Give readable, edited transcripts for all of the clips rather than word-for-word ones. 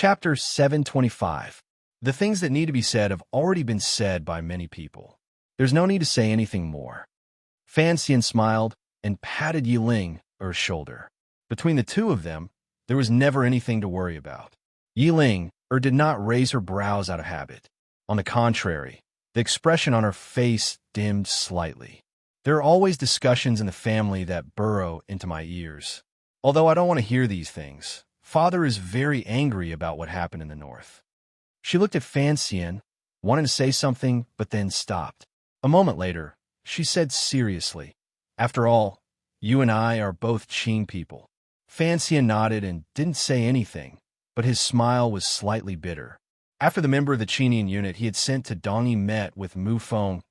Chapter 725. The things that need to be said have already been said by many people. There's no need to say anything more. Fan Xian smiled and patted Yiling on her shoulder. Between the two of them, there was never anything to worry about. Yiling did not raise her brows out of habit. On the contrary, the expression on her face dimmed slightly. There are always discussions in the family that burrow into my ears. Although I don't want to hear these things, Father is very angry about what happened in the north. She looked at Fan Xian, wanting to say something, but then stopped. A moment later, she said seriously, "After all, you and I are both Qing people." Fan Xian nodded and didn't say anything, but his smile was slightly bitter. After the member of the Qinian unit he had sent to Dongyi met with Mu Feng,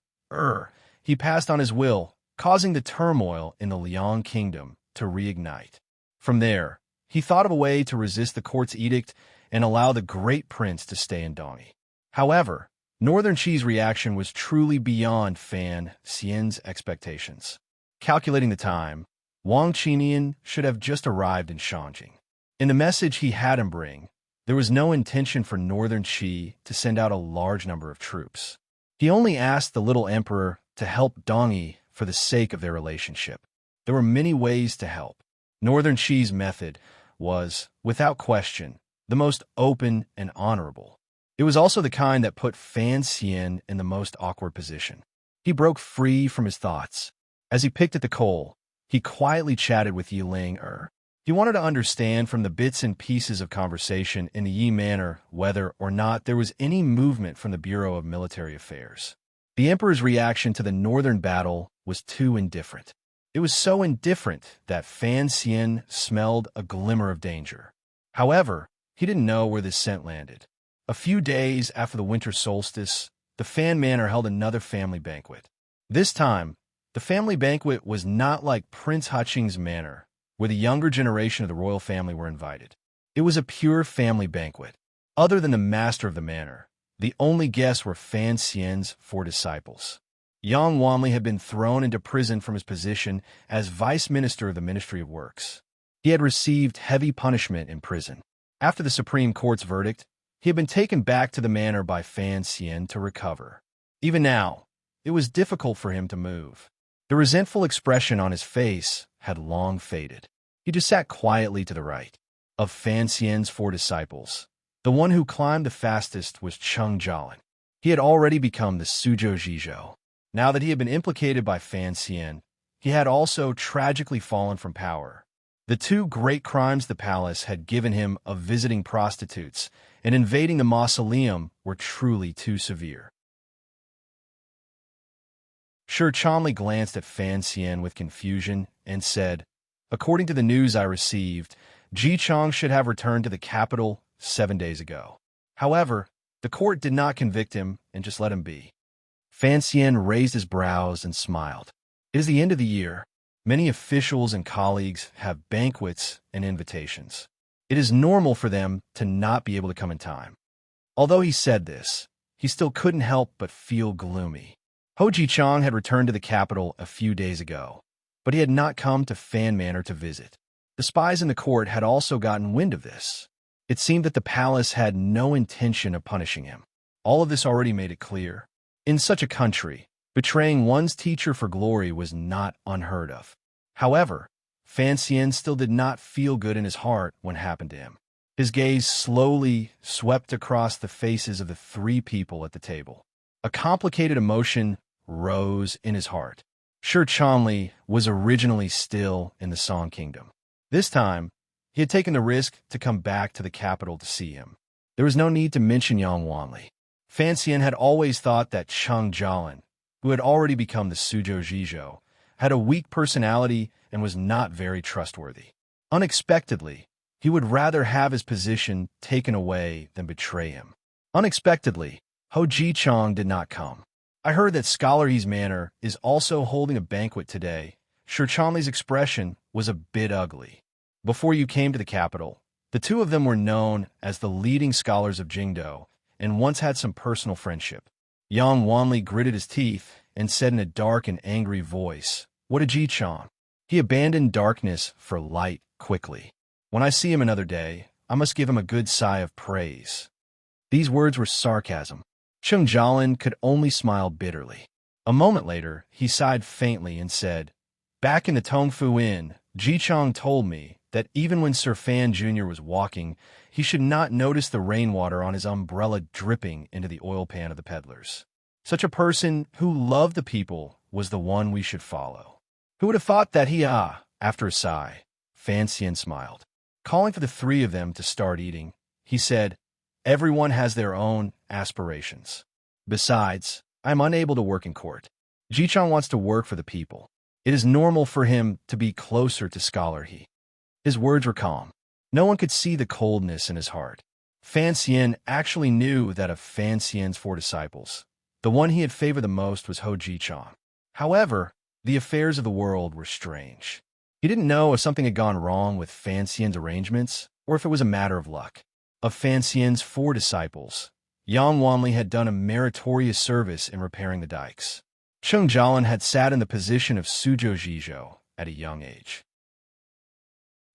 he passed on his will, causing the turmoil in the Liang kingdom to reignite. From there, he thought of a way to resist the court's edict and allow the great prince to stay in Dongyi. However, Northern Qi's reaction was truly beyond Fan Xian's expectations. Calculating the time, Wang Qinian should have just arrived in Shangjing. In the message he had him bring, there was no intention for Northern Qi to send out a large number of troops. He only asked the little emperor to help Dongyi for the sake of their relationship. There were many ways to help. Northern Qi's method was, without question, the most open and honorable. It was also the kind that put Fan Xian in the most awkward position. He broke free from his thoughts. As he picked at the coal, he quietly chatted with Yiling. He wanted to understand from the bits and pieces of conversation in the Yi manner whether or not there was any movement from the Bureau of Military Affairs. The emperor's reaction to the northern battle was too indifferent. It was so indifferent that Fan Xian smelled a glimmer of danger. However, he didn't know where this scent landed. A few days after the winter solstice, the Fan Manor held another family banquet. This time, the family banquet was not like Prince Haqing's manor, where the younger generation of the royal family were invited. It was a pure family banquet. Other than the master of the manor, the only guests were Fan Xian's 4 disciples. Yang Wanli had been thrown into prison from his position as vice minister of the Ministry of Works. He had received heavy punishment in prison. After the Supreme Court's verdict, he had been taken back to the manor by Fan Xian to recover. Even now, it was difficult for him to move. The resentful expression on his face had long faded. He just sat quietly to the right. Of Fan Xian's 4 disciples, the one who climbed the fastest was Cheng Jialin. He had already become the Suzhou Zhizhou. Now that he had been implicated by Fan Xian, he had also tragically fallen from power. The 2 great crimes the palace had given him of visiting prostitutes and invading the mausoleum were truly too severe. Shi Chanli glanced at Fan Xian with confusion and said, "According to the news I received, Ji Chang should have returned to the capital 7 days ago. However, the court did not convict him and just let him be." Fan Xian raised his brows and smiled. It is the end of the year. Many officials and colleagues have banquets and invitations. It is normal for them to not be able to come in time. Although he said this, he still couldn't help but feel gloomy. Ho Ji-chang had returned to the capital a few days ago, but he had not come to Fan Manor to visit. The spies in the court had also gotten wind of this. It seemed that the palace had no intention of punishing him. All of this already made it clear. In such a country, betraying one's teacher for glory was not unheard of. However, Fan Xian still did not feel good in his heart when it happened to him. His gaze slowly swept across the faces of the 3 people at the table. A complicated emotion rose in his heart. Shi Chanli was originally still in the Song Kingdom. This time, he had taken the risk to come back to the capital to see him. There was no need to mention Yang Wanli. Fan Xian had always thought that Cheng Jialin, who had already become the Suzhou Zhizhou, had a weak personality and was not very trustworthy. Unexpectedly, he would rather have his position taken away than betray him. Unexpectedly, Ho Ji-chang did not come. "I heard that Scholar Yi's manor is also holding a banquet today." Shi Chanli's expression was a bit ugly. Before you came to the capital, the 2 of them were known as the leading scholars of Jingdou and once had some personal friendship. Yang Wanli gritted his teeth and said in a dark and angry voice, "What a Ji-chang." He abandoned darkness for light quickly. "When I see him another day, I must give him a good sigh of praise. These words were sarcasm. Chung Jialin could only smile bitterly. A moment later, he sighed faintly and said, "Back in the Tongfu Inn, Ji Chong told me that even when Sir Fan Jr. was walking, he should not notice the rainwater on his umbrella dripping into the oil pan of the peddlers. Such a person who loved the people was the one we should follow." Who would have thought that after a sigh, Fan Xian smiled. Calling for the three of them to start eating, he said, "Everyone has their own aspirations. Besides, I am unable to work in court. Ji Chong wants to work for the people. It is normal for him to be closer to Scholar He." His words were calm. No one could see the coldness in his heart. Fan Xian actually knew that of Fan Xian's 4 disciples, the one he had favored the most was Ho Ji Chong. However, the affairs of the world were strange. He didn't know if something had gone wrong with Fan Xian's arrangements or if it was a matter of luck. Of Fan Xian's 4 disciples, Yang Wanli had done a meritorious service in repairing the dikes. Chung Jialin had sat in the position of Suzhou Zhizhou at a young age.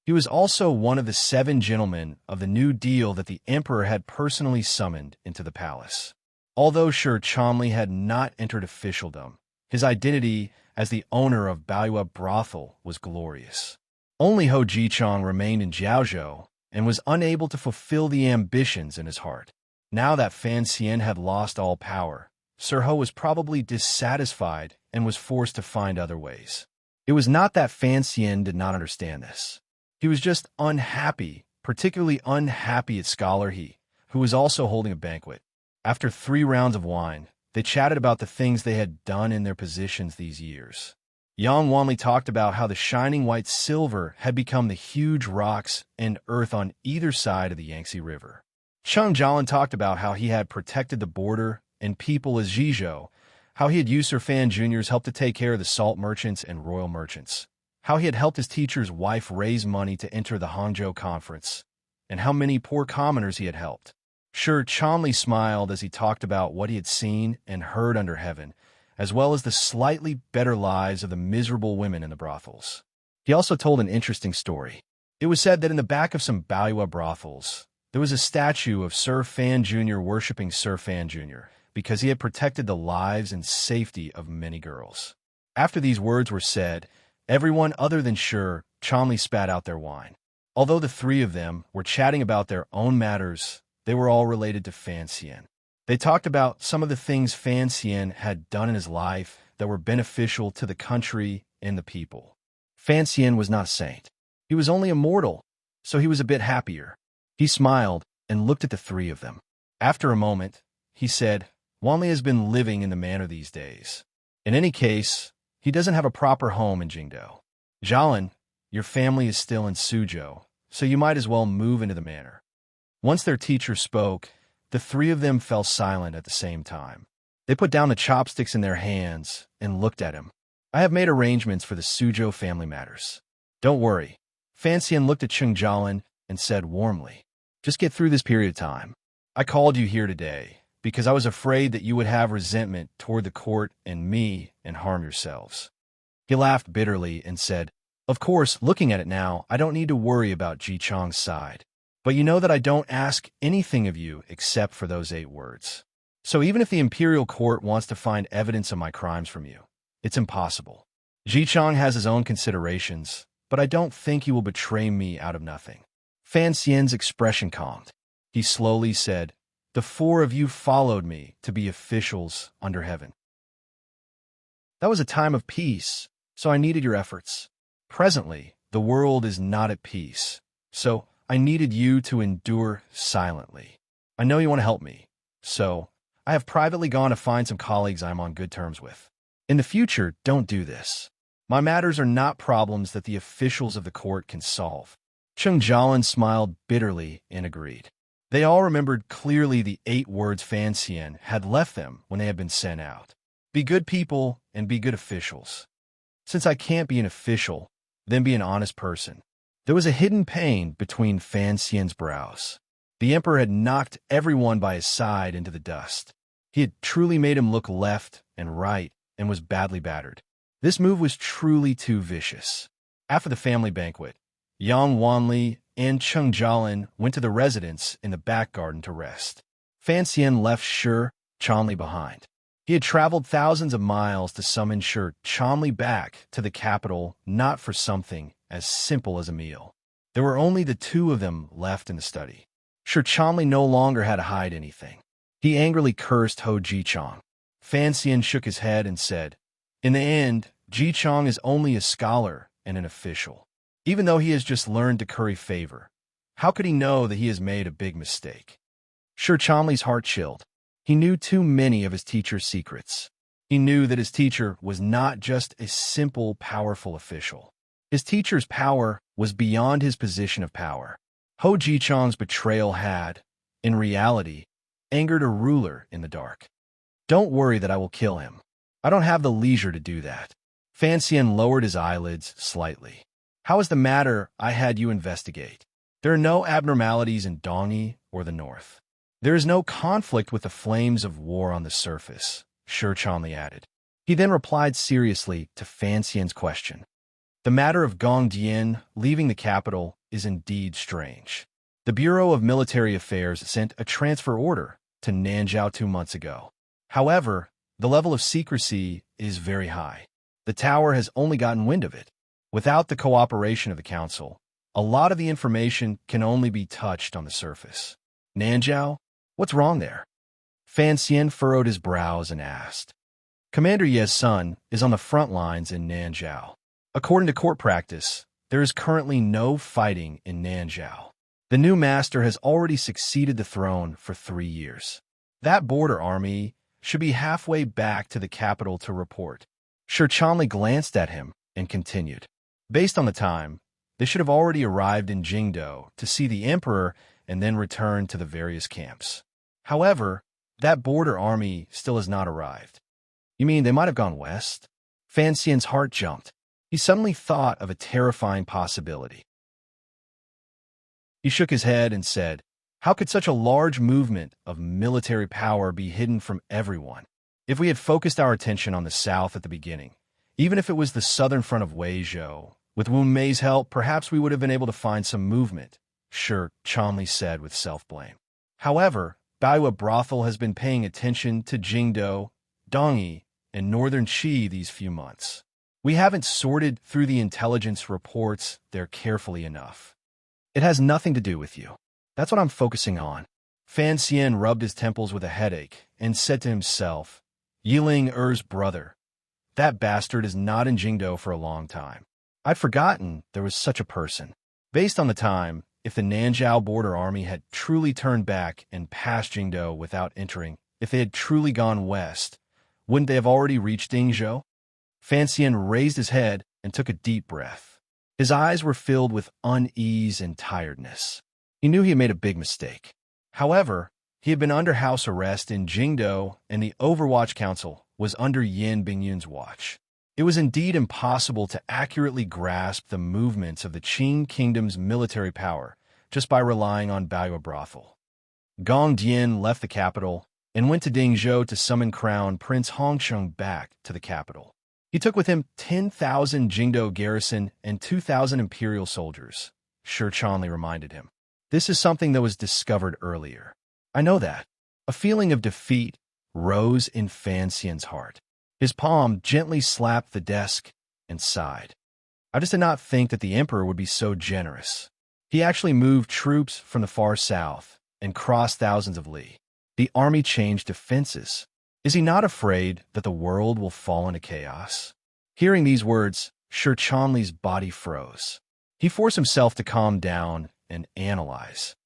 He was also one of the 7 gentlemen of the New Deal that the emperor had personally summoned into the palace. Although Shi Chonli had not entered officialdom, his identity as the owner of Baoyue brothel was glorious. Only Ho Ji Chong remained in Jiaozhou and was unable to fulfill the ambitions in his heart. Now that Fan Xian had lost all power, Sir Ho was probably dissatisfied and was forced to find other ways. It was not that Fan Xian did not understand this. He was just unhappy, particularly unhappy at Scholar He, who was also holding a banquet. After 3 rounds of wine, they chatted about the things they had done in their positions these years. Yang Wanli talked about how the shining white silver had become the huge rocks and earth on either side of the Yangtze River. Chung Jialin talked about how he had protected the border and people as Zhizhou, how he had used Sir Fan Jr.'s help to take care of the salt merchants and royal merchants, how he had helped his teacher's wife raise money to enter the Hangzhou conference, and how many poor commoners he had helped. Shi Chonli smiled as he talked about what he had seen and heard under heaven, as well as the slightly better lives of the miserable women in the brothels. He also told an interesting story. It was said that in the back of some Baoyue brothels, there was a statue of Sir Fan Jr. worshipping Sir Fan Jr. because he had protected the lives and safety of many girls. After these words were said, everyone other than Shi Chonli spat out their wine. Although the 3 of them were chatting about their own matters, they were all related to Fan Xian. They talked about some of the things Fan Xian had done in his life that were beneficial to the country and the people. Fan Xian was not a saint. He was only a mortal, so he was a bit happier. He smiled and looked at the 3 of them. After a moment, he said, "Wanli has been living in the manor these days. In any case, he doesn't have a proper home in Jingdou. Jialin, your family is still in Suzhou, so you might as well move into the manor." Once their teacher spoke, the 3 of them fell silent at the same time. They put down the chopsticks in their hands and looked at him. "I have made arrangements for the Suzhou family matters. Don't worry." Fan Xian looked at Chung Jialin and said warmly, "Just get through this period of time. I called you here today because I was afraid that you would have resentment toward the court and me and harm yourselves." He laughed bitterly and said, "Of course, looking at it now, I don't need to worry about Ji Chong's side. But you know that I don't ask anything of you except for those 8 words. So even if the imperial court wants to find evidence of my crimes from you, it's impossible. Ji Chong has his own considerations, but I don't think he will betray me out of nothing." Fan Xian's expression calmed. He slowly said, "The 4 of you followed me to be officials under heaven. That was a time of peace, so I needed your efforts. Presently, the world is not at peace, so I needed you to endure silently. I know you want to help me, so I have privately gone to find some colleagues I am on good terms with. In the future, don't do this. My matters are not problems that the officials of the court can solve." Chung Jialin smiled bitterly and agreed. They all remembered clearly the 8 words Fan Xian had left them when they had been sent out. Be good people and be good officials. Since I can't be an official, then be an honest person. There was a hidden pain between Fan Xian's brows. The emperor had knocked everyone by his side into the dust. He had truly made him look left and right and was badly battered. This move was truly too vicious. After the family banquet, Yang Wanli and Cheng Jialin went to the residence in the back garden to rest. Fan Xian left Shi Chanli behind. He had traveled thousands of miles to summon Shi Chanli back to the capital, not for something as simple as a meal. There were only the two of them left in the study. Shi Chanli no longer had to hide anything. He angrily cursed Ho Jichong. Fan Xian shook his head and said, "In the end, Jichong is only a scholar and an official. Even though he has just learned to curry favor, how could he know that he has made a big mistake?" Shi Chanli's heart chilled. He knew too many of his teacher's secrets. He knew that his teacher was not just a simple, powerful official. His teacher's power was beyond his position of power. Ho Jichong's betrayal had, in reality, angered a ruler in the dark. "Don't worry that I will kill him. I don't have the leisure to do that." Fan Xian lowered his eyelids slightly. "How is the matter I had you investigate? There are no abnormalities in Dongyi or the north. There is no conflict with the flames of war on the surface," Shi Chanli added. He then replied seriously to Fan Xian's question. "The matter of Gong Dian leaving the capital is indeed strange. The Bureau of Military Affairs sent a transfer order to Nanzhao 2 months ago. However, the level of secrecy is very high. The tower has only gotten wind of it. Without the cooperation of the council, a lot of the information can only be touched on the surface." "Nanzhao? What's wrong there?" Fan Xian furrowed his brows and asked. "Commander Ye's son is on the front lines in Nanzhao. According to court practice, there is currently no fighting in Nanzhao. The new master has already succeeded the throne for 3 years. That border army should be halfway back to the capital to report." Shi Chanli glanced at him and continued. "Based on the time, they should have already arrived in Jingdo to see the emperor and then return to the various camps. However, that border army still has not arrived." "You mean they might have gone west?" Fan Xian's heart jumped. He suddenly thought of a terrifying possibility. He shook his head and said, "How could such a large movement of military power be hidden from everyone? If we had focused our attention on the south at the beginning, even if it was the southern front of Weizhou, with Wu Mei's help, perhaps we would have been able to find some movement," Shi Chanli said with self-blame. "However, Baiwa Brothel has been paying attention to Jingdo, Dongyi, and northern Qi these few months. We haven't sorted through the intelligence reports there carefully enough. It has nothing to do with you. That's what I'm focusing on." Fan Xian rubbed his temples with a headache and said to himself, "Yiling Er's brother. That bastard is not in Jingdo for a long time. I'd forgotten there was such a person. Based on the time, if the Nanzhao border army had truly turned back and passed Jingdo without entering, if they had truly gone west, wouldn't they have already reached Dingzhou?" Fan Xian raised his head and took a deep breath. His eyes were filled with unease and tiredness. He knew he had made a big mistake. However, he had been under house arrest in Jingdo, and the Overwatch Council was under Yin Bingyun's watch. It was indeed impossible to accurately grasp the movements of the Qing Kingdom's military power just by relying on Baiwa Brothel. Gong Dian left the capital and went to Dingzhou to summon Crown Prince Hongsheng back to the capital. He took with him 10,000 Jingdo garrison and 2,000 imperial soldiers, Shi Chanli reminded him. "This is something that was discovered earlier." "I know that." A feeling of defeat rose in Fan Xian's heart. His palm gently slapped the desk and sighed. "I just did not think that the emperor would be so generous. He actually moved troops from the far south and crossed thousands of li. The army changed defenses. Is he not afraid that the world will fall into chaos?" Hearing these words, Shi Chanli's body froze. He forced himself to calm down and analyze.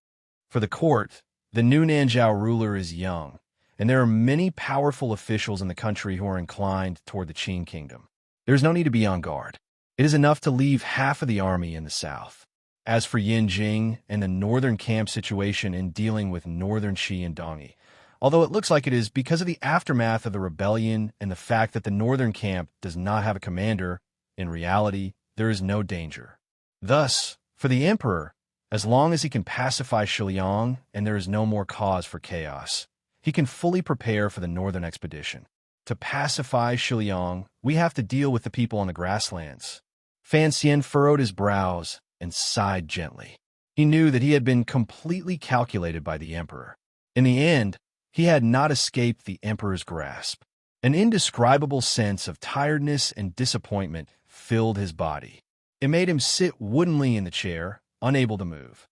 For the court, the new Nanzhao ruler is young, and there are many powerful officials in the country who are inclined toward the Qing kingdom. There is no need to be on guard. It is enough to leave half of the army in the south. As for Yinjing and the northern camp situation in dealing with northern Qi and Dongyi, although it looks like it is because of the aftermath of the rebellion and the fact that the northern camp does not have a commander, in reality, there is no danger. Thus, for the emperor, as long as he can pacify Shiliang and there is no more cause for chaos, he can fully prepare for the northern expedition. To pacify Shiliang, we have to deal with the people on the grasslands. Fan Xian furrowed his brows and sighed gently. He knew that he had been completely calculated by the emperor. In the end, he had not escaped the emperor's grasp. An indescribable sense of tiredness and disappointment filled his body. It made him sit woodenly in the chair, unable to move.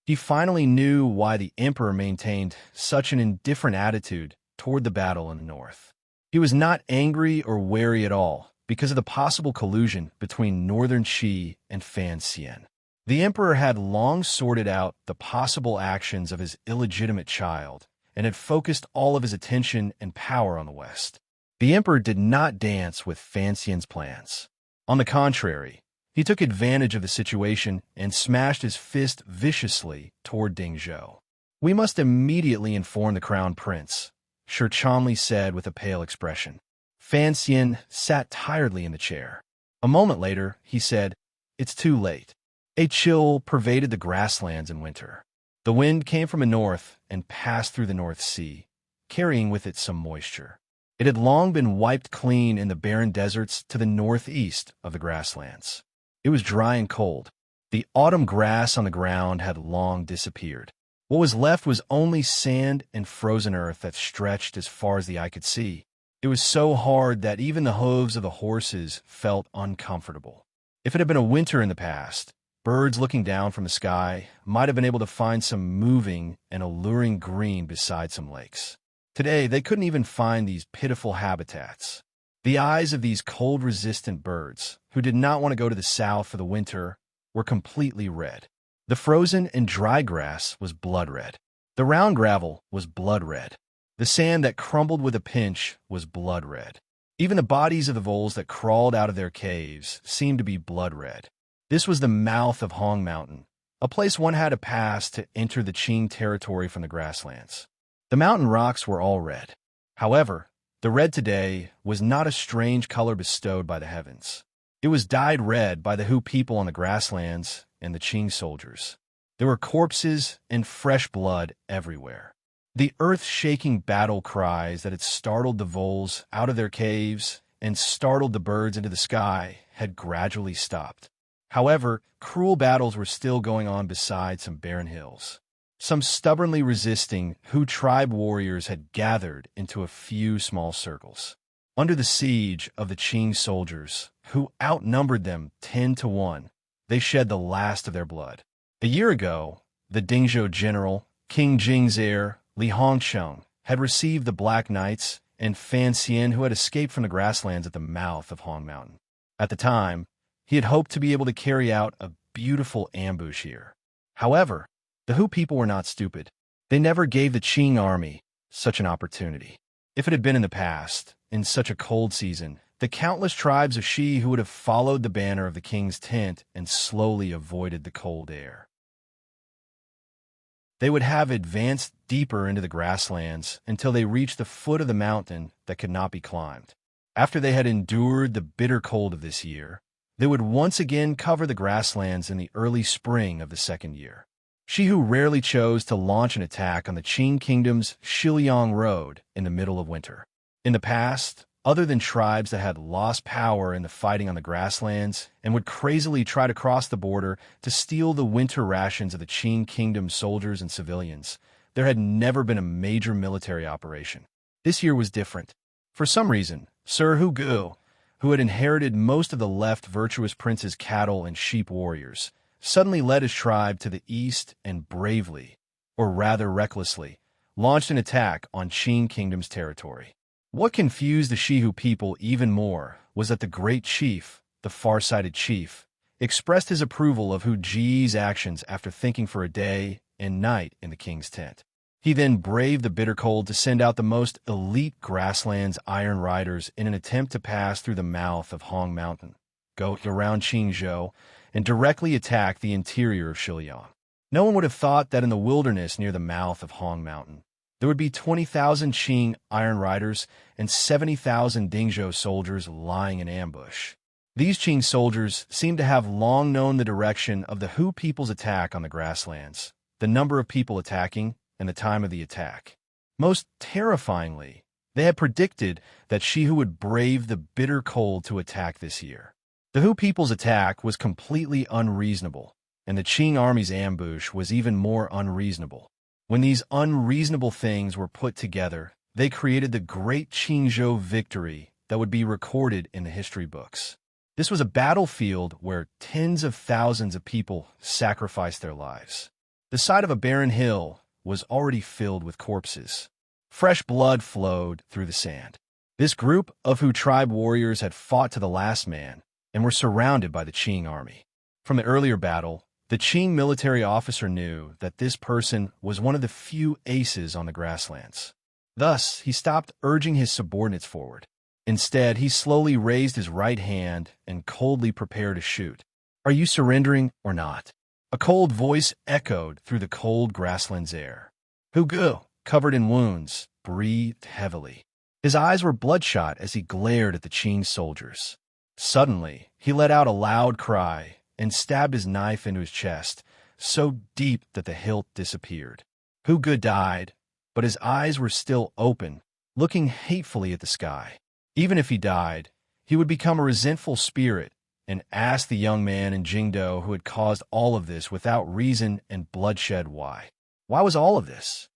He finally knew why the emperor maintained such an indifferent attitude toward the battle in the north. He was not angry or wary at all because of the possible collusion between northern Qi and Fan Xian. The emperor had long sorted out the possible actions of his illegitimate child and had focused all of his attention and power on the west. The emperor did not dance with Fan Xian's plans. On the contrary, he took advantage of the situation and smashed his fist viciously toward Ding Zhou. "We must immediately inform the crown prince," Shi Chanli said with a pale expression. Fan Xian sat tiredly in the chair. A moment later, he said, "It's too late." A chill pervaded the grasslands in winter. The wind came from the north and passed through the North Sea, carrying with it some moisture. It had long been wiped clean in the barren deserts to the northeast of the grasslands. It was dry and cold. The autumn grass on the ground had long disappeared. What was left was only sand and frozen earth that stretched as far as the eye could see. It was so hard that even the hooves of the horses felt uncomfortable. If it had been a winter in the past, birds looking down from the sky might have been able to find some moving and alluring green beside some lakes. Today, they couldn't even find these pitiful habitats. The eyes of these cold-resistant birds, who did not want to go to the south for the winter, were completely red. The frozen and dry grass was blood red. The round gravel was blood red. The sand that crumbled with a pinch was blood red. Even the bodies of the voles that crawled out of their caves seemed to be blood red. This was the mouth of Hong Mountain, a place one had to pass to enter the Qing territory from the grasslands. The mountain rocks were all red. However, the red today was not a strange color bestowed by the heavens. It was dyed red by the Hu people on the grasslands and the Qing soldiers. There were corpses and fresh blood everywhere. The earth-shaking battle cries that had startled the voles out of their caves and startled the birds into the sky had gradually stopped. However, cruel battles were still going on beside some barren hills. Some stubbornly resisting Hu tribe warriors had gathered into a few small circles. Under the siege of the Qing soldiers, who outnumbered them 10-1, they shed the last of their blood. A year ago, the Dingzhou general, King Jing's heir, Li Hongcheng, had received the Black Knights and Fan Xian, who had escaped from the grasslands at the mouth of Hong Mountain. At the time, he had hoped to be able to carry out a beautiful ambush here. However, the Hu people were not stupid. They never gave the Qing army such an opportunity. If it had been in the past, in such a cold season, the countless tribes of Shi who would have followed the banner of the king's tent and slowly avoided the cold air. They would have advanced deeper into the grasslands until they reached the foot of the mountain that could not be climbed. After they had endured the bitter cold of this year, they would once again cover the grasslands in the early spring of the second year. Shi Hu rarely chose to launch an attack on the Qing kingdom's Shiliang Road in the middle of winter. In the past, other than tribes that had lost power in the fighting on the grasslands and would crazily try to cross the border to steal the winter rations of the Qing kingdom's soldiers and civilians, there had never been a major military operation. This year was different. For some reason, Sir Hu Gu, who had inherited most of the left virtuous prince's cattle and sheep warriors, suddenly led his tribe to the east and bravely, or rather recklessly, launched an attack on Qing Kingdom's territory. What confused the Shihu people even more was that the great chief, the far-sighted chief, expressed his approval of Hu Ji's actions after thinking for a day and night in the king's tent. He then braved the bitter cold to send out the most elite grasslands iron riders in an attempt to pass through the mouth of Hong Mountain, go around Qingzhou, and directly attack the interior of Shiliang. No one would have thought that in the wilderness near the mouth of Hong Mountain, there would be 20,000 Qing iron riders and 70,000 Dingzhou soldiers lying in ambush. These Qing soldiers seemed to have long known the direction of the Hu people's attack on the grasslands, the number of people attacking, and the time of the attack. Most terrifyingly, they had predicted that Shihu would brave the bitter cold to attack this year. The Hu people's attack was completely unreasonable, and the Qing army's ambush was even more unreasonable. When these unreasonable things were put together, they created the great Qingzhou victory that would be recorded in the history books. This was a battlefield where tens of thousands of people sacrificed their lives. The side of a barren hill was already filled with corpses. Fresh blood flowed through the sand. This group of Hu tribe warriors had fought to the last man and were surrounded by the Qing army. From the earlier battle, the Qing military officer knew that this person was one of the few aces on the grasslands. Thus, he stopped urging his subordinates forward. Instead, he slowly raised his right hand and coldly prepared to shoot. "Are you surrendering or not?" A cold voice echoed through the cold grasslands air. Hugo, covered in wounds, breathed heavily. His eyes were bloodshot as he glared at the Qing soldiers. Suddenly, he let out a loud cry and stabbed his knife into his chest, so deep that the hilt disappeared. Hugo died, but his eyes were still open, looking hatefully at the sky. Even if he died, he would become a resentful spirit and ask the young man in Jingdo who had caused all of this without reason and bloodshed why. Why was all of this?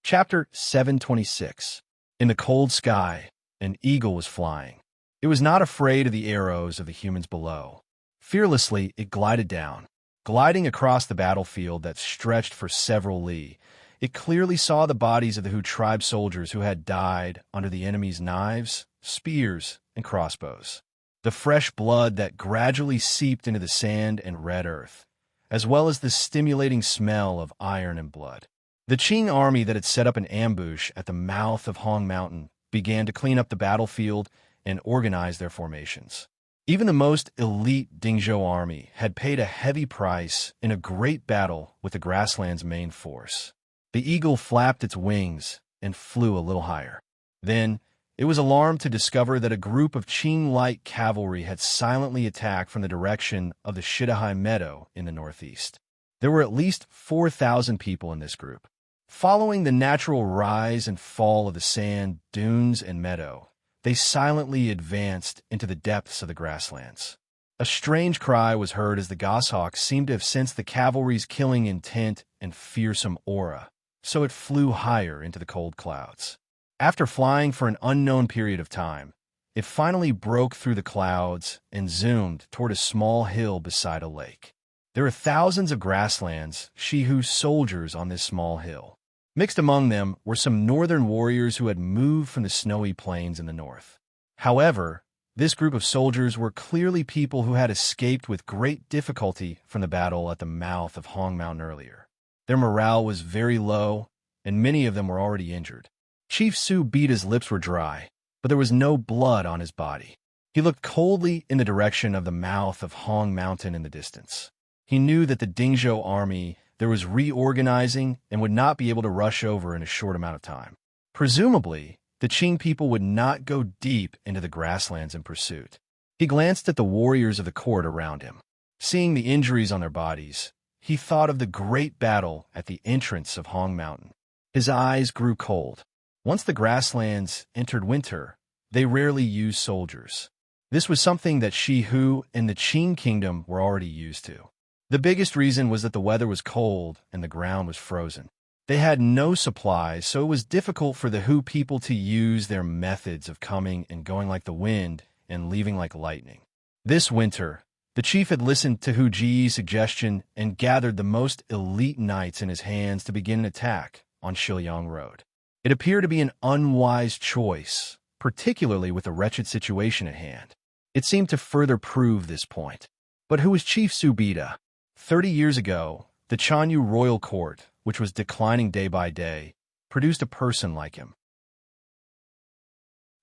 Chapter 726. In the cold sky, an eagle was flying. It was not afraid of the arrows of the humans below. Fearlessly, it glided down. Gliding across the battlefield that stretched for several li, it clearly saw the bodies of the Hu tribe soldiers who had died under the enemy's knives, spears, and crossbows. The fresh blood that gradually seeped into the sand and red earth, as well as the stimulating smell of iron and blood. The Qing army that had set up an ambush at the mouth of Hong Mountain began to clean up the battlefield and organize their formations. Even the most elite Dingzhou army had paid a heavy price in a great battle with the grassland's main force. The eagle flapped its wings and flew a little higher. Then, it was alarmed to discover that a group of Qing light cavalry had silently attacked from the direction of the Shidahai Meadow in the northeast. There were at least 4,000 people in this group. Following the natural rise and fall of the sand, dunes, and meadow, they silently advanced into the depths of the grasslands. A strange cry was heard as the goshawk seemed to have sensed the cavalry's killing intent and fearsome aura, so it flew higher into the cold clouds. After flying for an unknown period of time, it finally broke through the clouds and zoomed toward a small hill beside a lake. There are thousands of grasslands, Shihu soldiers on this small hill. Mixed among them were some northern warriors who had moved from the snowy plains in the north. However, this group of soldiers were clearly people who had escaped with great difficulty from the battle at the mouth of Hong Mountain earlier. Their morale was very low, and many of them were already injured. Chief Su Beta's lips were dry, but there was no blood on his body. He looked coldly in the direction of the mouth of Hong Mountain in the distance. He knew that the Dingzhou army there was reorganizing and would not be able to rush over in a short amount of time. Presumably, the Qing people would not go deep into the grasslands in pursuit. He glanced at the warriors of the court around him. Seeing the injuries on their bodies, he thought of the great battle at the entrance of Hong Mountain. His eyes grew cold. Once the grasslands entered winter, they rarely used soldiers. This was something that Shihu and the Qing kingdom were already used to. The biggest reason was that the weather was cold and the ground was frozen. They had no supplies, so it was difficult for the Hu people to use their methods of coming and going like the wind and leaving like lightning. This winter, the chief had listened to Hu Ji's suggestion and gathered the most elite knights in his hands to begin an attack on Shiliang Road. It appeared to be an unwise choice, particularly with the wretched situation at hand. It seemed to further prove this point. But who was Chief Su Beta? 30 years ago, the Chanyu royal court, which was declining day by day, produced a person like him.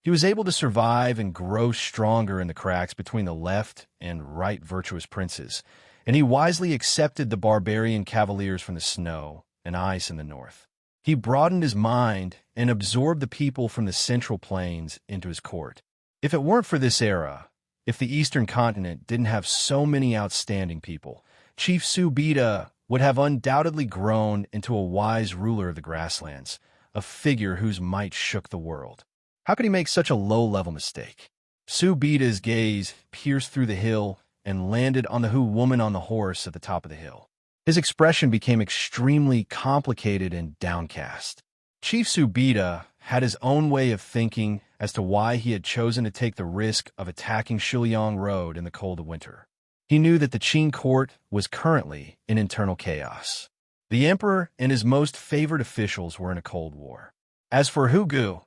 He was able to survive and grow stronger in the cracks between the left and right virtuous princes, and he wisely accepted the barbarian cavaliers from the snow and ice in the north. He broadened his mind and absorbed the people from the central plains into his court. If it weren't for this era, if the eastern continent didn't have so many outstanding people, Chief Su Beta would have undoubtedly grown into a wise ruler of the grasslands, a figure whose might shook the world. How could he make such a low-level mistake? Subita's gaze pierced through the hill and landed on the woman on the horse at the top of the hill. His expression became extremely complicated and downcast. Chief Subita had his own way of thinking as to why he had chosen to take the risk of attacking Shiliang Road in the cold of winter. He knew that the Qing court was currently in internal chaos. The emperor and his most favored officials were in a cold war. As for Hu Gu,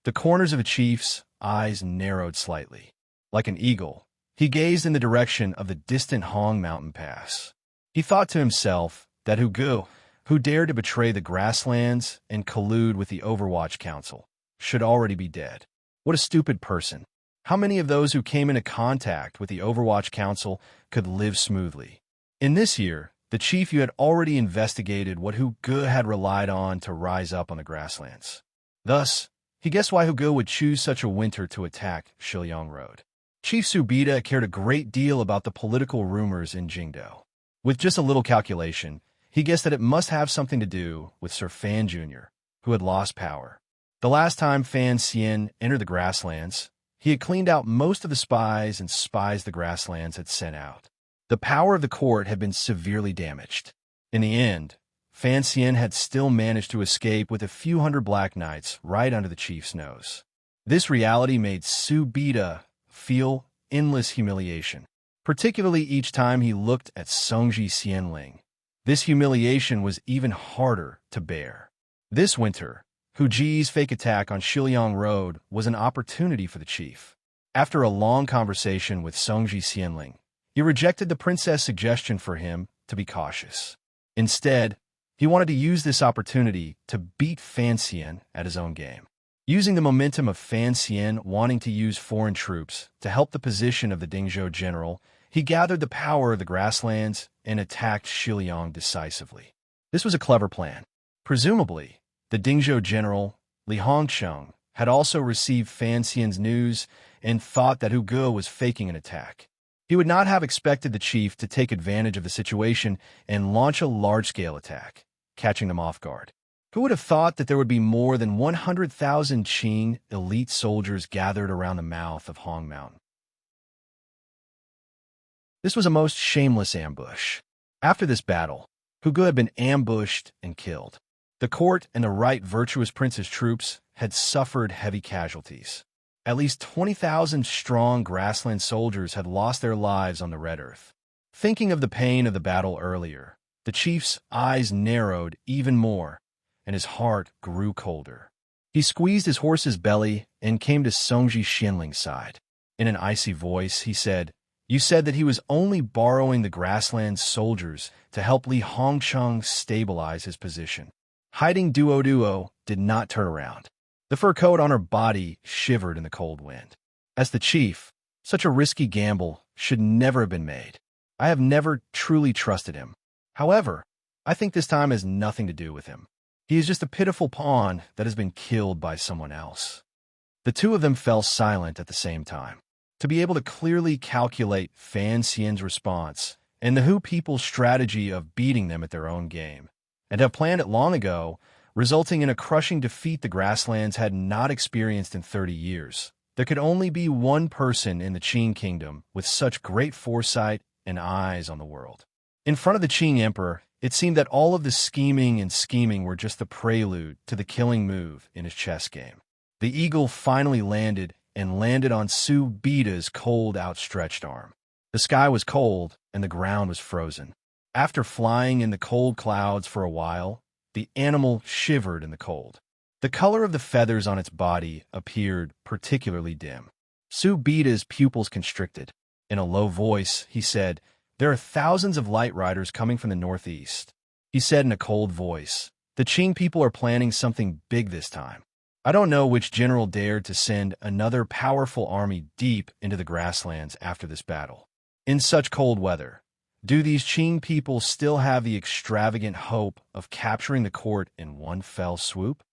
the corners of a chief's eyes narrowed slightly. Like an eagle, he gazed in the direction of the distant Hong Mountain Pass. He thought to himself that Hu Gu, who dared to betray the grasslands and collude with the Overwatch Council, should already be dead. What a stupid person. How many of those who came into contact with the Overwatch Council could live smoothly? In this year, the chief had already investigated what Hu Gu had relied on to rise up on the grasslands. Thus, he guessed why Hu Gu would choose such a winter to attack Shiliang Road. Chief Subita cared a great deal about the political rumors in Jingdao. With just a little calculation, he guessed that it must have something to do with Sir Fan Jr., who had lost power. The last time Fan Xian entered the grasslands, he had cleaned out most of the spies and spies the grasslands had sent out. The power of the court had been severely damaged. In the end, Fan Xian had still managed to escape with a few hundred black knights right under the chief's nose. This reality made Subita feel endless humiliation, particularly each time he looked at Songji Xianling. This humiliation was even harder to bear. This winter, Hu Ji's fake attack on Shiliang Road was an opportunity for the chief. After a long conversation with Songji Xianling, he rejected the princess' suggestion for him to be cautious. Instead, he wanted to use this opportunity to beat Fan Xian at his own game. Using the momentum of Fan Xian wanting to use foreign troops to help the position of the Dingzhou general, he gathered the power of the grasslands and attacked Shiliang decisively. This was a clever plan. Presumably, the Dingzhou general, Li Hongcheng, had also received Fan Xian's news and thought that Hu Gu was faking an attack. He would not have expected the chief to take advantage of the situation and launch a large-scale attack, catching them off guard. Who would have thought that there would be more than 100,000 Qing elite soldiers gathered around the mouth of Hong Mountain? This was a most shameless ambush. After this battle, Hu Gu had been ambushed and killed. The court and the right virtuous prince's troops had suffered heavy casualties. At least 20,000 strong grassland soldiers had lost their lives on the Red Earth. Thinking of the pain of the battle earlier, the chief's eyes narrowed even more, and his heart grew colder. He squeezed his horse's belly and came to Songji Xianling's side. In an icy voice, he said, "You said that he was only borrowing the grassland soldiers to help Li Hongcheng stabilize his position." Hiding Duo did not turn around. The fur coat on her body shivered in the cold wind. As the chief, such a risky gamble should never have been made. I have never truly trusted him. However, I think this time has nothing to do with him. He is just a pitiful pawn that has been killed by someone else. The two of them fell silent at the same time. To be able to clearly calculate Fan Xian's response and the Hu people's strategy of beating them at their own game, and have planned it long ago, resulting in a crushing defeat the grasslands had not experienced in 30 years. There could only be one person in the Qing kingdom with such great foresight and eyes on the world. In front of the Qing emperor, it seemed that all of the scheming were just the prelude to the killing move in his chess game. The eagle finally landed on Subita's cold, outstretched arm. The sky was cold and the ground was frozen. After flying in the cold clouds for a while, the animal shivered in the cold. The color of the feathers on its body appeared particularly dim. Subita's pupils constricted. In a low voice, he said, "There are thousands of light riders coming from the northeast." He said in a cold voice, "The Qing people are planning something big this time. I don't know which general dared to send another powerful army deep into the grasslands after this battle. In such cold weather, do these Qing people still have the extravagant hope of capturing the court in one fell swoop?"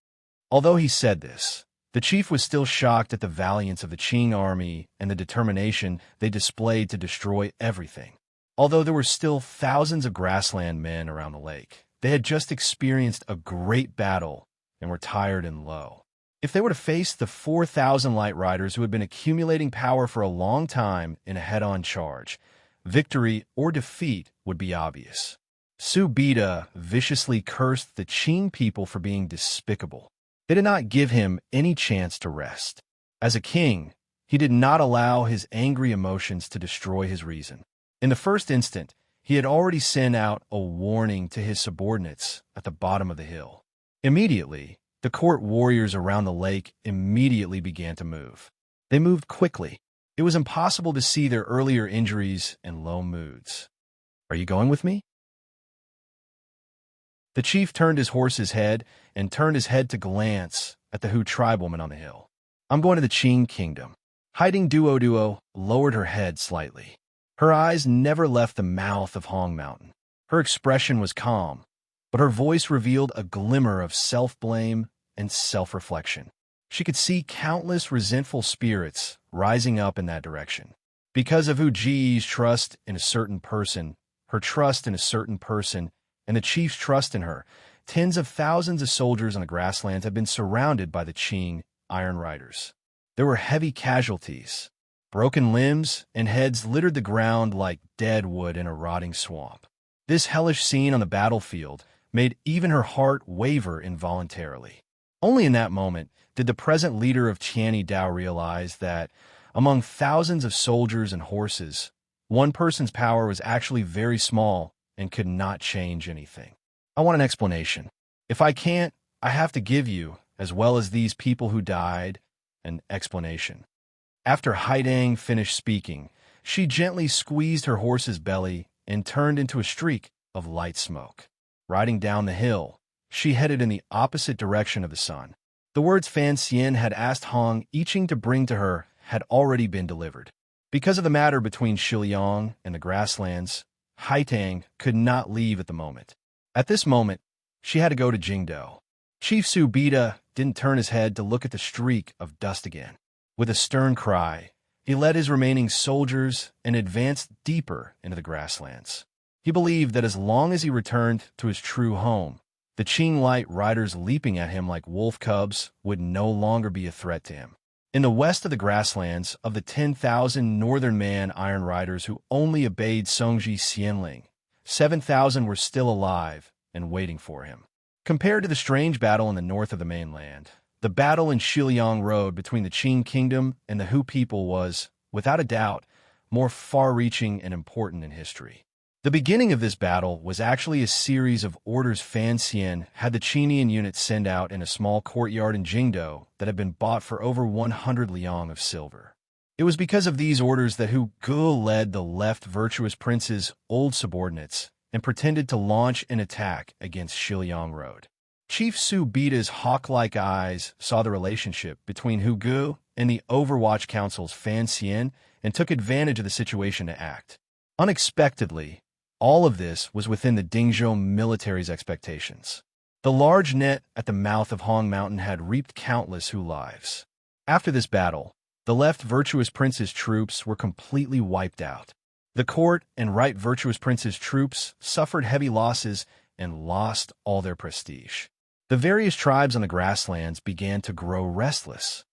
Although he said this, the chief was still shocked at the valiance of the Qing army and the determination they displayed to destroy everything. Although there were still thousands of grassland men around the lake, they had just experienced a great battle and were tired and low. If they were to face the 4,000 light riders who had been accumulating power for a long time in a head-on charge, victory or defeat would be obvious. Subida viciously cursed the Qing people for being despicable. They did not give him any chance to rest. As a king, he did not allow his angry emotions to destroy his reason. In the first instant, he had already sent out a warning to his subordinates at the bottom of the hill. Immediately, the court warriors around the lake immediately began to move. They moved quickly. It was impossible to see their earlier injuries and low moods. "Are you going with me?" The chief turned his horse's head and turned his head to glance at the Hu tribeswoman on the hill. "I'm going to the Qing kingdom." Hiding Duo lowered her head slightly. Her eyes never left the mouth of Hong Mountain. Her expression was calm, but her voice revealed a glimmer of self-blame and self-reflection. She could see countless resentful spirits rising up in that direction. Because of Hu Ji's trust in a certain person, her trust in a certain person, and the chief's trust in her, tens of thousands of soldiers on the grasslands have been surrounded by the Qing Iron Riders. There were heavy casualties. Broken limbs and heads littered the ground like dead wood in a rotting swamp. This hellish scene on the battlefield made even her heart waver involuntarily. Only in that moment did the present leader of Qiani Dao realize that, among thousands of soldiers and horses, one person's power was actually very small and could not change anything. "I want an explanation. If I can't, I have to give you, as well as these people who died, an explanation." After Haidang finished speaking, she gently squeezed her horse's belly and turned into a streak of light smoke. Riding down the hill, she headed in the opposite direction of the sun. The words Fan Xian had asked Hong Yiqing to bring to her had already been delivered. Because of the matter between Shiliang and the grasslands, Haitang could not leave at the moment. At this moment, she had to go to Jingdou. Chief Subida didn't turn his head to look at the streak of dust again. With a stern cry, he led his remaining soldiers and advanced deeper into the grasslands. He believed that as long as he returned to his true home, the Qing light riders leaping at him like wolf cubs would no longer be a threat to him. In the west of the grasslands, of the 10,000 northern man iron riders who only obeyed Songji Xianling, 7,000 were still alive and waiting for him. Compared to the strange battle in the north of the mainland, the battle in Shiliang Road between the Qing kingdom and the Hu people was, without a doubt, more far-reaching and important in history. The beginning of this battle was actually a series of orders Fan Xian had the Qinian unit send out in a small courtyard in Jingdou that had been bought for over 100 liang of silver. It was because of these orders that Hu Ge led the left virtuous prince's old subordinates and pretended to launch an attack against Shiliang Road. Chief Su Bida's hawk-like eyes saw the relationship between Hu Ge and the Overwatch Council's Fan Xian and took advantage of the situation to act. Unexpectedly, all of this was within the Dingzhou military's expectations. The large net at the mouth of Hong Mountain had reaped countless Hu lives. After this battle, the left virtuous prince's troops were completely wiped out. The court and right virtuous prince's troops suffered heavy losses and lost all their prestige. The various tribes on the grasslands began to grow restless.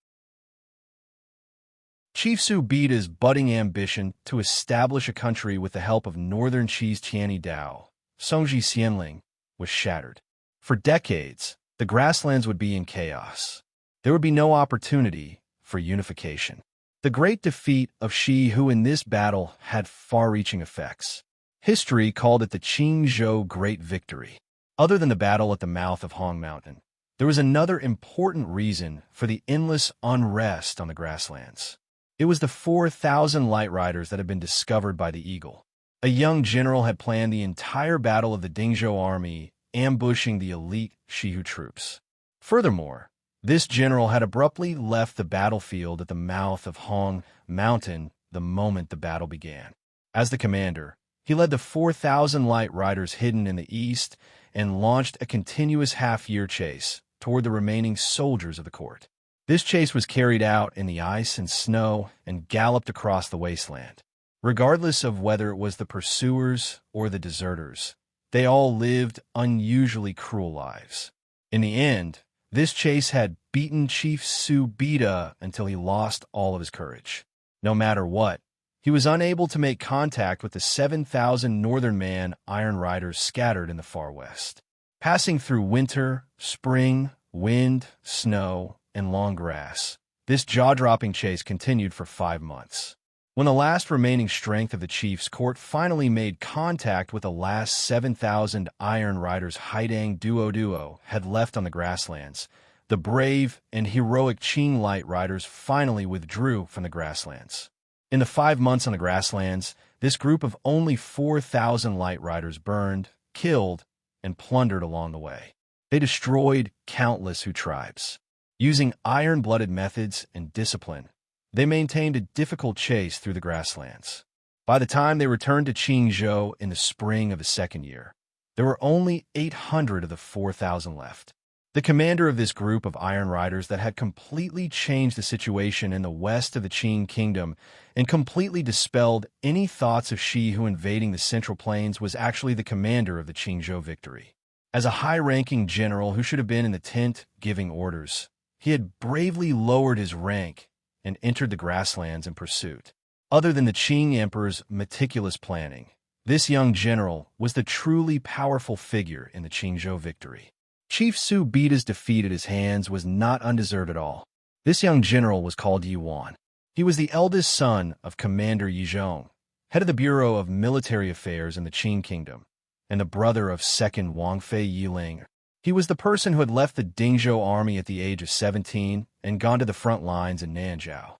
Chief Su Bida's budding ambition to establish a country with the help of northern Qi's Qiani Dao, Songji Xianling, was shattered. For decades, the grasslands would be in chaos. There would be no opportunity for unification. The great defeat of Shi Hu in this battle had far-reaching effects. History called it the Qingzhou Great Victory. Other than the battle at the mouth of Hong Mountain, there was another important reason for the endless unrest on the grasslands. It was the 4,000 light riders that had been discovered by the Eagle. A young general had planned the entire battle of the Dingzhou army, ambushing the elite Shihu troops. Furthermore, this general had abruptly left the battlefield at the mouth of Hong Mountain the moment the battle began. As the commander, he led the 4,000 light riders hidden in the east and launched a continuous half-year chase toward the remaining soldiers of the court. This chase was carried out in the ice and snow and galloped across the wasteland. Regardless of whether it was the pursuers or the deserters, they all lived unusually cruel lives. In the end, this chase had beaten Chief Su Bida until he lost all of his courage. No matter what, he was unable to make contact with the 7,000 Northern Man Iron Riders scattered in the far west. Passing through winter, spring, wind, snow, and long grass, this jaw-dropping chase continued for 5 months. When the last remaining strength of the chief's court finally made contact with the last 7,000 Iron Riders Haidang Duo had left on the grasslands, the brave and heroic Qing Light Riders finally withdrew from the grasslands. In the 5 months on the grasslands, this group of only 4,000 Light Riders burned, killed, and plundered along the way. They destroyed countless Hu tribes. Using iron-blooded methods and discipline, they maintained a difficult chase through the grasslands. By the time they returned to Qingzhou in the spring of the second year, there were only 800 of the 4,000 left. The commander of this group of Iron Riders that had completely changed the situation in the west of the Qing kingdom and completely dispelled any thoughts of Shi Hu invading the Central Plains was actually the commander of the Qingzhou victory. As a high-ranking general who should have been in the tent giving orders, he had bravely lowered his rank and entered the grasslands in pursuit. Other than the Qing emperor's meticulous planning, this young general was the truly powerful figure in the Qingzhou victory. Chief Su Bida's defeat at his hands was not undeserved at all. This young general was called Yuan. He was the eldest son of Commander Yizhong, head of the Bureau of Military Affairs in the Qing Kingdom, and the brother of second Wangfei Yiling. He was the person who had left the Dingzhou army at the age of 17 and gone to the front lines in Nanzhao.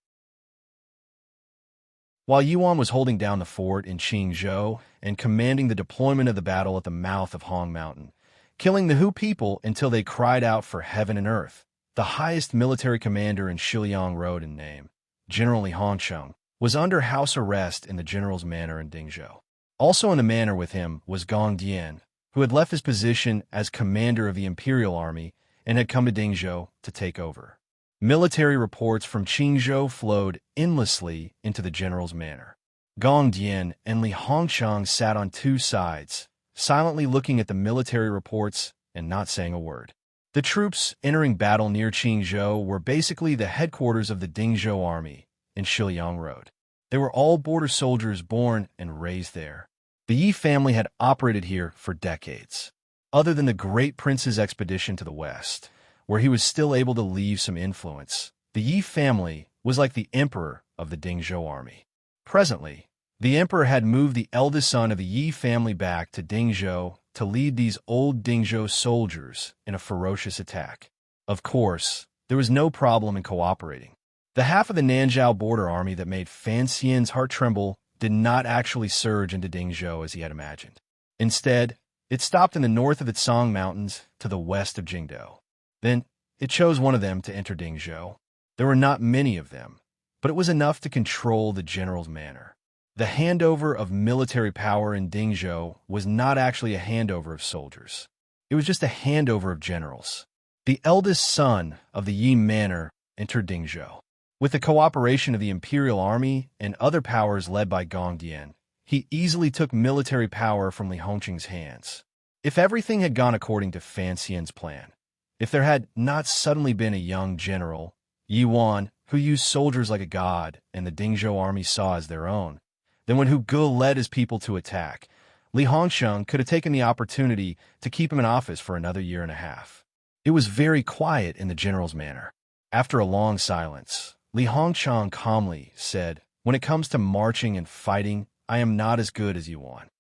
While Yuan was holding down the fort in Qingzhou and commanding the deployment of the battle at the mouth of Hong Mountain, killing the Hu people until they cried out for heaven and earth, the highest military commander in Shiliang Road in name, General Li Hongsheng, was under house arrest in the general's manor in Dingzhou. Also in the manor with him was Gong Dian, who had left his position as commander of the Imperial Army and had come to Dingzhou to take over. Military reports from Qingzhou flowed endlessly into the general's manor. Gong Dian and Li Hongsheng sat on two sides, silently looking at the military reports and not saying a word. The troops entering battle near Qingzhou were basically the headquarters of the Dingzhou army in Shiliang Road. They were all border soldiers born and raised there. The Yi family had operated here for decades. Other than the Great Prince's expedition to the west, where he was still able to leave some influence, the Yi family was like the emperor of the Dingzhou army. Presently, the emperor had moved the eldest son of the Yi family back to Dingzhou to lead these old Dingzhou soldiers in a ferocious attack. Of course, there was no problem in cooperating. The half of the Nanzhao border army that made Fan Xian's heart tremble did not actually surge into Dingzhou as he had imagined. Instead, it stopped in the north of the Tsang Mountains to the west of Jingdou. Then, it chose one of them to enter Dingzhou. There were not many of them, but it was enough to control the general's manor. The handover of military power in Dingzhou was not actually a handover of soldiers. It was just a handover of generals. The eldest son of the Yi manor entered Dingzhou. With the cooperation of the Imperial Army and other powers led by Gong Dian, he easily took military power from Li Hongqing's hands. If everything had gone according to Fan Xian's plan, if there had not suddenly been a young general, Yuan, who used soldiers like a god and the Dingzhou army saw as their own, then when Hu Ge led his people to attack, Li Hongsheng could have taken the opportunity to keep him in office for another year and a half. It was very quiet in the general's manor. After a long silence, Li Hongsheng calmly said, "When it comes to marching and fighting, I am not as good as Yuan."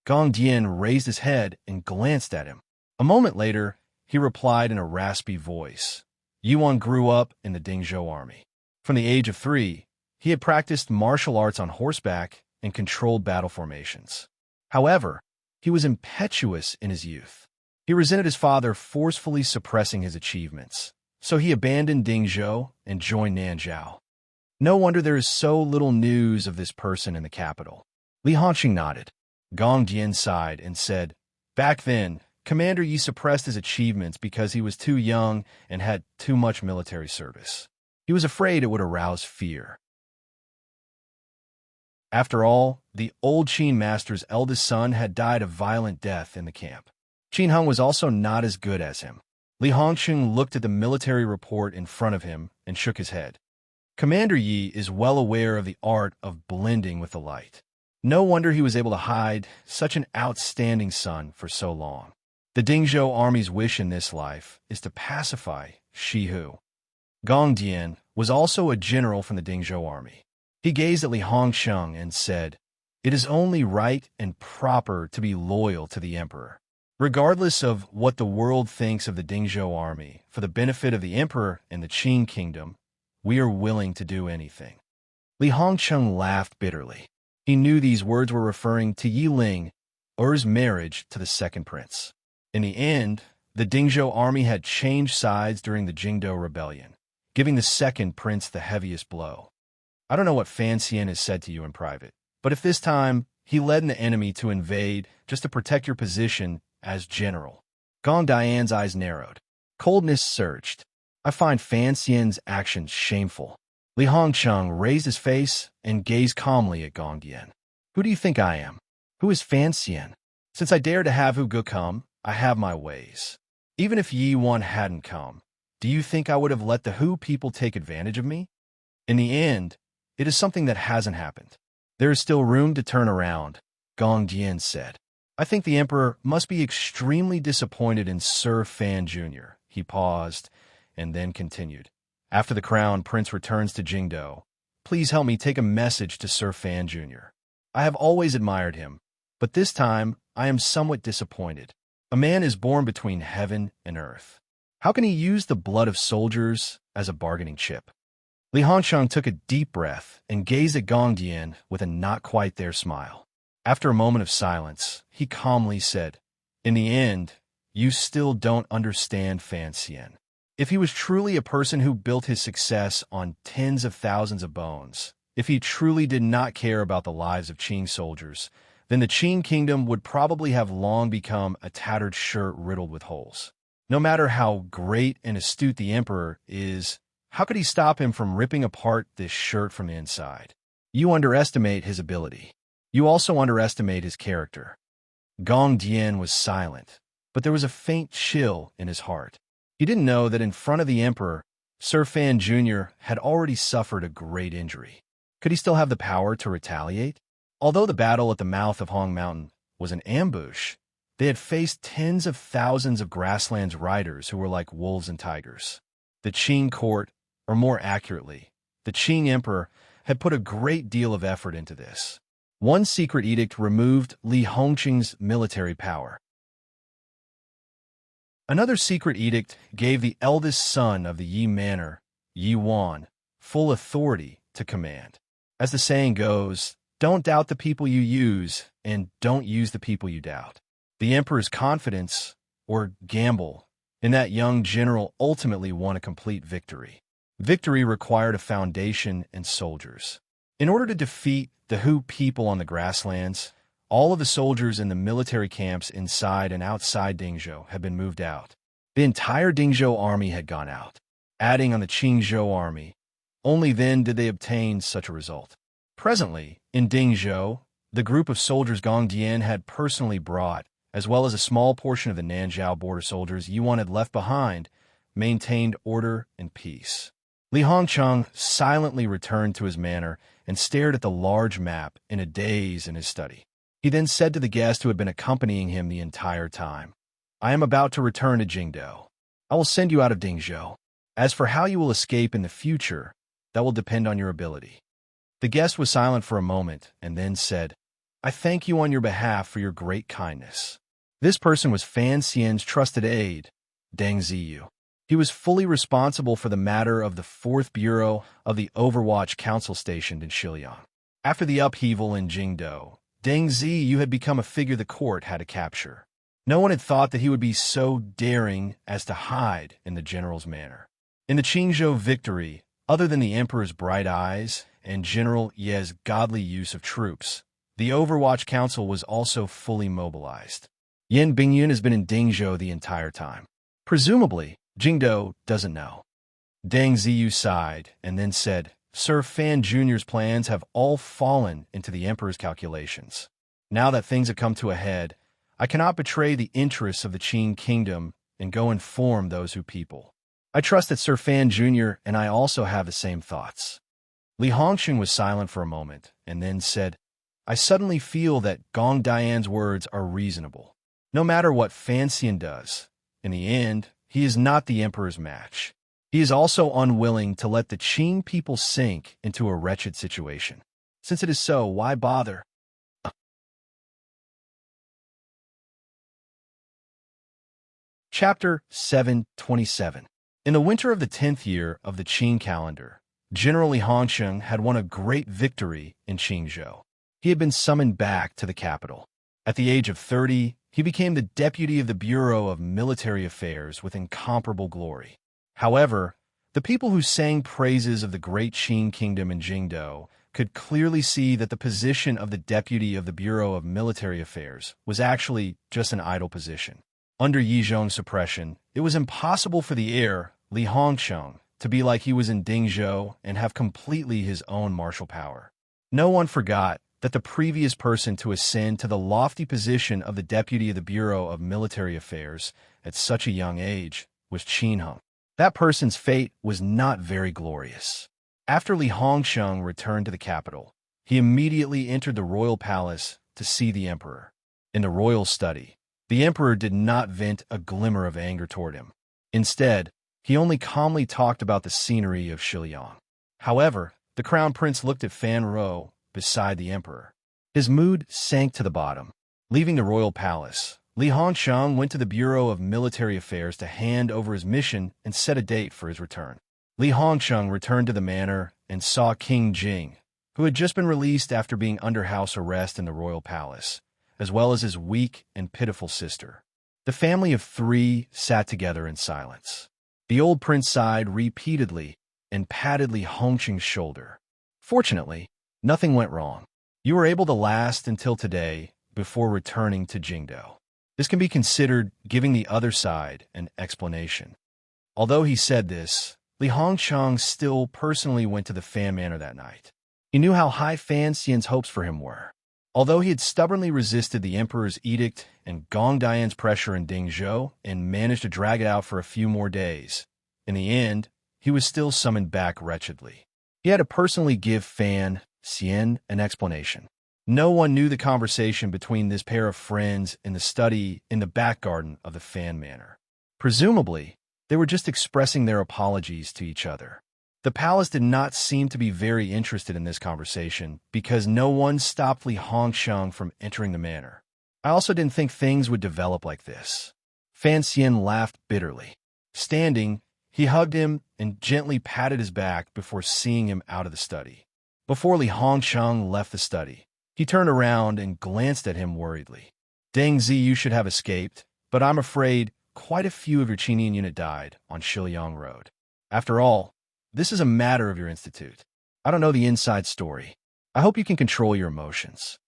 Gong Dian raised his head and glanced at him. A moment later, he replied in a raspy voice, "Yuan grew up in the Dingzhou army. From the age of 3, he had practiced martial arts on horseback and controlled battle formations. However, he was impetuous in his youth. He resented his father forcefully suppressing his achievements, so he abandoned Dingzhou and joined Nanzhao. No wonder there is so little news of this person in the capital." Li Hongqing nodded. Gong Dian sighed and said, "Back then, Commander Yi suppressed his achievements because he was too young and had too much military service. He was afraid it would arouse fear. After all, the old Qin master's eldest son had died a violent death in the camp. Qin Hung was also not as good as him. Li Hongqing looked at the military report in front of him and shook his head. Commander Yi is well aware of the art of blending with the light. No wonder he was able to hide such an outstanding son for so long. The Dingzhou army's wish in this life is to pacify Shihu. Gong Dian was also a general from the Dingzhou army. He gazed at Li Hongsheng and said, "It is only right and proper to be loyal to the emperor. Regardless of what the world thinks of the Dingzhou army, for the benefit of the emperor and the Qing kingdom, we are willing to do anything." Li Hongsheng laughed bitterly. He knew these words were referring to Yi Ling, Er's marriage to the second prince. In the end, the Dingzhou army had changed sides during the Jingdou rebellion, giving the second prince the heaviest blow. I don't know what Fan Xian has said to you in private, but if this time he led the enemy to invade just to protect your position as general. Gong Dian's eyes narrowed. Coldness surged. I find Fan Xian's actions shameful. Li Hongsheng raised his face and gazed calmly at Gong Dian. Who do you think I am? Who is Fan Xian? Since I dared to have Hu Ge come, I have my ways. Even if Yi Wan hadn't come, do you think I would have let the Hu people take advantage of me? In the end, it is something that hasn't happened. There is still room to turn around, Gong Dian said. I think the emperor must be extremely disappointed in Sir Fan Jr. He paused and then continued. After the crown prince returns to Jingdou, please help me take a message to Sir Fan Jr. I have always admired him, but this time I am somewhat disappointed. A man is born between heaven and earth. How can he use the blood of soldiers as a bargaining chip? Li Hongsheng took a deep breath and gazed at Gong Dian with a not-quite-there smile. After a moment of silence, he calmly said, "In the end, you still don't understand Fan Xian. If he was truly a person who built his success on tens of thousands of bones, if he truly did not care about the lives of Qing soldiers, then the Qing kingdom would probably have long become a tattered shirt riddled with holes. No matter how great and astute the emperor is, how could he stop him from ripping apart this shirt from the inside? You underestimate his ability. You also underestimate his character." Gong Dian was silent, but there was a faint chill in his heart. He didn't know that in front of the emperor, Sir Fan Jr. had already suffered a great injury. Could he still have the power to retaliate? Although the battle at the mouth of Hong Mountain was an ambush, they had faced tens of thousands of grasslands riders who were like wolves and tigers. The Qing court, or more accurately, the Qing emperor, had put a great deal of effort into this. One secret edict removed Li Hongqing's military power. Another secret edict gave the eldest son of the Yi manor, Yi Wan, full authority to command. As the saying goes, don't doubt the people you use, and don't use the people you doubt. The emperor's confidence, or gamble, in that young general ultimately won a complete victory. Victory required a foundation and soldiers. In order to defeat the Hu people on the grasslands, all of the soldiers in the military camps inside and outside Dingzhou had been moved out. The entire Dingzhou army had gone out, adding on the Qingzhou army. Only then did they obtain such a result. Presently, in Dingzhou, the group of soldiers Gong Dian had personally brought, as well as a small portion of the Nanzhao border soldiers Yuan had left behind, maintained order and peace. Li Hongcheng silently returned to his manor and stared at the large map in a daze in his study. He then said to the guest who had been accompanying him the entire time, "I am about to return to Jingdou. I will send you out of Dingzhou. As for how you will escape in the future, that will depend on your ability." The guest was silent for a moment and then said, "I thank you on your behalf for your great kindness." This person was Fan Xian's trusted aide, Deng Ziyu. He was fully responsible for the matter of the 4th Bureau of the Overwatch Council stationed in Shiliang. After the upheaval in Jingdou, Deng Ziyu had become a figure the court had to capture. No one had thought that he would be so daring as to hide in the general's manor. In the Qingzhou victory, other than the emperor's bright eyes and General Ye's godly use of troops, the Overwatch Council was also fully mobilized. Yan Bingyun has been in Dingzhou the entire time. Presumably, Jingdou doesn't know. Deng Ziyu sighed and then said, "Sir Fan Jr.'s plans have all fallen into the emperor's calculations. Now that things have come to a head, I cannot betray the interests of the Qing kingdom and go inform those who people. I trust that Sir Fan Jr. and I also have the same thoughts." Li Hongsheng was silent for a moment, and then said, "I suddenly feel that Gong Dian's words are reasonable. No matter what Fan Xian does, in the end, he is not the emperor's match. He is also unwilling to let the Qing people sink into a wretched situation. Since it is so, why bother?" Chapter 727. In the winter of the 10th year of the Qing calendar, General Li Hongsheng had won a great victory in Qingzhou. He had been summoned back to the capital. At the age of 30, he became the deputy of the Bureau of Military Affairs with incomparable glory. However, the people who sang praises of the great Qing kingdom in Jingdou could clearly see that the position of the deputy of the Bureau of Military Affairs was actually just an idle position. Under Yi Zhong's suppression, it was impossible for the heir, Li Hongsheng, to be like he was in Dingzhou and have completely his own martial power. No one forgot that the previous person to ascend to the lofty position of the deputy of the Bureau of Military Affairs at such a young age was Qin Heng. That person's fate was not very glorious. After Li Hongsheng returned to the capital, he immediately entered the royal palace to see the emperor. In the royal study, the emperor did not vent a glimmer of anger toward him. Instead, he only calmly talked about the scenery of Shiliang. However, the crown prince looked at Fan Rou beside the emperor. His mood sank to the bottom. Leaving the royal palace, Li Hongsheng went to the Bureau of Military Affairs to hand over his mission and set a date for his return. Li Hongsheng returned to the manor and saw King Jing, who had just been released after being under house arrest in the royal palace, as well as his weak and pitiful sister. The family of three sat together in silence. The old prince sighed repeatedly and patted Li Hongsheng's shoulder. "Fortunately, nothing went wrong. You were able to last until today before returning to Jingdou. This can be considered giving the other side an explanation." Although he said this, Li Hongsheng still personally went to the Fan Manor that night. He knew how high Fan Xian's hopes for him were. Although he had stubbornly resisted the emperor's edict and Gong Dian's pressure in Dingzhou and managed to drag it out for a few more days, in the end, he was still summoned back wretchedly. He had to personally give Fan Xian an explanation. No one knew the conversation between this pair of friends in the study in the back garden of the Fan Manor. Presumably, they were just expressing their apologies to each other. The palace did not seem to be very interested in this conversation because no one stopped Li Hongsheng from entering the manor. I also didn't think things would develop like this. Fan Xian laughed bitterly. Standing, he hugged him and gently patted his back before seeing him out of the study. Before Li Hongsheng left the study, he turned around and glanced at him worriedly. "Deng Zi, you should have escaped, but I'm afraid quite a few of your Qinian unit died on Shiliang Road. After all, this is a matter of your institute. I don't know the inside story. I hope you can control your emotions.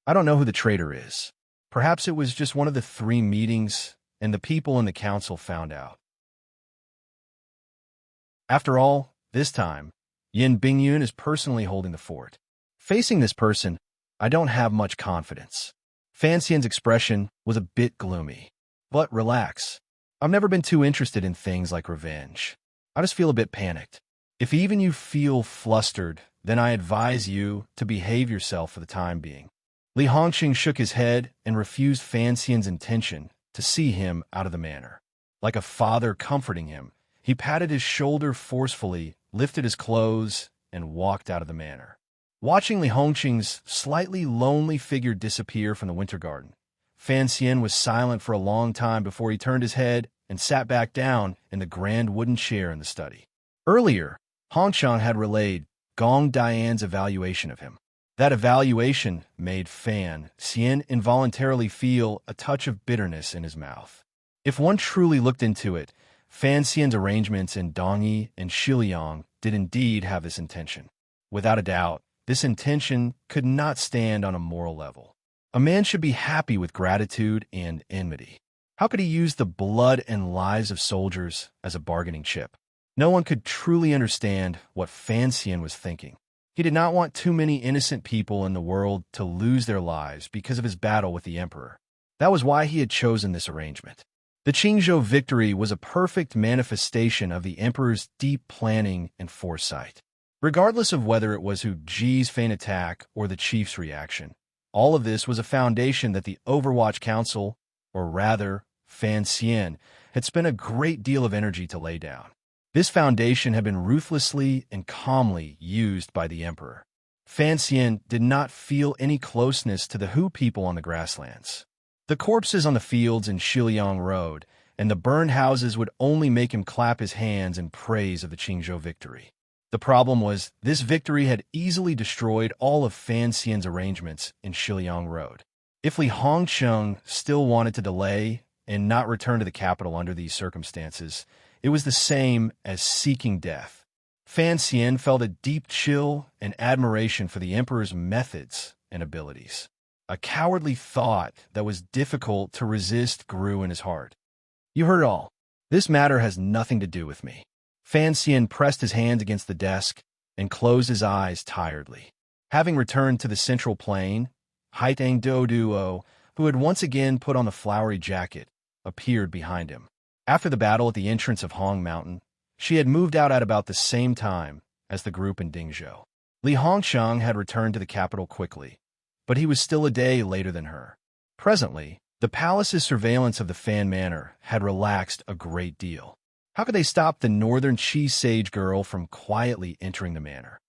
I don't know who the traitor is. Perhaps it was just one of the 3 meetings, and the people in the council found out. After all, this time, Yin Bingyun is personally holding the fort. Facing this person, I don't have much confidence." Fan Xian's expression was a bit gloomy. "But relax. I've never been too interested in things like revenge. I just feel a bit panicked. If even you feel flustered, then I advise you to behave yourself for the time being." Li Hongsheng shook his head and refused Fan Xian's intention to see him out of the manor. Like a father comforting him, he patted his shoulder forcefully, lifted his clothes, and walked out of the manor. Watching Li Hongsheng's slightly lonely figure disappear from the winter garden, Fan Xian was silent for a long time before he turned his head and sat back down in the grand wooden chair in the study. Earlier, Hongsheng had relayed Gong Dian's evaluation of him. That evaluation made Fan Xian involuntarily feel a touch of bitterness in his mouth. If one truly looked into it, Fan Xian's arrangements in Dongyi and Shiliang did indeed have this intention. Without a doubt, this intention could not stand on a moral level. A man should be happy with gratitude and enmity. How could he use the blood and lives of soldiers as a bargaining chip? No one could truly understand what Fan Xian was thinking. He did not want too many innocent people in the world to lose their lives because of his battle with the emperor. That was why he had chosen this arrangement. The Qingzhou victory was a perfect manifestation of the emperor's deep planning and foresight. Regardless of whether it was Hu Ji's feint attack or the chief's reaction, all of this was a foundation that the Overwatch Council, or rather, Fan Xian, had spent a great deal of energy to lay down. This foundation had been ruthlessly and calmly used by the emperor. Fan Xian did not feel any closeness to the Hu people on the grasslands. The corpses on the fields in Shiliang Road and the burned houses would only make him clap his hands in praise of the Qingzhou victory. The problem was, this victory had easily destroyed all of Fan Xian's arrangements in Shiliang Road. If Li Hongcheng still wanted to delay and not return to the capital under these circumstances, it was the same as seeking death. Fan Xian felt a deep chill and admiration for the emperor's methods and abilities. A cowardly thought that was difficult to resist grew in his heart. You heard it all. This matter has nothing to do with me. Fan Xian pressed his hands against the desk and closed his eyes tiredly. Having returned to the central plain, Haitang Duo, who had once again put on the flowery jacket, appeared behind him. After the battle at the entrance of Hong Mountain, she had moved out at about the same time as the group in Dingzhou. Li Hongcheng had returned to the capital quickly, but he was still a day later than her. Presently, the palace's surveillance of the Fan Manor had relaxed a great deal. How could they stop the northern Qi sage girl from quietly entering the manor?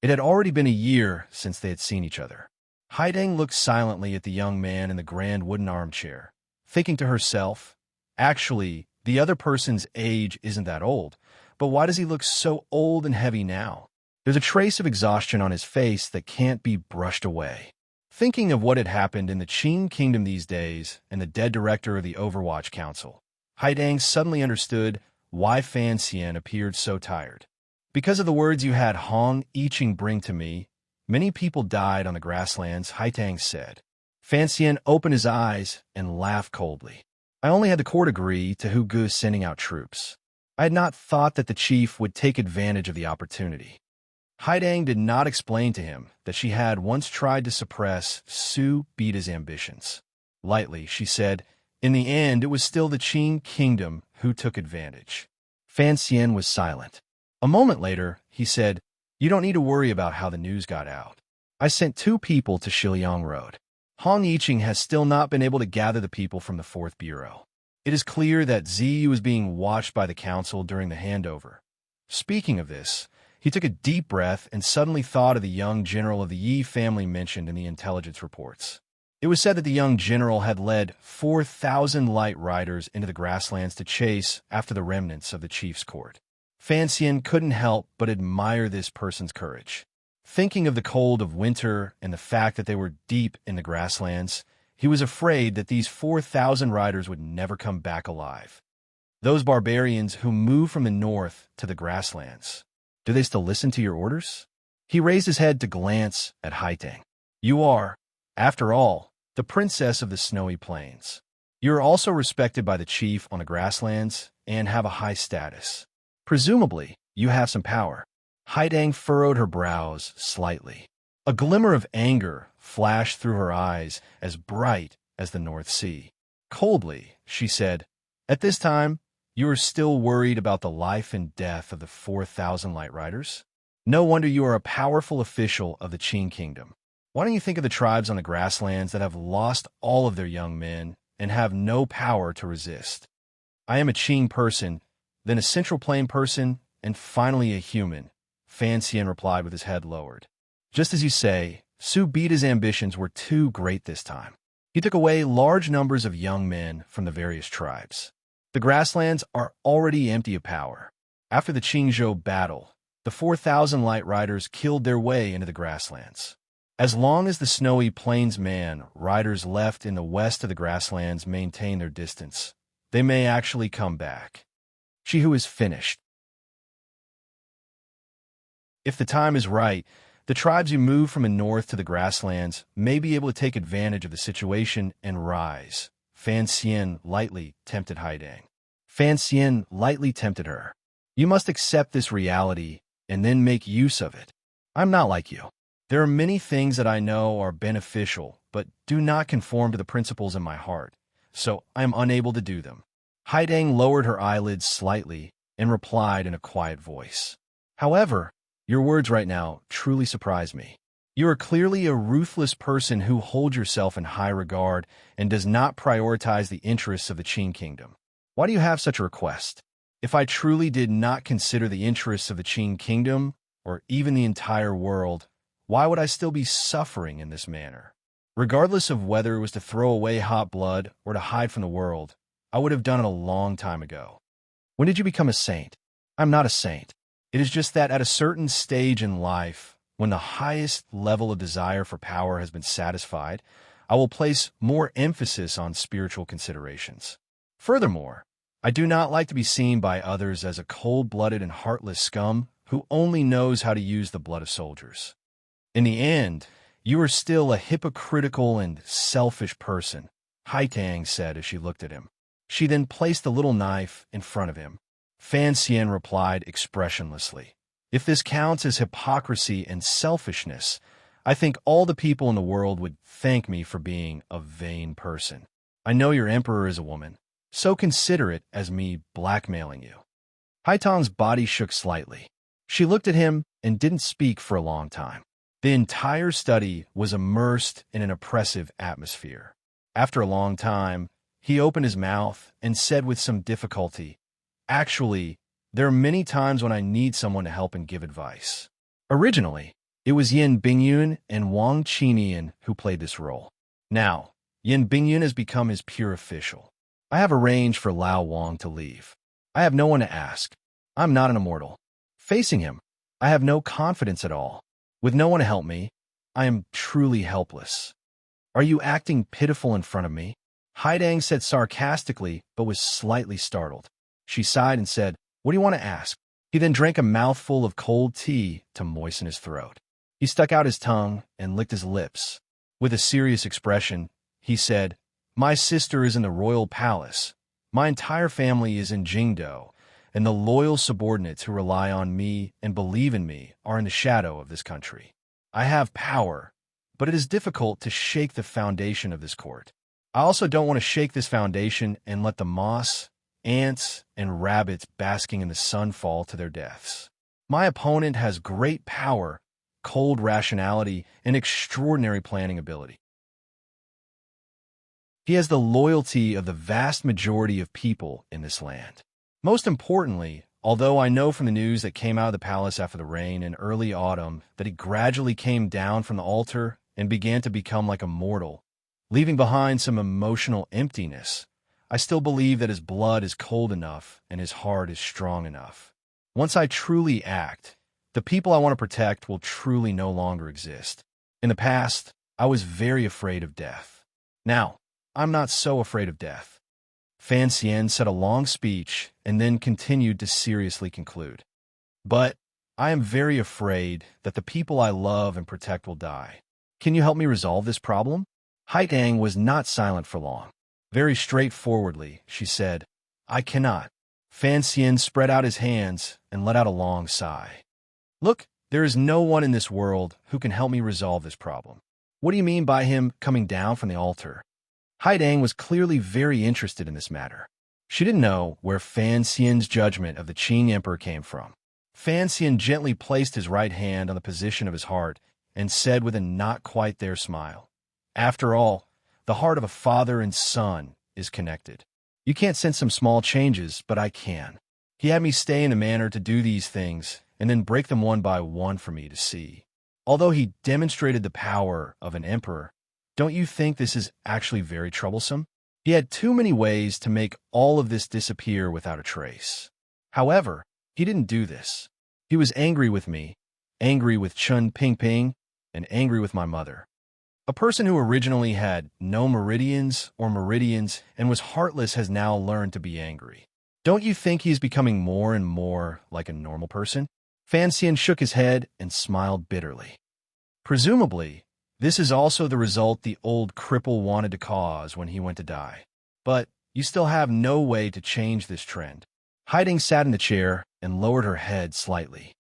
It had already been a year since they had seen each other. Haidang looked silently at the young man in the grand wooden armchair, thinking to herself, actually, the other person's age isn't that old, but why does he look so old and heavy now? There's a trace of exhaustion on his face that can't be brushed away. Thinking of what had happened in the Qing kingdom these days and the dead director of the Overwatch Council, Haidang suddenly understood why Fan Xian appeared so tired. Because of the words you had Hong Yiqing bring to me, many people died on the grasslands, Haitang said. Fan Xian opened his eyes and laughed coldly. I only had the court agree to Hu Gu sending out troops. I had not thought that the chief would take advantage of the opportunity. Haidang did not explain to him that she had once tried to suppress Su Beta's ambitions. Lightly, she said, in the end, it was still the Qing kingdom who took advantage. Fan Xian was silent. A moment later, he said, you don't need to worry about how the news got out. I sent 2 people to Shiliang Road. Hong Yiqing has still not been able to gather the people from the 4th Bureau. It is clear that Ziyu is being watched by the council during the handover. Speaking of this, he took a deep breath and suddenly thought of the young general of the Yi family mentioned in the intelligence reports. It was said that the young general had led 4,000 light riders into the grasslands to chase after the remnants of the chief's court. Fan Xian couldn't help but admire this person's courage. Thinking of the cold of winter and the fact that they were deep in the grasslands, he was afraid that these 4,000 riders would never come back alive. Those barbarians who moved from the north to the grasslands, do they still listen to your orders? He raised his head to glance at Haitang. You are, after all, the princess of the snowy plains. You are also respected by the chief on the grasslands and have a high status. Presumably, you have some power. Haidang furrowed her brows slightly. A glimmer of anger flashed through her eyes as bright as the North Sea. Coldly, she said, at this time, you are still worried about the life and death of the 4,000 light riders? No wonder you are a powerful official of the Qing kingdom. Why don't you think of the tribes on the grasslands that have lost all of their young men and have no power to resist? I am a Qing person, then a Central Plain person, and finally a human, Fan Xian replied with his head lowered. Just as you say, Su Beta's ambitions were too great this time. He took away large numbers of young men from the various tribes. The grasslands are already empty of power. After the Qingzhou battle, the 4,000 light riders killed their way into the grasslands. As long as the snowy plainsman riders left in the west of the grasslands maintain their distance, they may actually come back. She who is finished. If the time is right, the tribes who move from the north to the grasslands may be able to take advantage of the situation and rise. Fan Xian lightly tempted Haidang. Fan Xian lightly tempted her. You must accept this reality and then make use of it. I'm not like you. There are many things that I know are beneficial, but do not conform to the principles in my heart, so I am unable to do them. Haidang lowered her eyelids slightly and replied in a quiet voice. However, your words right now truly surprise me. You are clearly a ruthless person who holds yourself in high regard and does not prioritize the interests of the Qin kingdom. Why do you have such a request? If I truly did not consider the interests of the Qin kingdom, or even the entire world, why would I still be suffering in this manner? Regardless of whether it was to throw away hot blood or to hide from the world, I would have done it a long time ago. When did you become a saint? I'm not a saint. It is just that at a certain stage in life, when the highest level of desire for power has been satisfied, I will place more emphasis on spiritual considerations. Furthermore, I do not like to be seen by others as a cold-blooded and heartless scum who only knows how to use the blood of soldiers. In the end, you are still a hypocritical and selfish person, Haitang said as she looked at him. She then placed the little knife in front of him. Fan Xian replied expressionlessly. If this counts as hypocrisy and selfishness, I think all the people in the world would thank me for being a vain person. I know your emperor is a woman, so consider it as me blackmailing you. Haitang's body shook slightly. She looked at him and didn't speak for a long time. The entire study was immersed in an oppressive atmosphere. After a long time, he opened his mouth and said with some difficulty, "Actually, there are many times when I need someone to help and give advice." Originally, it was Yin Bingyun and Wang Qinian who played this role. Now, Yin Bingyun has become his pure official. I have arranged for Lao Wang to leave. I have no one to ask. I'm not an immortal. Facing him, I have no confidence at all. With no one to help me, I am truly helpless. Are you acting pitiful in front of me? Haidang said sarcastically, but was slightly startled. She sighed and said, "What do you want to ask?" He then drank a mouthful of cold tea to moisten his throat. He stuck out his tongue and licked his lips. With a serious expression, he said, "My sister is in the royal palace. My entire family is in Jingdo, and the loyal subordinates who rely on me and believe in me are in the shadow of this country. I have power, but it is difficult to shake the foundation of this court. I also don't want to shake this foundation and let the moss, ants, and rabbits basking in the sun fall to their deaths. My opponent has great power, cold rationality, and extraordinary planning ability. He has the loyalty of the vast majority of people in this land. Most importantly, although I know from the news that came out of the palace after the rain in early autumn that he gradually came down from the altar and began to become like a mortal, leaving behind some emotional emptiness, I still believe that his blood is cold enough and his heart is strong enough. Once I truly act, the people I want to protect will truly no longer exist. In the past, I was very afraid of death. Now, I'm not so afraid of death." Fan Xian said a long speech and then continued to seriously conclude. "But I am very afraid that the people I love and protect will die. Can you help me resolve this problem?" Haitang was not silent for long. Very straightforwardly, she said, "I cannot." Fan Xian spread out his hands and let out a long sigh. "Look, there is no one in this world who can help me resolve this problem. What do you mean by him coming down from the altar?" Haidang was clearly very interested in this matter. She didn't know where Fan Xian's judgment of the Qin Emperor came from. Fan Xian gently placed his right hand on the position of his heart and said with a not-quite-there smile, "After all, the heart of a father and son is connected. You can't sense some small changes, but I can. He had me stay in a manner to do these things and then break them one by one for me to see. Although he demonstrated the power of an emperor, don't you think this is actually very troublesome? He had too many ways to make all of this disappear without a trace. However, he didn't do this. He was angry with me, angry with Chun Pingping, and angry with my mother. A person who originally had no meridians and was heartless has now learned to be angry. Don't you think he is becoming more and more like a normal person?" Fan Xian shook his head and smiled bitterly. "Presumably, this is also the result the old cripple wanted to cause when he went to die. But you still have no way to change this trend." Haiding sat in the chair and lowered her head slightly.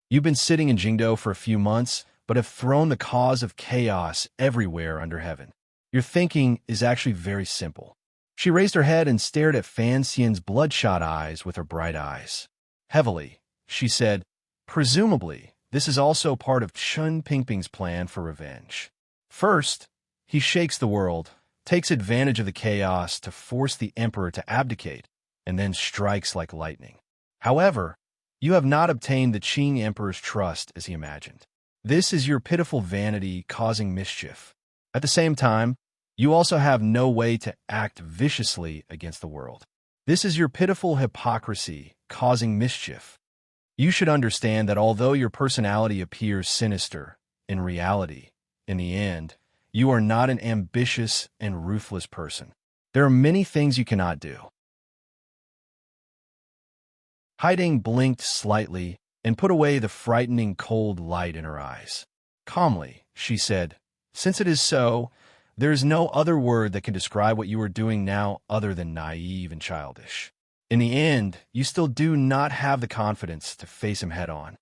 "You've been sitting in Jingdo for a few months, but have thrown the cause of chaos everywhere under heaven. Your thinking is actually very simple. She raised her head and stared at Fan Xian's bloodshot eyes with her bright eyes. Heavily, she said, "Presumably, this is also part of Chun Pingping's plan for revenge. First, he shakes the world, takes advantage of the chaos to force the emperor to abdicate, and then strikes like lightning. However, you have not obtained the Qing emperor's trust as he imagined. This is your pitiful vanity causing mischief. At the same time, you also have no way to act viciously against the world. This is your pitiful hypocrisy causing mischief. You should understand that although your personality appears sinister, in reality, in the end, you are not an ambitious and ruthless person. There are many things you cannot do." Haiding blinked slightly and put away the frightening cold light in her eyes. Calmly, she said, "Since it is so, there is no other word that can describe what you are doing now other than naive and childish. In the end, you still do not have the confidence to face him head-on."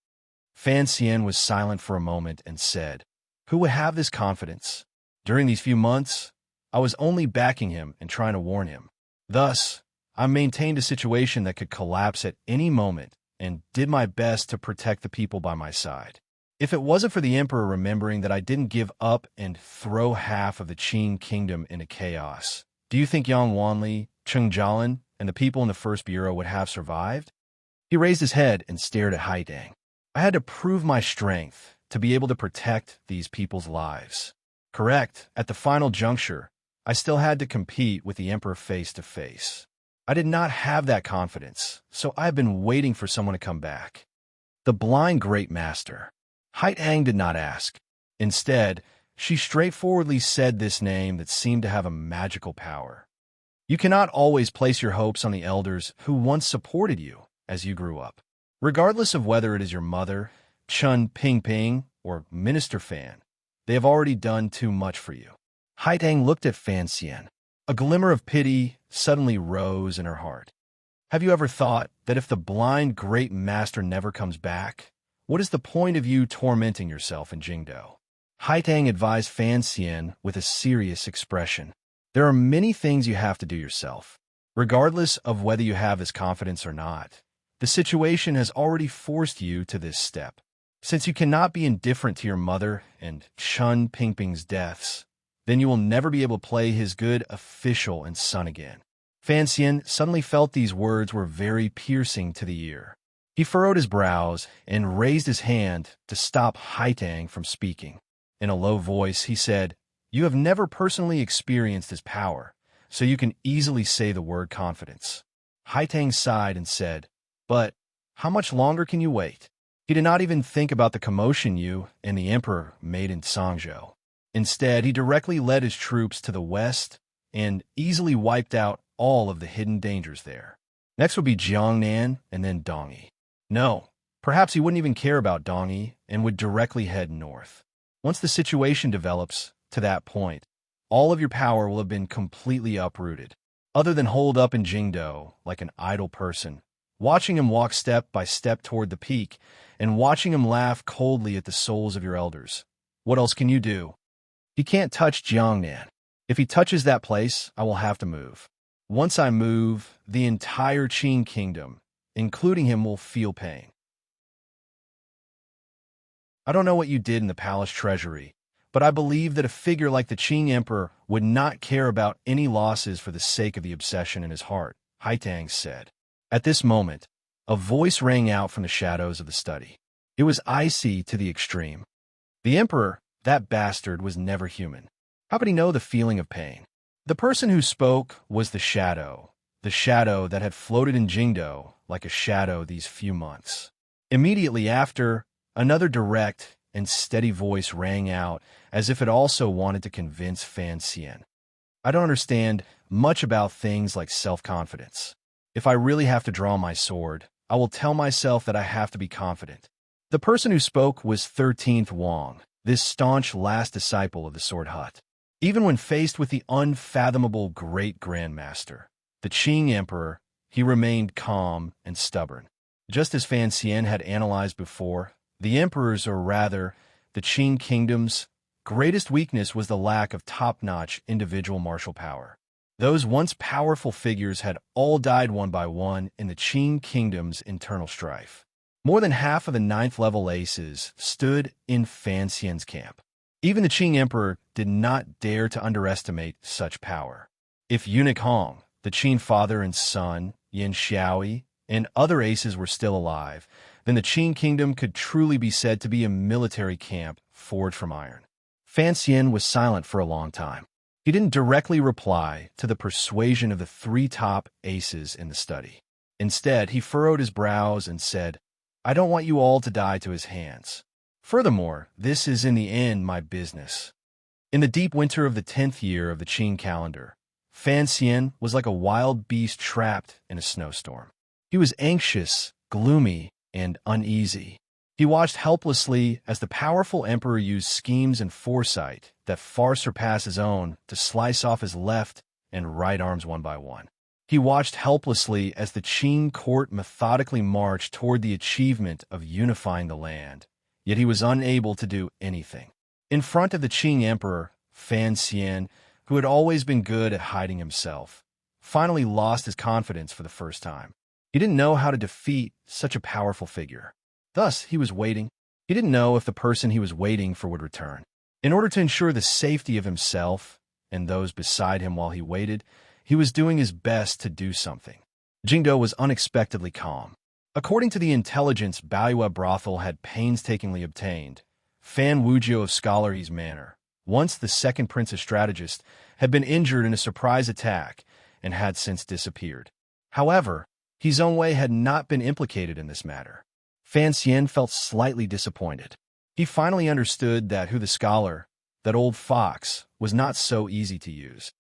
Fan Xian was silent for a moment and said, "Who would have this confidence? During these few months, I was only backing him and trying to warn him. Thus, I maintained a situation that could collapse at any moment and did my best to protect the people by my side. If it wasn't for the emperor remembering that I didn't give up and throw half of the Qing kingdom into chaos, do you think Yang Wanli, Cheng Jialin, and the people in the First Bureau would have survived?" He raised his head and stared at Haiding. "I had to prove my strength to be able to protect these people's lives. Correct, at the final juncture, I still had to compete with the emperor face to face. I did not have that confidence, so I've been waiting for someone to come back." The blind great master. Haiding did not ask. Instead, she straightforwardly said this name that seemed to have a magical power. You cannot always place your hopes on the elders who once supported you as you grew up. Regardless of whether it is your mother, Chun Pingping, or Minister Fan, they have already done too much for you. Haiding looked at Fan Xian. A glimmer of pity suddenly rose in her heart. Have you ever thought that if the blind great master never comes back, what is the point of you tormenting yourself in Jingdo? Haiding advised Fan Xian with a serious expression. There are many things you have to do yourself. Regardless of whether you have this confidence or not, the situation has already forced you to this step. Since you cannot be indifferent to your mother and Chun Pingping's deaths, then you will never be able to play his good official and son again. Fan Xian suddenly felt these words were very piercing to the ear. He furrowed his brows and raised his hand to stop Haiding from speaking. In a low voice, he said, "You have never personally experienced his power, so you can easily say the word confidence." Haiding sighed and said, "But how much longer can you wait?" He did not even think about the commotion you and the emperor made in Sangzhou. Instead, he directly led his troops to the west and easily wiped out all of the hidden dangers there. Next would be Jiangnan and then Dongyi. No, perhaps he wouldn't even care about Dongyi and would directly head north. Once the situation develops to that point, all of your power will have been completely uprooted. Other than holed up in Jingdo like an idle person, watching him walk step by step toward the peak and watching him laugh coldly at the souls of your elders, what else can you do? He can't touch Jiangnan. If he touches that place, I will have to move. Once I move, the entire Qing kingdom, including him, will feel pain. I don't know what you did in the palace treasury, but I believe that a figure like the Qing emperor would not care about any losses for the sake of the obsession in his heart, Haiding said. At this moment, a voice rang out from the shadows of the study. It was icy to the extreme. The emperor, that bastard, was never human. How could he know the feeling of pain? The person who spoke was the shadow that had floated in Jingdo like a shadow these few months. Immediately after, another direct and steady voice rang out as if it also wanted to convince Fan Xian. I don't understand much about things like self-confidence. If I really have to draw my sword, I will tell myself that I have to be confident. The person who spoke was 13th Wang, this staunch last disciple of the Sword Hut. Even when faced with the unfathomable great grandmaster, the Qing emperor, he remained calm and stubborn. Just as Fan Xian had analyzed before, the emperor's, or rather, the Qing kingdom's, greatest weakness was the lack of top-notch individual martial power. Those once powerful figures had all died one by one in the Qing kingdom's internal strife. More than half of the ninth-level aces stood in Fan Xian's camp. Even the Qing emperor did not dare to underestimate such power. If Eunuch Hong, the Qin father and son, Yin Xiaoi, and other aces were still alive, then the Qin kingdom could truly be said to be a military camp forged from iron. Fan Xian was silent for a long time. He didn't directly reply to the persuasion of the three top aces in the study. Instead, he furrowed his brows and said, "I don't want you all to die to his hands. Furthermore, this is in the end my business." In the deep winter of the 10th year of the Qing calendar, Fan Xian was like a wild beast trapped in a snowstorm. He was anxious, gloomy, and uneasy. He watched helplessly as the powerful emperor used schemes and foresight that far surpassed his own to slice off his left and right arms one by one. He watched helplessly as the Qing court methodically marched toward the achievement of unifying the land, yet he was unable to do anything. In front of the Qing emperor, Fan Xian, who had always been good at hiding himself, finally lost his confidence for the first time. He didn't know how to defeat such a powerful figure. Thus, he was waiting. He didn't know if the person he was waiting for would return. In order to ensure the safety of himself and those beside him while he waited, he was doing his best to do something. Jingdo was unexpectedly calm. According to the intelligence Baoyue brothel had painstakingly obtained, Fan Wujiu of Scholarly's Manor, once the second princess strategist, had been injured in a surprise attack and had since disappeared. However, He Zhongwei had not been implicated in this matter. Fan Xian felt slightly disappointed. He finally understood that who the scholar, that old fox, was not so easy to use.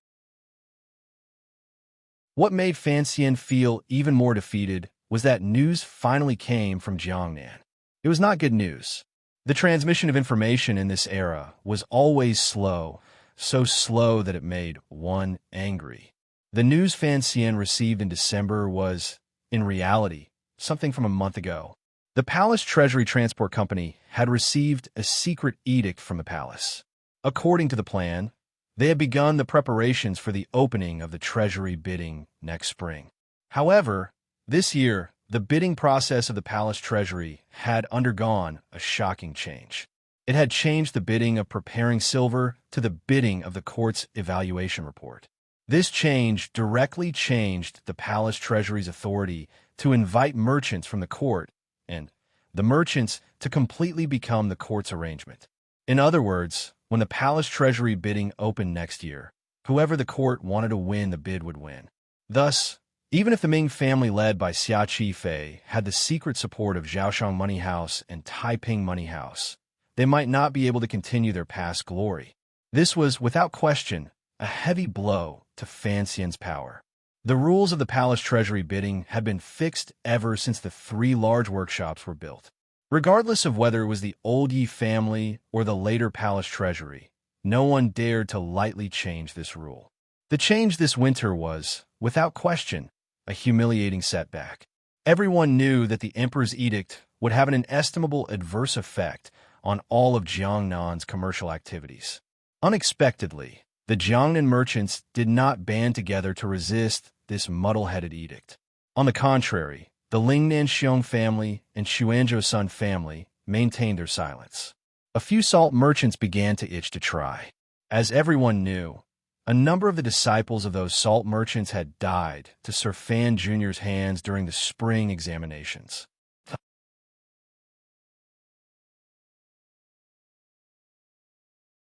What made Fan Xian feel even more defeated was that news finally came from Jiangnan. It was not good news. The transmission of information in this era was always slow, so slow that it made one angry. The news Fan Xian received in December was, in reality, something from a month ago. The Palace Treasury Transport Company had received a secret edict from the palace. According to the plan, they had begun the preparations for the opening of the Treasury bidding next spring. However, this year, the bidding process of the Palace Treasury had undergone a shocking change. It had changed the bidding of preparing silver to the bidding of the court's evaluation report. This change directly changed the Palace Treasury's authority to invite merchants from the court and the merchants to completely become the court's arrangement. In other words, when the Palace Treasury bidding opened next year, whoever the court wanted to win the bid would win. Thus, even if the Ming family led by Xia Qifei had the secret support of Zhaoshang Money House and Taiping Money House, they might not be able to continue their past glory. This was, without question, a heavy blow to Fan Xian's power. The rules of the Palace Treasury bidding had been fixed ever since the 3 large workshops were built. Regardless of whether it was the old Yi family or the later Palace Treasury, no one dared to lightly change this rule. The change this winter was, without question, a humiliating setback. Everyone knew that the emperor's edict would have an inestimable adverse effect on all of Jiangnan's commercial activities. Unexpectedly, the Jiangnan merchants did not band together to resist this muddle-headed edict. On the contrary, the Lingnan Xiong family and Xuanzhou Sun family maintained their silence. A few salt merchants began to itch to try. As everyone knew, a number of the disciples of those salt merchants had died to Sir Fan Jr.'s hands during the spring examinations.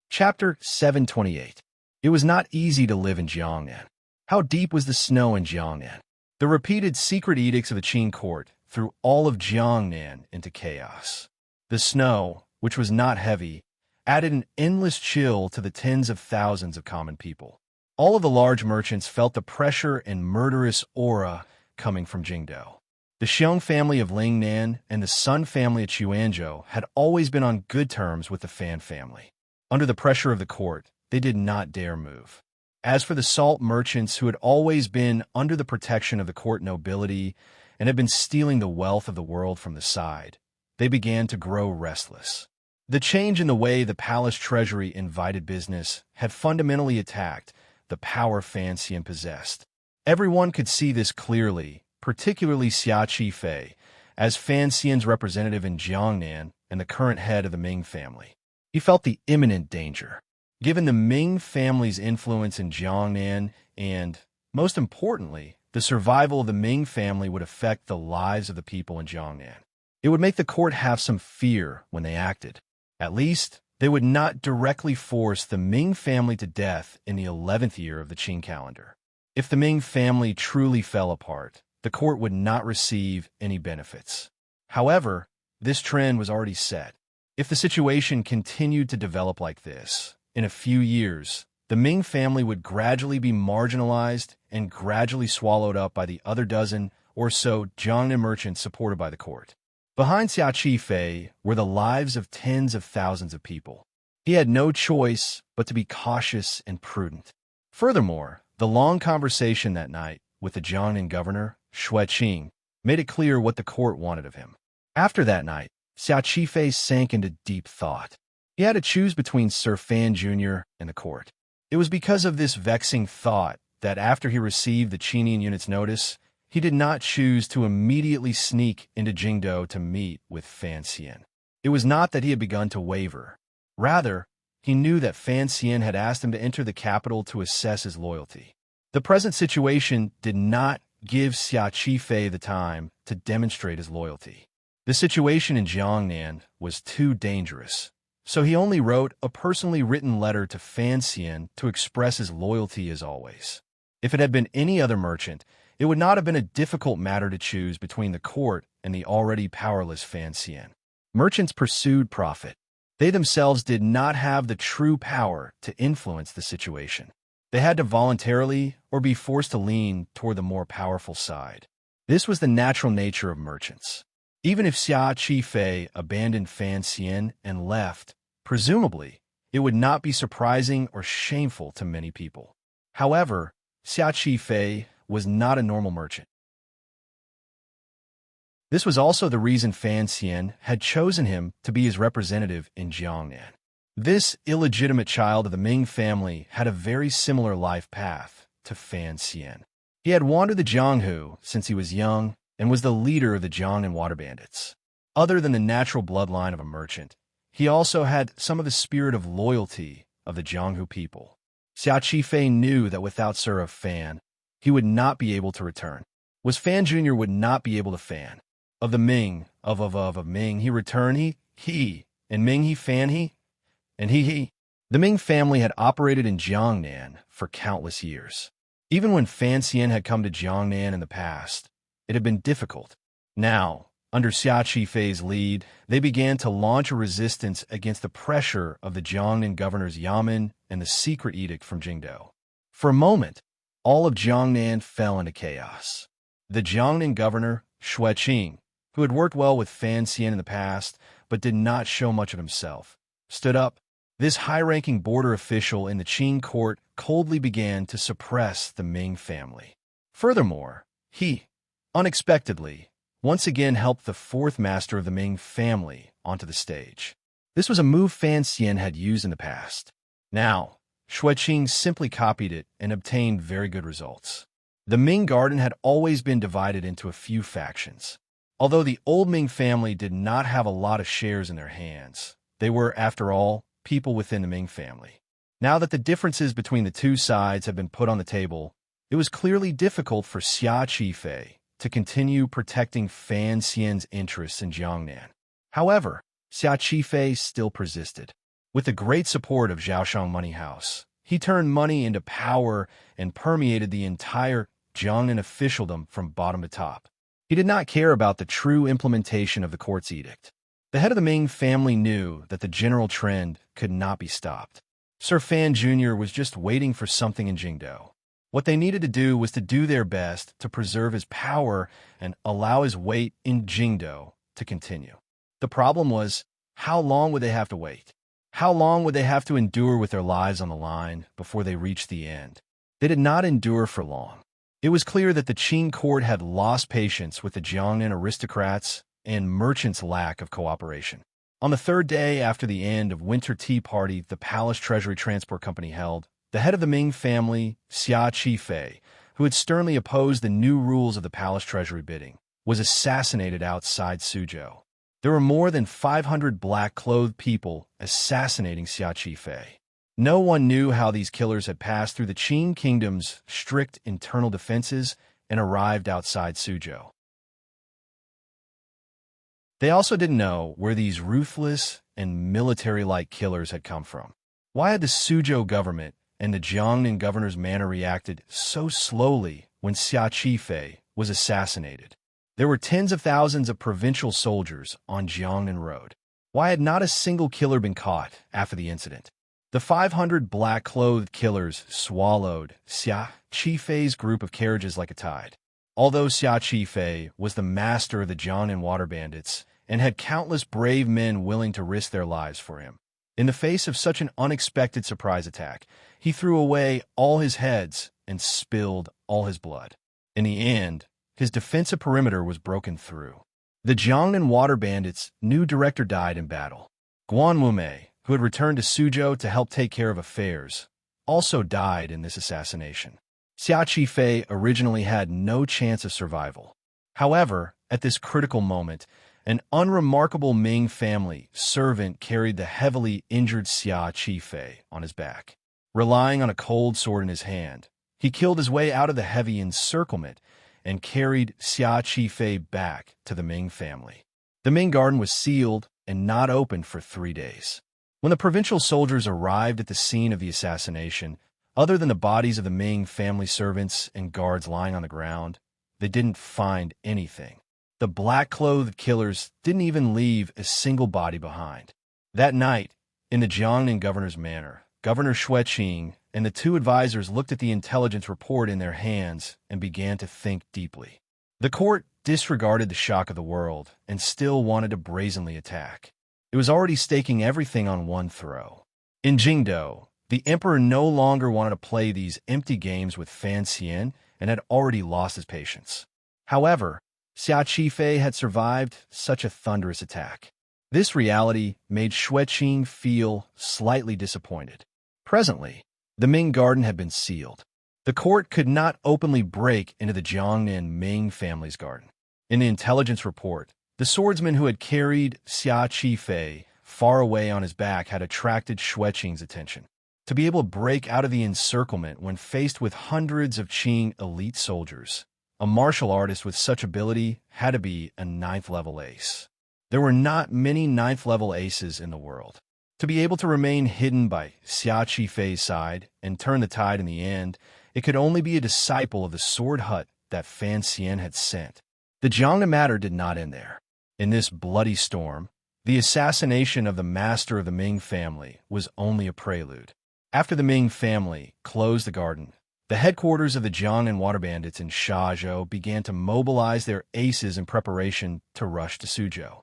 Chapter 728. It was not easy to live in Jiangnan. How deep was the snow in Jiangnan? The repeated secret edicts of the Qing court threw all of Jiangnan into chaos. The snow, which was not heavy, added an endless chill to the tens of thousands of common people. All of the large merchants felt the pressure and murderous aura coming from Jingdo. The Xiong family of Lingnan and the Sun family of Xuanzhou had always been on good terms with the Fan family. Under the pressure of the court, they did not dare move. As for the salt merchants who had always been under the protection of the court nobility and had been stealing the wealth of the world from the side, they began to grow restless. The change in the way the palace treasury invited business had fundamentally attacked the power Fan Xian possessed. Everyone could see this clearly, particularly Xia Qifei, as Fan Xian's representative in Jiangnan and the current head of the Ming family. He felt the imminent danger. Given the Ming family's influence in Jiangnan and, most importantly, the survival of the Ming family would affect the lives of the people in Jiangnan. It would make the court have some fear when they acted. At least, they would not directly force the Ming family to death in the 11th year of the Qing calendar. If the Ming family truly fell apart, the court would not receive any benefits. However, this trend was already set. If the situation continued to develop like this, in a few years, the Ming family would gradually be marginalized and gradually swallowed up by the other dozen or so Jiangnan merchants supported by the court. Behind Xia Qifei were the lives of tens of thousands of people. He had no choice but to be cautious and prudent. Furthermore, the long conversation that night with the Jiangnan governor, Shui Qing, made it clear what the court wanted of him. After that night, Xia Qifei sank into deep thought. He had to choose between Sir Fan Jr. and the court. It was because of this vexing thought that after he received the Qinian unit's notice, he did not choose to immediately sneak into Jingdou to meet with Fan Xian. It was not that he had begun to waver. Rather, he knew that Fan Xian had asked him to enter the capital to assess his loyalty. The present situation did not give Xia Qifei the time to demonstrate his loyalty. The situation in Jiangnan was too dangerous, so he only wrote a personally written letter to Fan Xian to express his loyalty as always. If it had been any other merchant, it would not have been a difficult matter to choose between the court and the already powerless Fan Xian. Merchants pursued profit. They themselves did not have the true power to influence the situation. They had to voluntarily or be forced to lean toward the more powerful side. This was the natural nature of merchants. Even if Xia Qifei abandoned Fan Xian and left, presumably, it would not be surprising or shameful to many people. However, Xia Qifei was not a normal merchant. This was also the reason Fan Xian had chosen him to be his representative in Jiangnan. This illegitimate child of the Ming family had a very similar life path to Fan Xian. He had wandered the Jianghu since he was young and was the leader of the Jiangnan water bandits. Other than the natural bloodline of a merchant, he also had some of the spirit of loyalty of the Jianghu people. Xia Qifei knew that without Sir of Fan, he would not be able to return. Was Fan Jr. would not be able to fan. Of the Ming, of Ming, he returned, he, and Ming, he fan, he, and he. The Ming family had operated in Jiangnan for countless years. Even when Fan Xian had come to Jiangnan in the past, it had been difficult. Now, under Xia Qifei's lead, they began to launch a resistance against the pressure of the Jiangnan governor's yamen and the secret edict from Jingdou. For a moment, all of Jiangnan fell into chaos. The Jiangnan governor, Shui Qing, who had worked well with Fan Xian in the past but did not show much of himself, stood up. This high-ranking border official in the Qing court coldly began to suppress the Ming family. Furthermore, he, unexpectedly, once again helped the fourth master of the Ming family onto the stage. This was a move Fan Xian had used in the past. Now, Shui Qing simply copied it and obtained very good results. The Ming garden had always been divided into a few factions. Although the old Ming family did not have a lot of shares in their hands, they were, after all, people within the Ming family. Now that the differences between the two sides had been put on the table, it was clearly difficult for Xia Qifei to continue protecting Fan Xian's interests in Jiangnan. However, Xia Qifei still persisted. With the great support of Zhaoshang Money House, he turned money into power and permeated the entire Jiangnan officialdom from bottom to top. He did not care about the true implementation of the court's edict. The head of the Ming family knew that the general trend could not be stopped. Sir Fan Jr. was just waiting for something in Jingdou. What they needed to do was to do their best to preserve his power and allow his wait in Jingdou to continue. The problem was, how long would they have to wait? How long would they have to endure with their lives on the line before they reached the end? They did not endure for long. It was clear that the Qing court had lost patience with the Jiangnan aristocrats and merchants' lack of cooperation. On the third day after the end of Winter Tea Party the Palace Treasury Transport Company held, the head of the Ming family, Xia Qifei, who had sternly opposed the new rules of the palace treasury bidding, was assassinated outside Suzhou. There were more than 500 black-clothed people assassinating Xia Qifei. No one knew how these killers had passed through the Qing kingdom's strict internal defenses and arrived outside Suzhou. They also didn't know where these ruthless and military-like killers had come from. Why had the Suzhou government and the Jiangnan governor's manor reacted so slowly when Xia Qifei was assassinated? There were tens of thousands of provincial soldiers on Jiangnan Road. Why had not a single killer been caught after the incident? The 500 black-clothed killers swallowed Xia Qifei's group of carriages like a tide. Although Xia Qifei was the master of the Jiangnan water bandits and had countless brave men willing to risk their lives for him, in the face of such an unexpected surprise attack, he threw away all his heads and spilled all his blood. In the end, his defensive perimeter was broken through. The Jiangnan water bandits' new director died in battle. Guan Wumei, who had returned to Suzhou to help take care of affairs, also died in this assassination. Xia Qifei originally had no chance of survival. However, at this critical moment, an unremarkable Ming family servant carried the heavily injured Xia Qifei on his back. Relying on a cold sword in his hand, he killed his way out of the heavy encirclement and carried Xia Qifei back to the Ming family. The Ming garden was sealed and not opened for 3 days. When the provincial soldiers arrived at the scene of the assassination, other than the bodies of the Ming family servants and guards lying on the ground, they didn't find anything. The black-clothed killers didn't even leave a single body behind. That night, in the Jiangnan governor's manor, Governor Xueqing and the 2 advisors looked at the intelligence report in their hands and began to think deeply. The court disregarded the shock of the world and still wanted to brazenly attack. It was already staking everything on one throw. In Jingdou, the emperor no longer wanted to play these empty games with Fan Xian and had already lost his patience. However, Xia Qifei had survived such a thunderous attack. This reality made Xueqing feel slightly disappointed. Presently, the Ming garden had been sealed. The court could not openly break into the Jiangnan Ming family's garden. In the intelligence report, the swordsman who had carried Xia Qifei far away on his back had attracted Xueqing's attention. To be able to break out of the encirclement when faced with hundreds of Qing elite soldiers, a martial artist with such ability had to be a 9th-level ace. There were not many 9th-level aces in the world. To be able to remain hidden by Xia Qifei's side and turn the tide in the end, it could only be a disciple of the sword hut that Fan Xian had sent. The Jiangnan matter did not end there. In this bloody storm, the assassination of the master of the Ming family was only a prelude. After the Ming family closed the garden, the headquarters of the Jiangnan water bandits in Shazhou began to mobilize their aces in preparation to rush to Suzhou.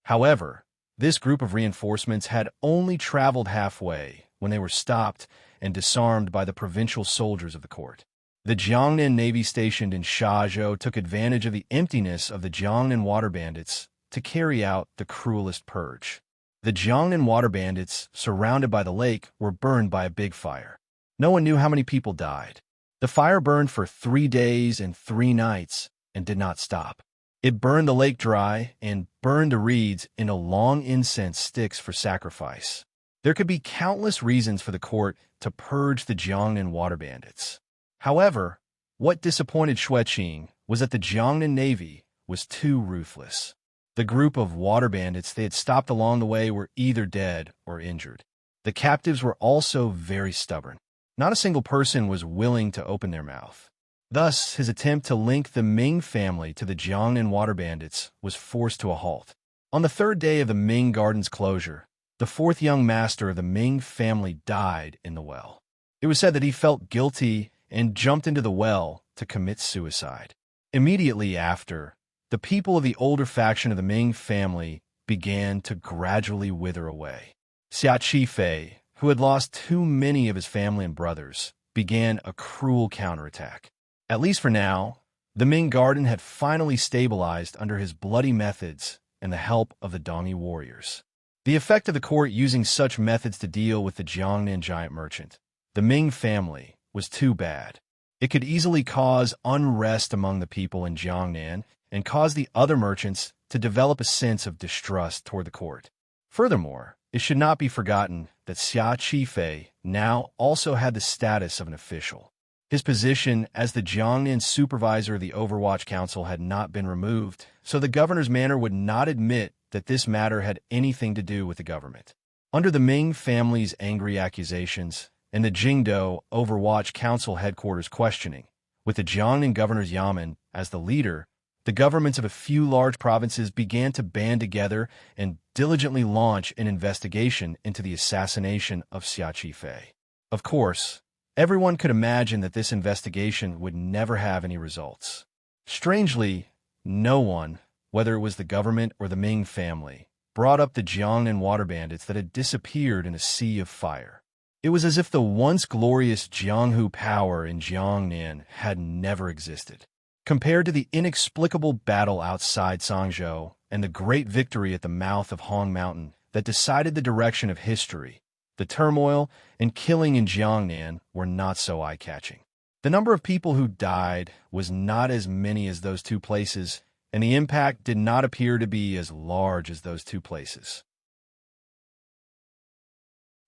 However, this group of reinforcements had only traveled halfway when they were stopped and disarmed by the provincial soldiers of the court. The Jiangnan Navy stationed in Shazhou took advantage of the emptiness of the Jiangnan water bandits to carry out the cruelest purge. The Jiangnan water bandits, surrounded by the lake, were burned by a big fire. No one knew how many people died. The fire burned for 3 days and 3 nights and did not stop. It burned the lake dry and burned the reeds into long incense sticks for sacrifice. There could be countless reasons for the court to purge the Jiangnan water bandits. However, what disappointed Xueqing was that the Jiangnan Navy was too ruthless. The group of water bandits they had stopped along the way were either dead or injured. The captives were also very stubborn. Not a single person was willing to open their mouth. Thus, his attempt to link the Ming family to the Jiangnan water bandits was forced to a halt. On the 3rd day of the Ming garden's closure, the 4th young master of the Ming family died in the well. It was said that he felt guilty and jumped into the well to commit suicide. Immediately after, the people of the older faction of the Ming family began to gradually wither away. Xia Qifei, who had lost too many of his family and brothers, began a cruel counterattack. At least for now, the Ming garden had finally stabilized under his bloody methods and the help of the Dongi warriors. The effect of the court using such methods to deal with the Jiangnan giant merchant, the Ming family, was too bad. It could easily cause unrest among the people in Jiangnan and cause the other merchants to develop a sense of distrust toward the court. Furthermore, it should not be forgotten that Xia Qifei now also had the status of an official. His position as the Jiangnan supervisor of the Overwatch Council had not been removed, so the governor's manor would not admit that this matter had anything to do with the government. Under the Ming family's angry accusations and the Jingdo Overwatch Council headquarters questioning, with the Jiangnan governor's Yamen as the leader, the governments of a few large provinces began to band together and diligently launch an investigation into the assassination of Xia Qifei. Of course, everyone could imagine that this investigation would never have any results. Strangely, no one, whether it was the government or the Ming family, brought up the Jiangnan water bandits that had disappeared in a sea of fire. It was as if the once glorious Jianghu power in Jiangnan had never existed. Compared to the inexplicable battle outside Sangzhou and the great victory at the mouth of Hong Mountain that decided the direction of history, the turmoil and killing in Jiangnan were not so eye-catching. The number of people who died was not as many as those two places, and the impact did not appear to be as large as those two places.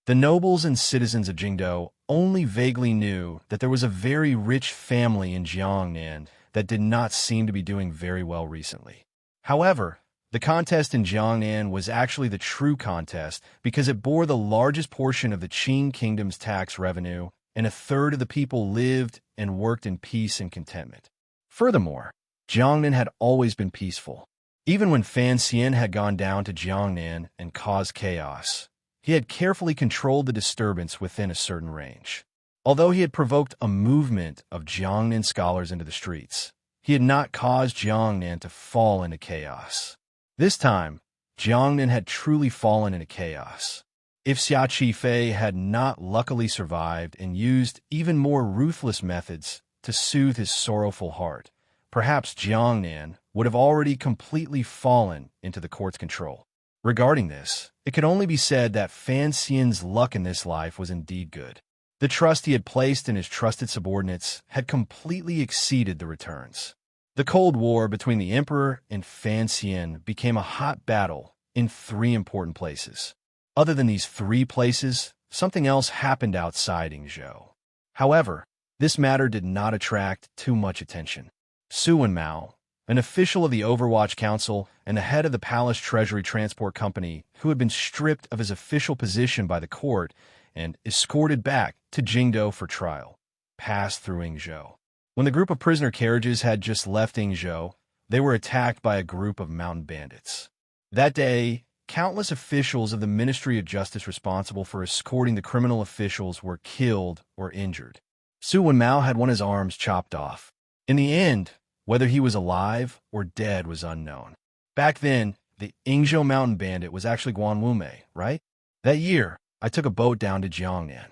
The nobles and citizens of Jingdo only vaguely knew that there was a very rich family in Jiangnan that did not seem to be doing very well recently. However, the contest in Jiangnan was actually the true contest because it bore the largest portion of the Qing kingdom's tax revenue, and a third of the people lived and worked in peace and contentment. Furthermore, Jiangnan had always been peaceful. Even when Fan Xian had gone down to Jiangnan and caused chaos, he had carefully controlled the disturbance within a certain range. Although he had provoked a movement of Jiangnan scholars into the streets, he had not caused Jiangnan to fall into chaos. This time, Jiangnan had truly fallen into chaos. If Xia Qifei had not luckily survived and used even more ruthless methods to soothe his sorrowful heart, perhaps Jiangnan would have already completely fallen into the court's control. Regarding this, it could only be said that Fan Xian's luck in this life was indeed good. The trust he had placed in his trusted subordinates had completely exceeded the returns. The Cold War between the Emperor and Fan Xian became a hot battle in 3 important places. Other than these 3 places, something else happened outside Yingzhou. However, this matter did not attract too much attention. Su Wenmao, an official of the Overwatch Council and the head of the Palace Treasury Transport Company who had been stripped of his official position by the court and escorted back to Jingdo for trial, passed through Yingzhou. When the group of prisoner carriages had just left Yingzhou, they were attacked by a group of mountain bandits. That day, countless officials of the Ministry of Justice responsible for escorting the criminal officials were killed or injured. Su Wenmao had one of his arms chopped off. In the end, whether he was alive or dead was unknown. Back then, the Yingzhou mountain bandit was actually Guan Wumei, right? That year, I took a boat down to Jiangnan.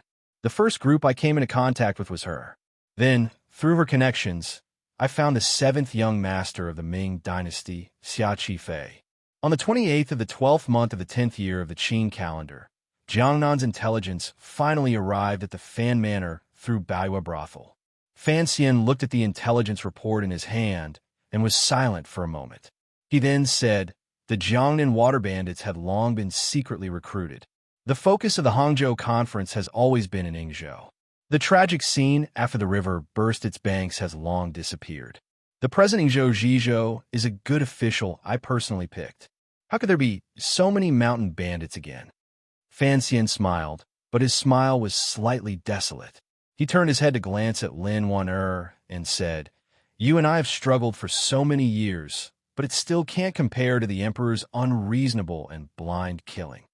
The first group I came into contact with was her. Then, through her connections, I found the 7th young master of the Ming dynasty, Xia Qifei. On the 28th of the 12th month of the 10th year of the Qing calendar, Jiangnan's intelligence finally arrived at the Fan Manor through Baiwa Brothel. Fan Xian looked at the intelligence report in his hand and was silent for a moment. He then said, the Jiangnan water bandits had long been secretly recruited. The focus of the Hangzhou Conference has always been in Yingzhou. The tragic scene after the river burst its banks has long disappeared. The present Yingzhou Zhizhou is a good official I personally picked. How could there be so many mountain bandits again? Fan Xian smiled, but his smile was slightly desolate. He turned his head to glance at Lin Wan and said, you and I have struggled for so many years, but it still can't compare to the Emperor's unreasonable and blind killing.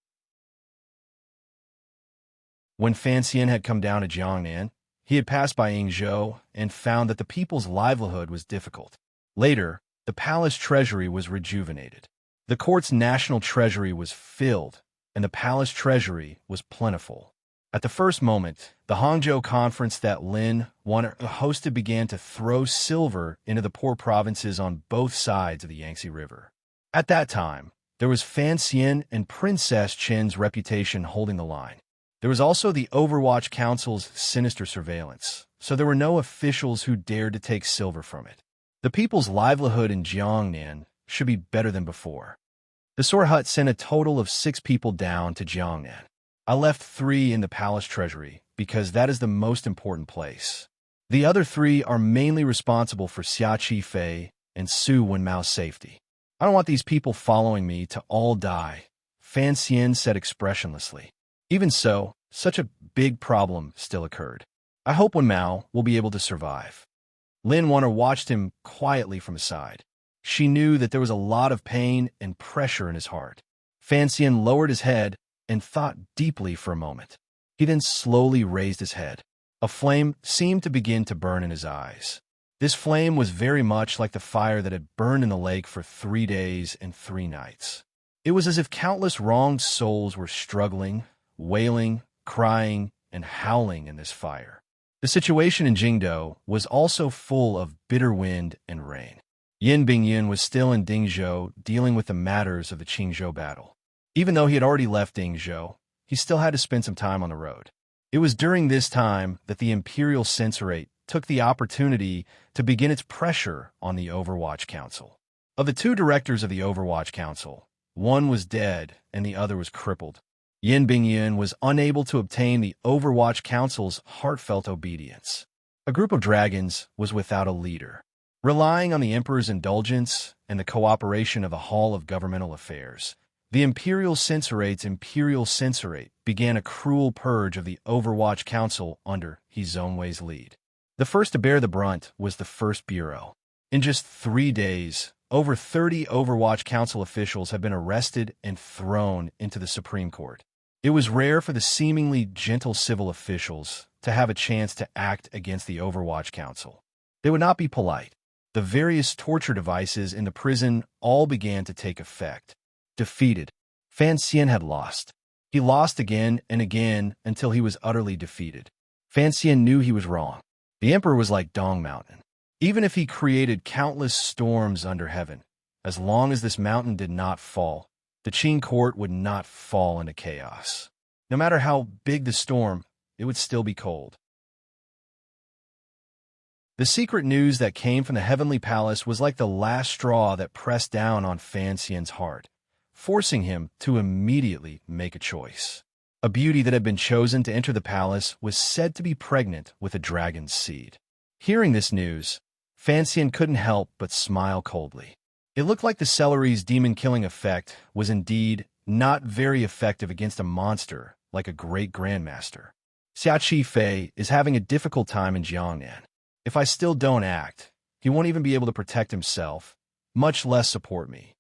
When Fan Xian had come down to Jiangnan, he had passed by Yingzhou and found that the people's livelihood was difficult. Later, the palace treasury was rejuvenated. The court's national treasury was filled, and the palace treasury was plentiful. At the first moment, the Hangzhou conference that Lin Wan hosted began to throw silver into the poor provinces on both sides of the Yangtze River. At that time, there There was Fan Xian and Princess Chen's reputation holding the line. There was also the Overwatch Council's sinister surveillance, so there were no officials who dared to take silver from it. The people's livelihood in Jiangnan should be better than before. The Soar Hut sent a total of 6 people down to Jiangnan. I left 3 in the palace treasury because that is the most important place. The other 3 are mainly responsible for Xia Qifei and Su Wenmao's safety. I don't want these people following me to all die, Fan Xian said expressionlessly. Even so, such a big problem still occurred. I hope Wenmao will be able to survive. Lin Wanner watched him quietly from his side. She knew that there was a lot of pain and pressure in his heart. Fan Xian lowered his head and thought deeply for a moment. He then slowly raised his head. A flame seemed to begin to burn in his eyes. This flame was very much like the fire that had burned in the lake for 3 days and 3 nights. It was as if countless wronged souls were struggling, wailing, crying, and howling in this fire. The situation in Jingdou was also full of bitter wind and rain. Yin Bingyun was still in Dingzhou dealing with the matters of the Qingzhou battle. Even though he had already left Dingzhou, he still had to spend some time on the road. It was during this time that the Imperial Censorate took the opportunity to begin its pressure on the Overwatch Council. Of the 2 directors of the Overwatch Council, one was dead and the other was crippled. Yin Bingyun was unable to obtain the Overwatch Council's heartfelt obedience. A group of dragons was without a leader. Relying on the Emperor's indulgence and the cooperation of the Hall of Governmental Affairs, the Imperial Censorate began a cruel purge of the Overwatch Council under He Zhongwei's lead. The first to bear the brunt was the First Bureau. In just 3 days, over 30 Overwatch Council officials had been arrested and thrown into the Supreme Court. It was rare for the seemingly gentle civil officials to have a chance to act against the Overwatch Council. They would not be polite. The various torture devices in the prison all began to take effect. Defeated, Fan Xian had lost. He lost again and again until he was utterly defeated. Fan Xian knew he was wrong. The Emperor was like Dong Mountain. Even if he created countless storms under heaven, as long as this mountain did not fall, the Qing court would not fall into chaos. No matter how big the storm, it would still be cold. The secret news that came from the Heavenly Palace was like the last straw that pressed down on Fan Xian's heart, forcing him to immediately make a choice. A beauty that had been chosen to enter the palace was said to be pregnant with a dragon's seed. Hearing this news, Fan Xian couldn't help but smile coldly. It looked like the celery's demon-killing effect was indeed not very effective against a monster like a great grandmaster. Xia Qifei is having a difficult time in Jiangnan. If I still don't act, he won't even be able to protect himself, much less support me.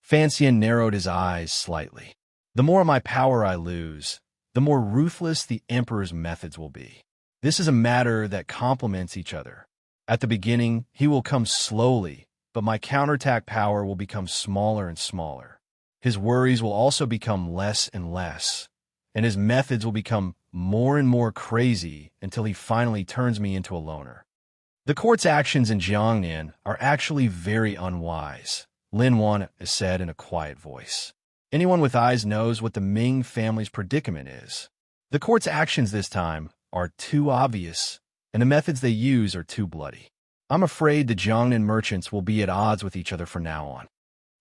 Fan Xian narrowed his eyes slightly. The more of my power I lose, the more ruthless the Emperor's methods will be. This is a matter that complements each other. At the beginning, he will come slowly, but my counterattack power will become smaller and smaller. His worries will also become less and less, and his methods will become more and more crazy until he finally turns me into a loner. The court's actions in Jiangnan are actually very unwise, Lin Wan said in a quiet voice. Anyone with eyes knows what the Ming family's predicament is. The court's actions this time are too obvious, and the methods they use are too bloody. I'm afraid the Jiangnan merchants will be at odds with each other from now on.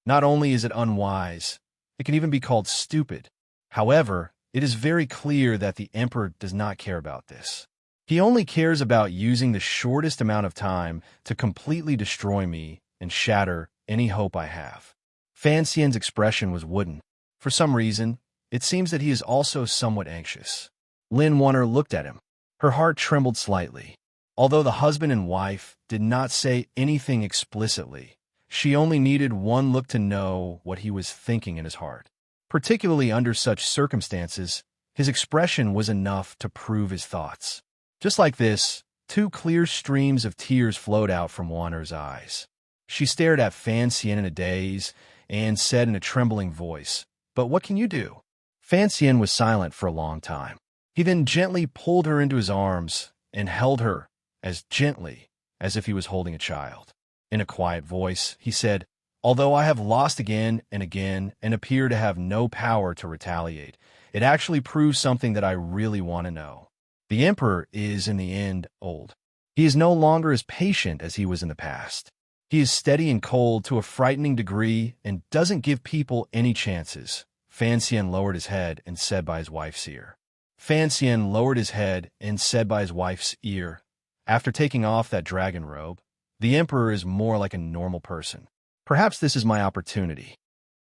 Not only is it unwise, it can even be called stupid. However, it is very clear that the Emperor does not care about this. He only cares about using the shortest amount of time to completely destroy me and shatter any hope I have. Fan Xian's expression was wooden. For some reason, it seems that he is also somewhat anxious. Lin Wanner looked at him. Her heart trembled slightly. Although the husband and wife did not say anything explicitly, she only needed one look to know what he was thinking in his heart. Particularly under such circumstances, his expression was enough to prove his thoughts. Just like this, 2 clear streams of tears flowed out from Wanner's eyes. She stared at Fan Xian in a daze and said in a trembling voice, "But what can you do?" Fan Xian was silent for a long time. He then gently pulled her into his arms and held her as gently as if he was holding a child. In a quiet voice, he said, Although I have lost again and again and appear to have no power to retaliate, it actually proves something that I really want to know. The Emperor is, in the end, old. He is no longer as patient as he was in the past. He is steady and cold to a frightening degree and doesn't give people any chances. Fan Xian lowered his head and said by his wife's ear. Fan Xian lowered his head and said by his wife's ear, after taking off that dragon robe, the Emperor is more like a normal person. Perhaps this is my opportunity.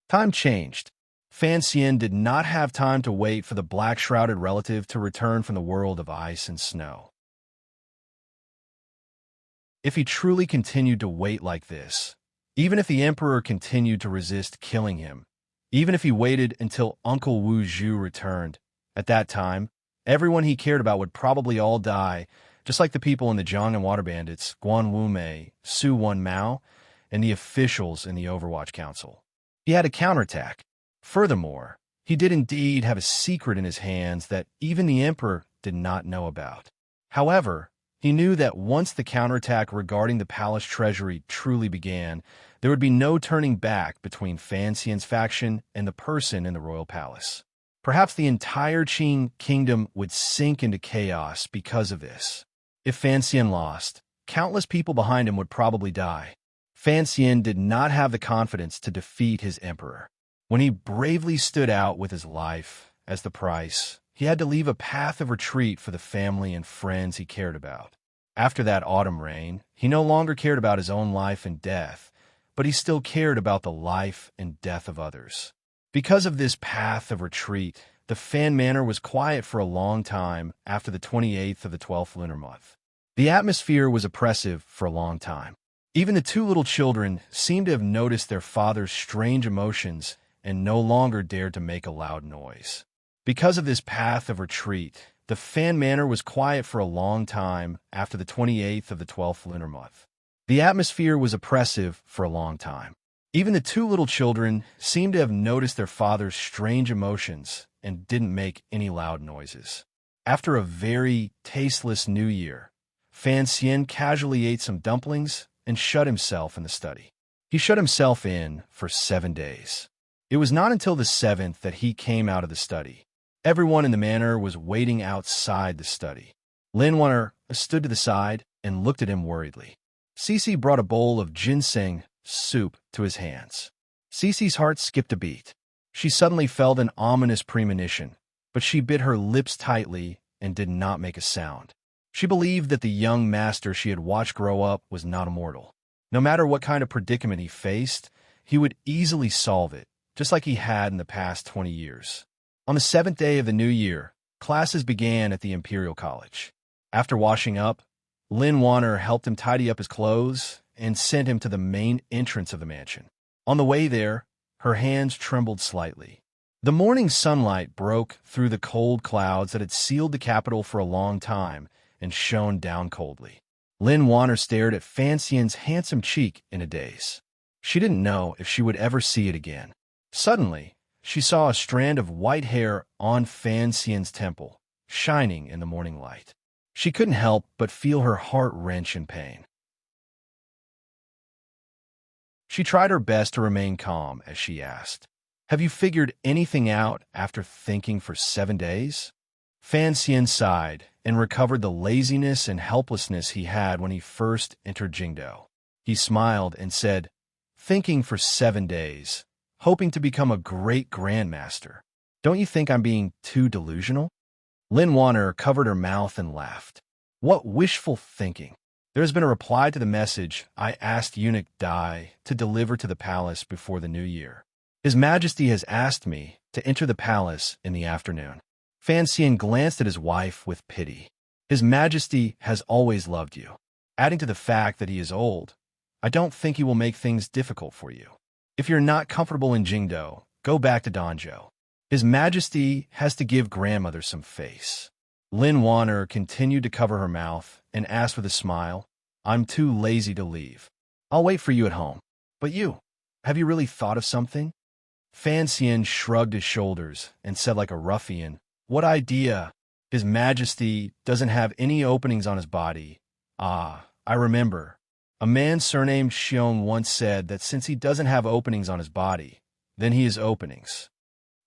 Time changed. Fan Xian did not have time to wait for the black-shrouded relative to return from the world of ice and snow. If he truly continued to wait like this, even if the Emperor continued to resist killing him, even if he waited until Uncle Wu Zhu returned, at that time, everyone he cared about would probably all die, just like the people in the Zhang and Water Bandits, Guan Wu Mei, Su Wen Mao, and the officials in the Overwatch Council. He had a counterattack. Furthermore, he did indeed have a secret in his hands that even the Emperor did not know about. However, he knew that once the counterattack regarding the palace treasury truly began, there would be no turning back between Fan Xian's faction and the person in the royal palace. Perhaps the entire Qing kingdom would sink into chaos because of this. If Fan Xian lost, countless people behind him would probably die. Fan Xian did not have the confidence to defeat his emperor. When he bravely stood out with his life as the price, he had to leave a path of retreat for the family and friends he cared about. After that autumn rain, he no longer cared about his own life and death, but he still cared about the life and death of others. Because of this path of retreat, the Fan Manor was quiet for a long time after the 28th of the 12th lunar month. The atmosphere was oppressive for a long time. Even the two little children seemed to have noticed their father's strange emotions and no longer dared to make a loud noise. Because of this path of retreat, the Fan Manor was quiet for a long time after the 28th of the 12th lunar month. The atmosphere was oppressive for a long time. Even the two little children seemed to have noticed their father's strange emotions and didn't make any loud noises. After a very tasteless New Year, Fan Xian casually ate some dumplings and shut himself in the study. He shut himself in for 7 days. It was not until the 7th that he came out of the study. Everyone in the manor was waiting outside the study. Lin Wanner stood to the side and looked at him worriedly. Cece brought a bowl of ginseng soup to his hands. Cece's heart skipped a beat. She suddenly felt an ominous premonition, but she bit her lips tightly and did not make a sound. She believed that the young master she had watched grow up was not immortal. No matter what kind of predicament he faced, he would easily solve it, just like he had in the past 20 years. On the 7th day of the new year, classes began at the Imperial College. After washing up, Lin Wanner helped him tidy up his clothes and sent him to the main entrance of the mansion. On the way there, her hands trembled slightly. The morning sunlight broke through the cold clouds that had sealed the capital for a long time and shone down coldly. Lin Wanner stared at Fan Xian's handsome cheek in a daze. She didn't know if she would ever see it again. Suddenly, she saw a strand of white hair on Fan Xian's temple, shining in the morning light. She couldn't help but feel her heart wrench in pain. She tried her best to remain calm as she asked, "Have you figured anything out after thinking for 7 days?" Fan Xian sighed and recovered the laziness and helplessness he had when he first entered Jingdou. He smiled and said, "Thinking for 7 days, hoping to become a great grandmaster. Don't you think I'm being too delusional?" Lin Wanner covered her mouth and laughed. "What wishful thinking. There has been a reply to the message I asked Eunuch Dai to deliver to the palace before the new year. His Majesty has asked me to enter the palace in the afternoon." Fan Xian glanced at his wife with pity. "His Majesty has always loved you. Adding to the fact that he is old, I don't think he will make things difficult for you. If you're not comfortable in Jingdou, go back to Danzhou. His Majesty has to give grandmother some face." Lin Wanner continued to cover her mouth and asked with a smile, "I'm too lazy to leave. I'll wait for you at home. But you, have you really thought of something?" Fan Xian shrugged his shoulders and said like a ruffian, "What idea? His Majesty doesn't have any openings on his body. Ah, I remember. A man surnamed Xiong once said that since he doesn't have openings on his body, then he has openings.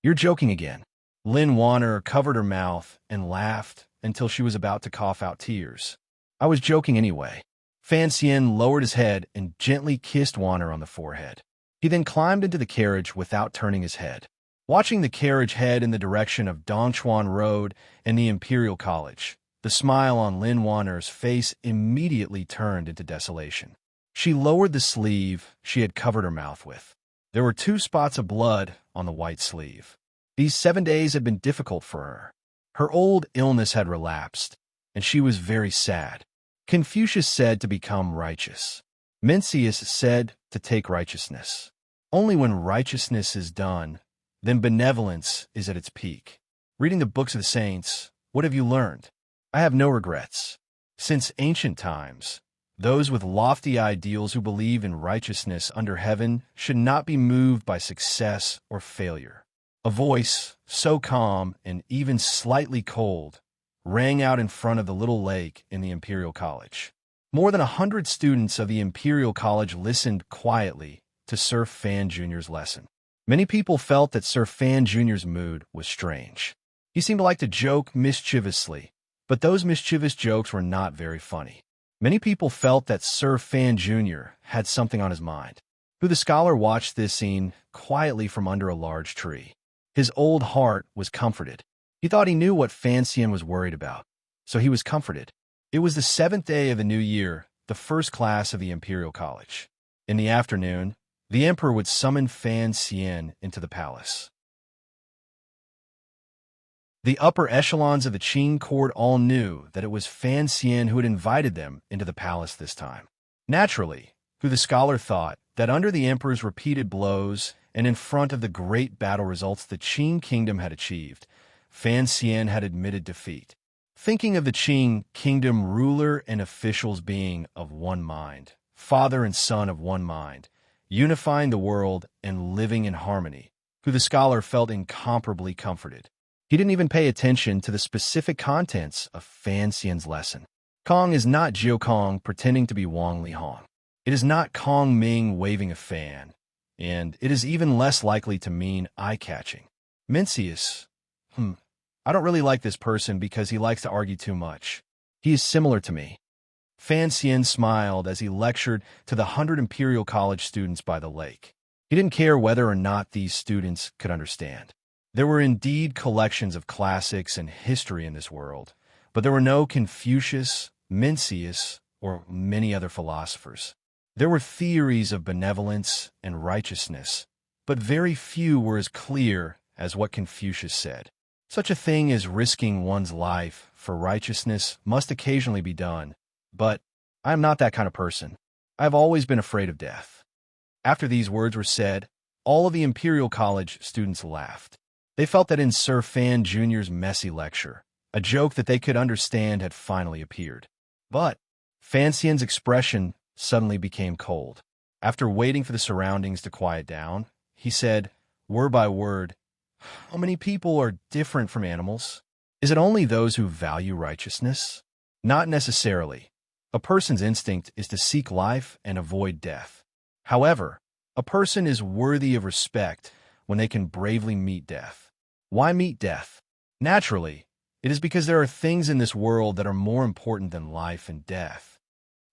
You're joking again. Lin Wanner covered her mouth and laughed until she was about to cough out tears. I was joking anyway. Fan Xian lowered his head and gently kissed Wanner on the forehead. He then climbed into the carriage without turning his head. Watching the carriage head in the direction of Dongchuan Road and the Imperial College, the smile on Lin Wanner's face immediately turned into desolation. She lowered the sleeve she had covered her mouth with. There were 2 spots of blood on the white sleeve. These 7 days had been difficult for her. Her old illness had relapsed, and she was very sad. Confucius said to become righteous. Mencius said to take righteousness. Only when righteousness is done, then benevolence is at its peak. Reading the books of the saints, what have you learned? I have no regrets. Since ancient times, those with lofty ideals who believe in righteousness under heaven should not be moved by success or failure. A voice, so calm and even slightly cold, rang out in front of the little lake in the Imperial College. More than 100 students of the Imperial College listened quietly to Sir Fan Jr.'s lesson. Many people felt that Sir Fan Jr.'s mood was strange. He seemed to like to joke mischievously, but those mischievous jokes were not very funny. Many people felt that Sir Fan Jr. had something on his mind. The scholar watched this scene quietly from under a large tree. His old heart was comforted. He thought he knew what Fan Xian was worried about, so he was comforted. It was the 7th day of the new year, the first class of the Imperial College. In the afternoon, the emperor would summon Fan Xian into the palace. The upper echelons of the Qing court all knew that it was Fan Xian who had invited them into the palace this time. Naturally, the scholar thought that under the emperor's repeated blows and in front of the great battle results the Qing kingdom had achieved, Fan Xian had admitted defeat. Thinking of the Qing kingdom ruler and officials being of one mind, father and son of one mind, unifying the world and living in harmony, the scholar felt incomparably comforted. He didn't even pay attention to the specific contents of Fan Xian's lesson. Kong is not Jiu Kong pretending to be Wang Li Hong. It is not Kong Ming waving a fan, and it is even less likely to mean eye-catching. Mencius, I don't really like this person because he likes to argue too much. He is similar to me. Fan Xian smiled as he lectured to the 100 Imperial College students by the lake. He didn't care whether or not these students could understand. There were indeed collections of classics and history in this world, but there were no Confucius, Mencius, or many other philosophers. There were theories of benevolence and righteousness, but very few were as clear as what Confucius said. Such a thing as risking one's life for righteousness must occasionally be done, but I am not that kind of person. I have always been afraid of death. After these words were said, all of the Imperial College students laughed. They felt that in Sir Fan Jr.'s messy lecture, a joke that they could understand had finally appeared. But Fan Xian's expression suddenly became cold. After waiting for the surroundings to quiet down, he said, word by word, how many people are different from animals? Is it only those who value righteousness? Not necessarily. A person's instinct is to seek life and avoid death. However, a person is worthy of respect when they can bravely meet death. Why meet death? Naturally, it is because there are things in this world that are more important than life and death.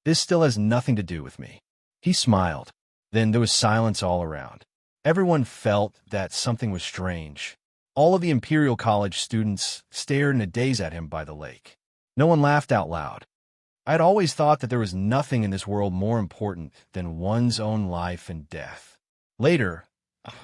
This still has nothing to do with me. He smiled. Then there was silence all around. Everyone felt that something was strange. All of the Imperial College students stared in a daze at him by the lake. No one laughed out loud. I had always thought that there was nothing in this world more important than one's own life and death. Later,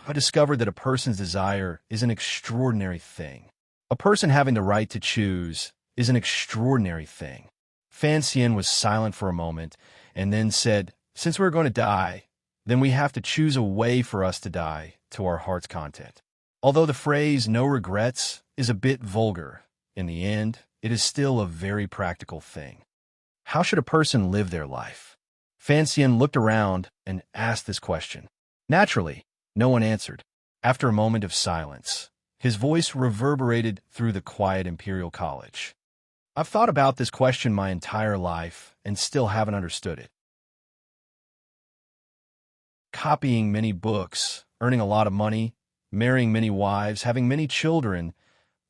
I discovered that a person's desire is an extraordinary thing. A person having the right to choose is an extraordinary thing. Fan Xian was silent for a moment and then said, since we're going to die, then we have to choose a way for us to die to our heart's content. Although the phrase no regrets is a bit vulgar, in the end, it is still a very practical thing. How should a person live their life? Fan Xian looked around and asked this question. Naturally, no one answered. After a moment of silence, his voice reverberated through the quiet Imperial College. I've thought about this question my entire life and still haven't understood it. copying many books, earning a lot of money, marrying many wives, having many children.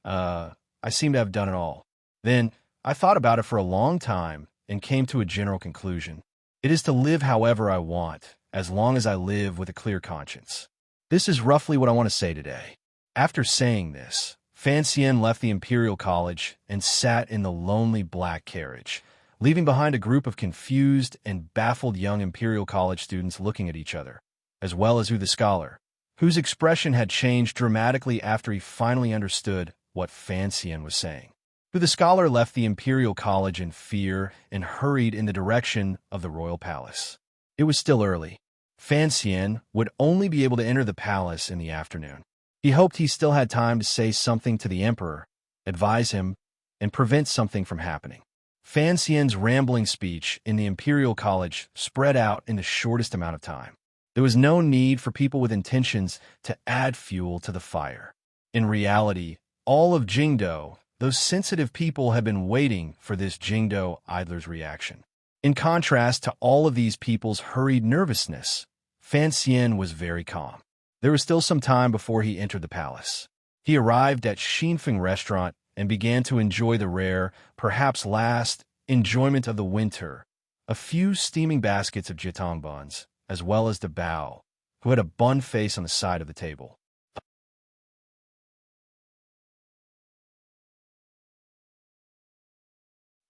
I seem to have done it all. Then I thought about it for a long time and came to a general conclusion. It is to live however I want, as long as I live with a clear conscience. This is roughly what I want to say today. After saying this, Fan Xian left the Imperial College and sat in the lonely black carriage, leaving behind a group of confused and baffled young Imperial College students looking at each other, as well as Hu the scholar, whose expression had changed dramatically after he finally understood what Fan Xian was saying. Hu the scholar left the Imperial College in fear and hurried in the direction of the royal palace. It was still early. Fan Xian would only be able to enter the palace in the afternoon. He hoped he still had time to say something to the emperor, advise him, and prevent something from happening. Fan Xian's rambling speech in the Imperial College spread out in the shortest amount of time. There was no need for people with intentions to add fuel to the fire. In reality, all of Jingdo, those sensitive people, had been waiting for this Jingdo idler's reaction. In contrast to all of these people's hurried nervousness, Fan Xian was very calm. There was still some time before he entered the palace. He arrived at Xinfeng restaurant and began to enjoy the rare, perhaps last, enjoyment of the winter, a few steaming baskets of jitong buns, as well as the Bao, who had a bun face on the side of the table.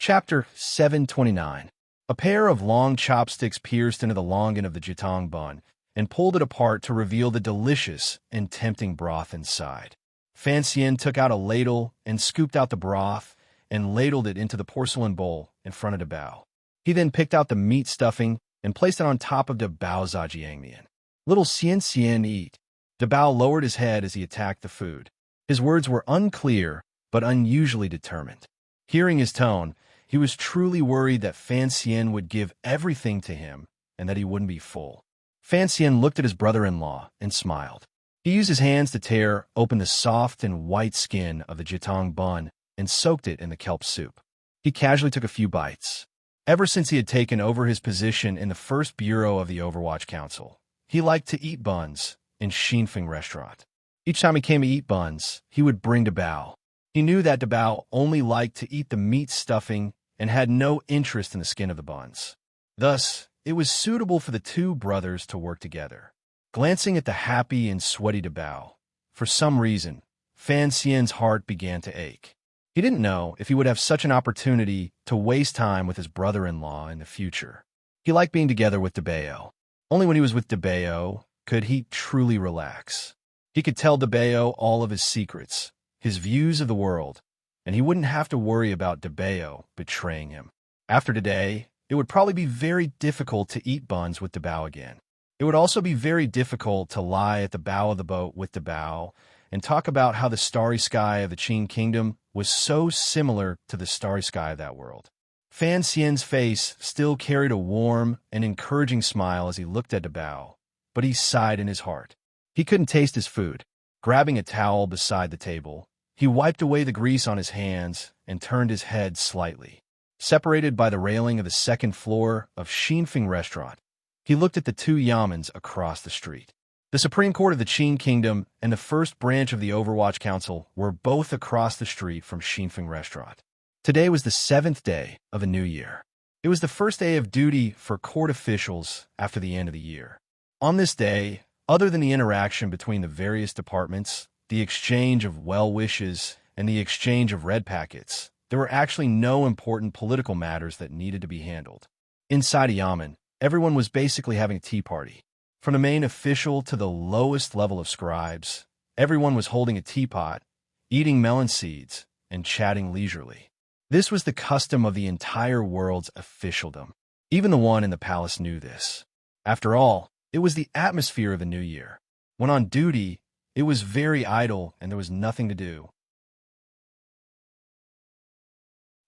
Chapter 729. A pair of long chopsticks pierced into the longan of the jitong bun and pulled it apart to reveal the delicious and tempting broth inside. Fan Xian took out a ladle and scooped out the broth and ladled it into the porcelain bowl in front of the Bao. He then picked out the meat stuffing and placed it on top of the Bao Zhajiangmian. Little Xian eat. The Bao lowered his head as he attacked the food. His words were unclear but unusually determined. Hearing his tone, he was truly worried that Fan Xian would give everything to him and that he wouldn't be full. Fan Xian looked at his brother-in-law and smiled. He used his hands to tear open the soft and white skin of the jitong bun and soaked it in the kelp soup. He casually took a few bites. Ever since he had taken over his position in the first bureau of the Overwatch Council, he liked to eat buns in Xinfeng restaurant. Each time he came to eat buns, he would bring the Bao. He knew that the Bao only liked to eat the meat stuffing and had no interest in the skin of the buns. Thus, it was suitable for the two brothers to work together. Glancing at the happy and sweaty Bao, for some reason, Fan Xian's heart began to ache. He didn't know if he would have such an opportunity to waste time with his brother-in-law in the future. He liked being together with Bao. Only when he was with Bao could he truly relax. He could tell Bao all of his secrets, his views of the world, and he wouldn't have to worry about Bao betraying him. After today, it would probably be very difficult to eat buns with Bao again. It would also be very difficult to lie at the bow of the boat with Bao and talk about how the starry sky of the Qin Kingdom was so similar to the starry sky of that world. Fan Xian's face still carried a warm and encouraging smile as he looked at Bao, but he sighed in his heart. He couldn't taste his food. Grabbing a towel beside the table, he wiped away the grease on his hands and turned his head slightly. Separated by the railing of the second floor of Xinfeng restaurant, he looked at the two yamens across the street. The Supreme Court of the Qin Kingdom and the first branch of the Overwatch Council were both across the street from Xinfeng restaurant. Today was the 7th day of a new year. It was the first day of duty for court officials after the end of the year. On this day, other than the interaction between the various departments, the exchange of well wishes, and the exchange of red packets, there were actually no important political matters that needed to be handled. Inside a yamen, everyone was basically having a tea party. From the main official to the lowest level of scribes, everyone was holding a teapot, eating melon seeds, and chatting leisurely. This was the custom of the entire world's officialdom. Even the one in the palace knew this. After all, it was the atmosphere of the new year. When on duty, it was very idle and there was nothing to do.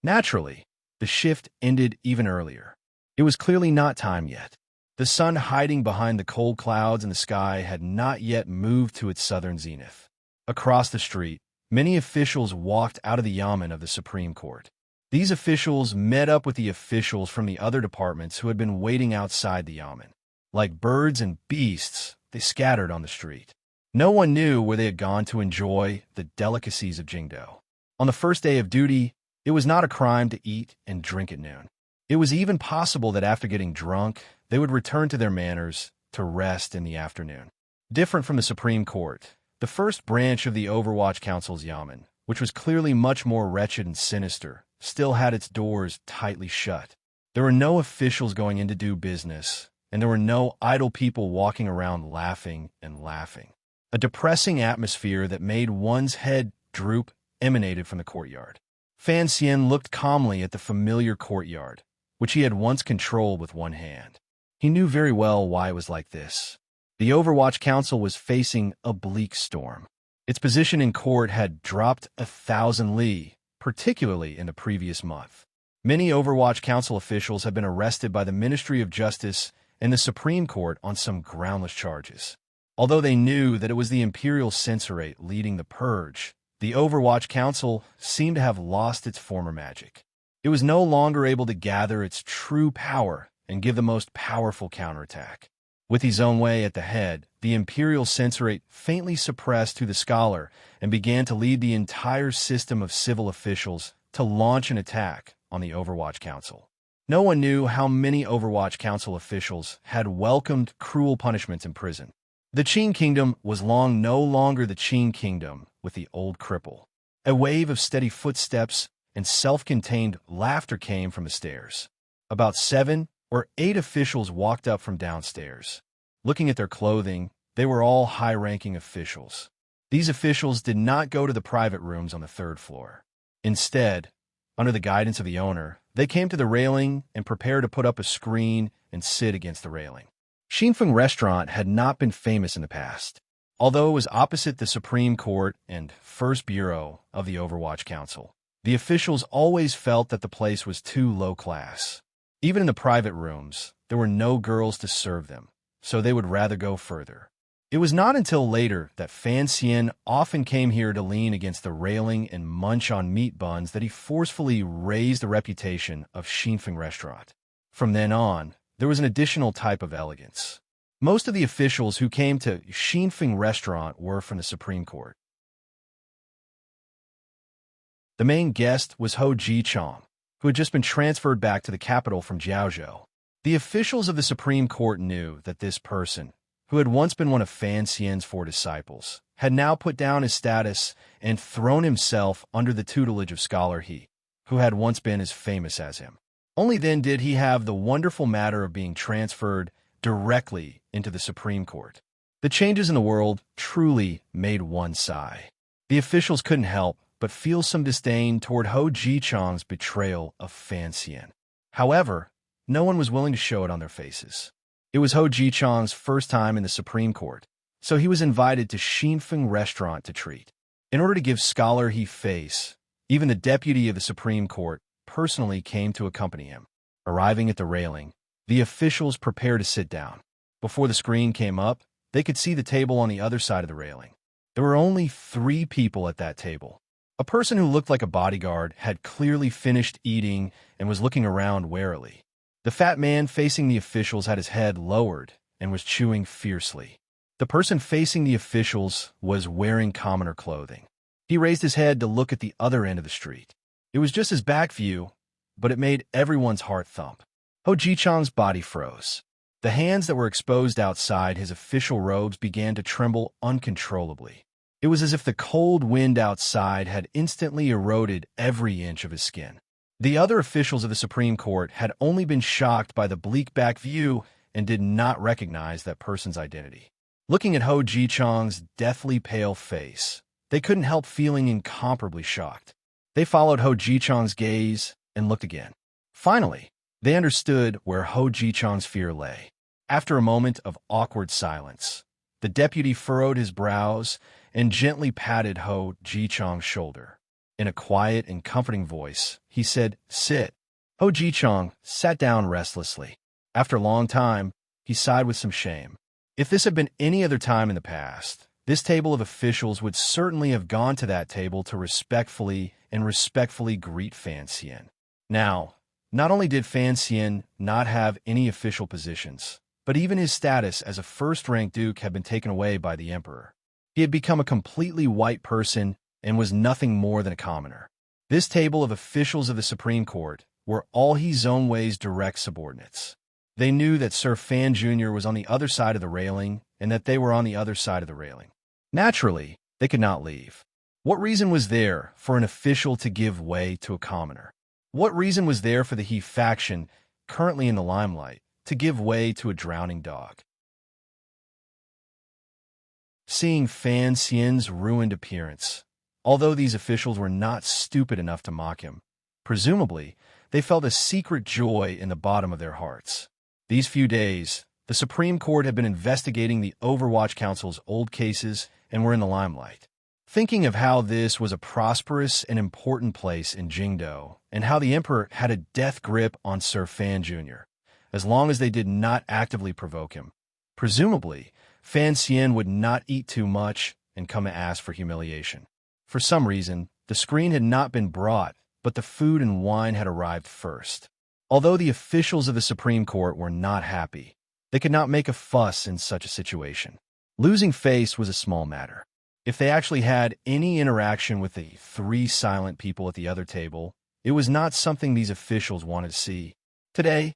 Naturally, the shift ended even earlier. It was clearly not time yet. The sun hiding behind the cold clouds in the sky had not yet moved to its southern zenith. Across the street, many officials walked out of the yamen of the Supreme Court. These officials met up with the officials from the other departments who had been waiting outside the yamen. Like birds and beasts, they scattered on the street. No one knew where they had gone to enjoy the delicacies of Jingdo. On the first day of duty, it was not a crime to eat and drink at noon. It was even possible that after getting drunk, they would return to their manners to rest in the afternoon. Different from the Supreme Court, the first branch of the Overwatch Council's yamen, which was clearly much more wretched and sinister, still had its doors tightly shut. There were no officials going in to do business, and there were no idle people walking around laughing and laughing. A depressing atmosphere that made one's head droop emanated from the courtyard. Fan Xian looked calmly at the familiar courtyard, which he had once controlled with one hand. He knew very well why it was like this. The Overwatch Council was facing a bleak storm. Its position in court had dropped 1,000 li, particularly in the previous month. Many Overwatch Council officials have been arrested by the Ministry of Justice and the Supreme Court on some groundless charges. Although they knew that it was the Imperial Censorate leading the purge, the Overwatch Council seemed to have lost its former magic. It was no longer able to gather its true power and give the most powerful counterattack. With his own way at the head, the Imperial Censorate faintly suppressed to the scholar and began to lead the entire system of civil officials to launch an attack on the Overwatch Council. No one knew how many Overwatch Council officials had welcomed cruel punishments in prison. The Qin Kingdom was long no longer the Qin Kingdom with the old cripple. A wave of steady footsteps and self-contained laughter came from the stairs. About 7 or 8 officials walked up from downstairs. Looking at their clothing, they were all high-ranking officials. These officials did not go to the private rooms on the 3rd floor. Instead, under the guidance of the owner, they came to the railing and prepared to put up a screen and sit against the railing. Xinfeng Restaurant had not been famous in the past. Although it was opposite the Supreme Court and First Bureau of the Overwatch Council, the officials always felt that the place was too low class. Even in the private rooms, there were no girls to serve them, so they would rather go further. It was not until later that Fan Xian often came here to lean against the railing and munch on meat buns that he forcefully raised the reputation of Xinfeng Restaurant. From then on, there was an additional type of elegance. Most of the officials who came to Xinfeng Restaurant were from the Supreme Court. The main guest was Ho Ji-chong, who had just been transferred back to the capital from Jiaozhou. The officials of the Supreme Court knew that this person, who had once been one of Fan Xian's 4 disciples, had now put down his status and thrown himself under the tutelage of Scholar He, who had once been as famous as him. Only then did he have the wonderful matter of being transferred directly into the Supreme Court. The changes in the world truly made one sigh. The officials couldn't help but feel some disdain toward Ho Ji-chong's betrayal of Fan Xian. However, no one was willing to show it on their faces. It was Ho Ji-chong's first time in the Supreme Court, so he was invited to Xinfeng Restaurant to treat. In order to give Scholar He face, even the deputy of the Supreme Court personally came to accompany him. Arriving at the railing, the officials prepared to sit down. Before the screen came up, they could see the table on the other side of the railing. There were only 3 people at that table. A person who looked like a bodyguard had clearly finished eating and was looking around warily. The fat man facing the officials had his head lowered and was chewing fiercely. The person facing the officials was wearing commoner clothing. He raised his head to look at the other end of the street. It was just his back view, but it made everyone's heart thump. Ho Ji-chong's body froze. The hands that were exposed outside his official robes began to tremble uncontrollably. It was as if the cold wind outside had instantly eroded every inch of his skin. The other officials of the Supreme Court had only been shocked by the bleak back view and did not recognize that person's identity. Looking at Ho Ji-chong's deathly pale face, they couldn't help feeling incomparably shocked. They followed Ho Ji-chong's gaze and looked again. Finally, they understood where Ho Ji-chong's fear lay. After a moment of awkward silence, the deputy furrowed his brows and gently patted Ho Ji-chong's shoulder. In a quiet and comforting voice, he said, "Sit." Ho Ji-chong sat down restlessly. After a long time, he sighed with some shame. If this had been any other time in the past, this table of officials would certainly have gone to that table to respectfully greet Fan Xian. Now, not only did Fan Xian not have any official positions, But even his status as a first-rank duke had been taken away by the emperor. He had become a completely white person and was nothing more than a commoner. This table of officials of the Supreme Court were all his own way's direct subordinates. They knew that Sir Fan Jr. was on the other side of the railing and that they were on the other side of the railing. Naturally, they could not leave. What reason was there for an official to give way to a commoner? What reason was there for the He faction, currently in the limelight, to give way to a drowning dog? Seeing Fan Xian's ruined appearance, although these officials were not stupid enough to mock him, presumably they felt a secret joy in the bottom of their hearts. These few days, the Supreme Court had been investigating the Overwatch Council's old cases and were in the limelight. Thinking of how this was a prosperous and important place in Jingdo, and how the Emperor had a death grip on Sir Fan Jr., as long as they did not actively provoke him. Presumably, Fan Xian would not eat too much and come to ask for humiliation. For some reason, the screen had not been brought, but the food and wine had arrived first. Although the officials of the Supreme Court were not happy, they could not make a fuss in such a situation. Losing face was a small matter. If they actually had any interaction with the three silent people at the other table, it was not something these officials wanted to see. Today,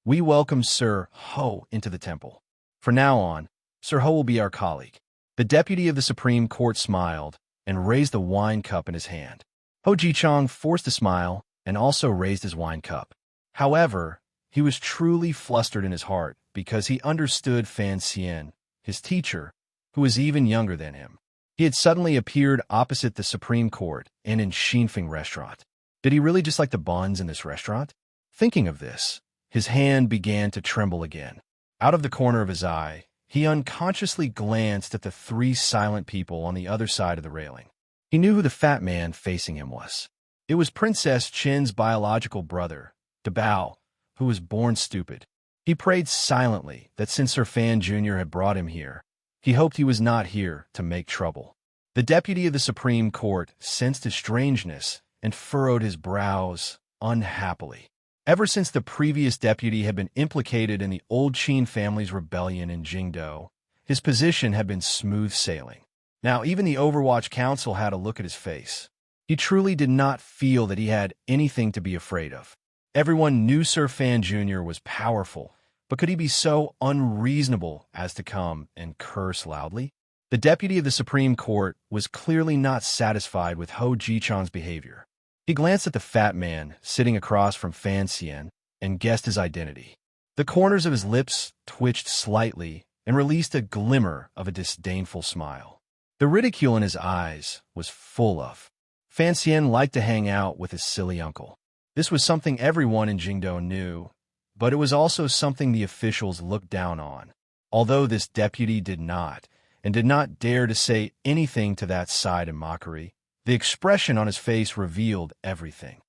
we welcome Sir Ho into the temple. From now on, Sir Ho will be our colleague. The deputy of the Supreme Court smiled and raised a wine cup in his hand. Ho Jichong forced a smile and also raised his wine cup. However, he was truly flustered in his heart because he understood Fan Xian, his teacher, who was even younger than him. He had suddenly appeared opposite the Supreme Court and in Xinfeng restaurant. Did he really just like the buns in this restaurant? Thinking of this, his hand began to tremble again. Out of the corner of his eye, he unconsciously glanced at the three silent people on the other side of the railing. He knew who the fat man facing him was. It was Princess Qin's biological brother, Dabao, who was born stupid. He prayed silently that since Sir Fan Jr. had brought him here, he hoped he was not here to make trouble. The deputy of the Supreme Court sensed his strangeness and furrowed his brows unhappily. Ever since the previous deputy had been implicated in the old Qin family's rebellion in Jingdo, his position had been smooth sailing. Now even the Overwatch Council had a look at his face. He truly did not feel that he had anything to be afraid of. Everyone knew Sir Fan Jr. was powerful, but could he be so unreasonable as to come and curse loudly? The deputy of the Supreme Court was clearly not satisfied with Ho Jichang's behavior. He glanced at the fat man sitting across from Fan Xian and guessed his identity. The corners of his lips twitched slightly and released a glimmer of a disdainful smile. The ridicule in his eyes was full of. Fan Xian liked to hang out with his silly uncle. This was something everyone in Jingdo knew, but it was also something the officials looked down on, although this deputy did not, and did not dare to say anything to that side in mockery. The expression on his face revealed everything.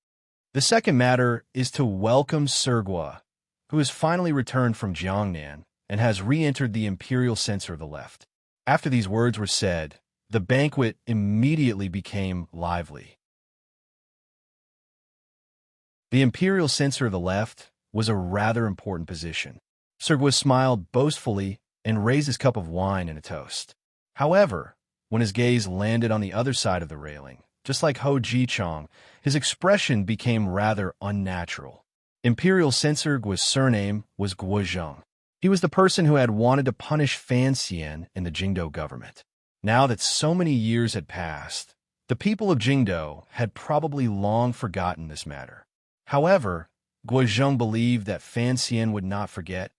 The second matter is to welcome Sir Gua, who has finally returned from Jiangnan and has re-entered the imperial censor of the left. After these words were said, the banquet immediately became lively. The imperial censor of the left was a rather important position. Sir Gua smiled boastfully and raised his cup of wine in a toast. However, when his gaze landed on the other side of the railing, just like Ho Jichong, his expression became rather unnatural. Imperial censor Gua's surname was Guozheng. He was the person who had wanted to punish Fan Xian in the Jingdo government. Now that so many years had passed, the people of Jingdo had probably long forgotten this matter. However, Guozheng believed that Fan Xian would not forget,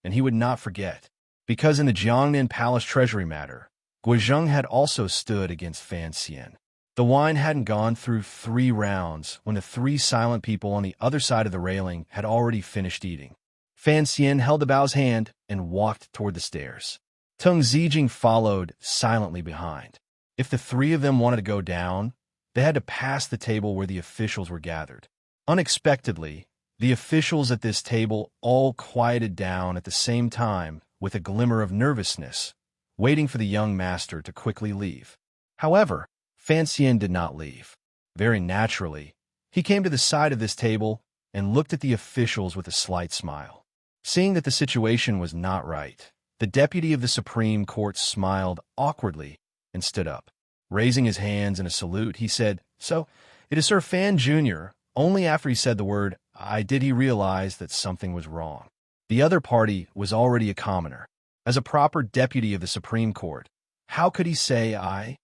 and he would not forget, because in the Jiangnan Palace treasury matter, Guozheng had also stood against Fan Xian. The wine hadn't gone through 3 rounds when the 3 silent people on the other side of the railing had already finished eating. Fan Xian held the Bao's hand and walked toward the stairs. Tung Zijing followed silently behind. If the 3 of them wanted to go down, they had to pass the table where the officials were gathered. Unexpectedly, the officials at this table all quieted down at the same time with a glimmer of nervousness, waiting for the young master to quickly leave. However, Fan Xian did not leave. Very naturally, he came to the side of this table and looked at the officials with a slight smile. Seeing that the situation was not right, the deputy of the Supreme Court smiled awkwardly and stood up. Raising his hands in a salute, he said, "So, it is Sir Fan Jr." Only after he said the word, "I," did he realize that something was wrong. The other party was already a commoner. As a proper deputy of the Supreme Court, how could he say "I"?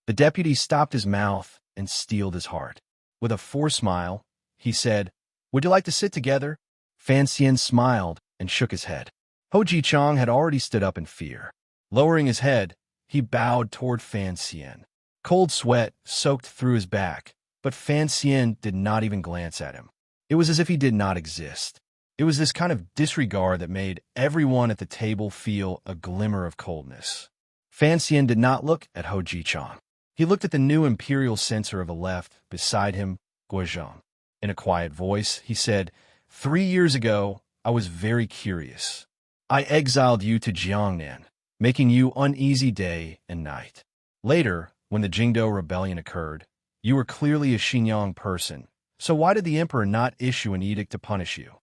The deputy stopped his mouth and steeled his heart. With a forced smile, he said, "Would you like to sit together?" Fan Xian smiled and shook his head. Ho Ji-chang had already stood up in fear. Lowering his head, he bowed toward Fan Xian. Cold sweat soaked through his back, but Fan Xian did not even glance at him. It was as if he did not exist. It was this kind of disregard that made everyone at the table feel a glimmer of coldness. Fan Xian did not look at Ho Ji-chang. He looked at the new imperial censor of the left beside him, Guozhang. In a quiet voice, he said, 3 years ago, I was very curious. I exiled you to Jiangnan, making you uneasy day and night. Later, when the Jingdo rebellion occurred, you were clearly a Xinjiang person, so why did the emperor not issue an edict to punish you?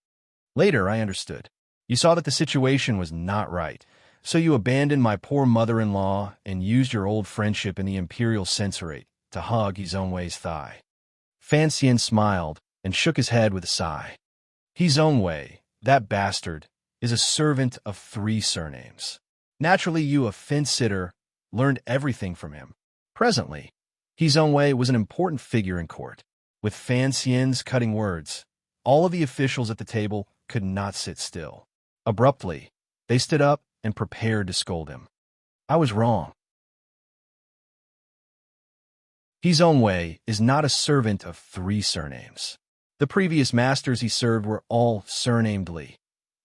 Later, I understood. You saw that the situation was not right, so you abandoned my poor mother-in-law and used your old friendship in the imperial censorate to hug He Zhongwei's thigh. Fan Xian smiled and shook his head with a sigh. He Zhongwei, that bastard, is a servant of 3 surnames. Naturally, you, a fence-sitter, learned everything from him. Presently, He Zhongwei was an important figure in court. With Fan Xian's cutting words, all of the officials at the table could not sit still. Abruptly, they stood up and prepared to scold him. I was wrong. He Zhongwei is not a servant of 3 surnames. The previous masters he served were all surnamed Li.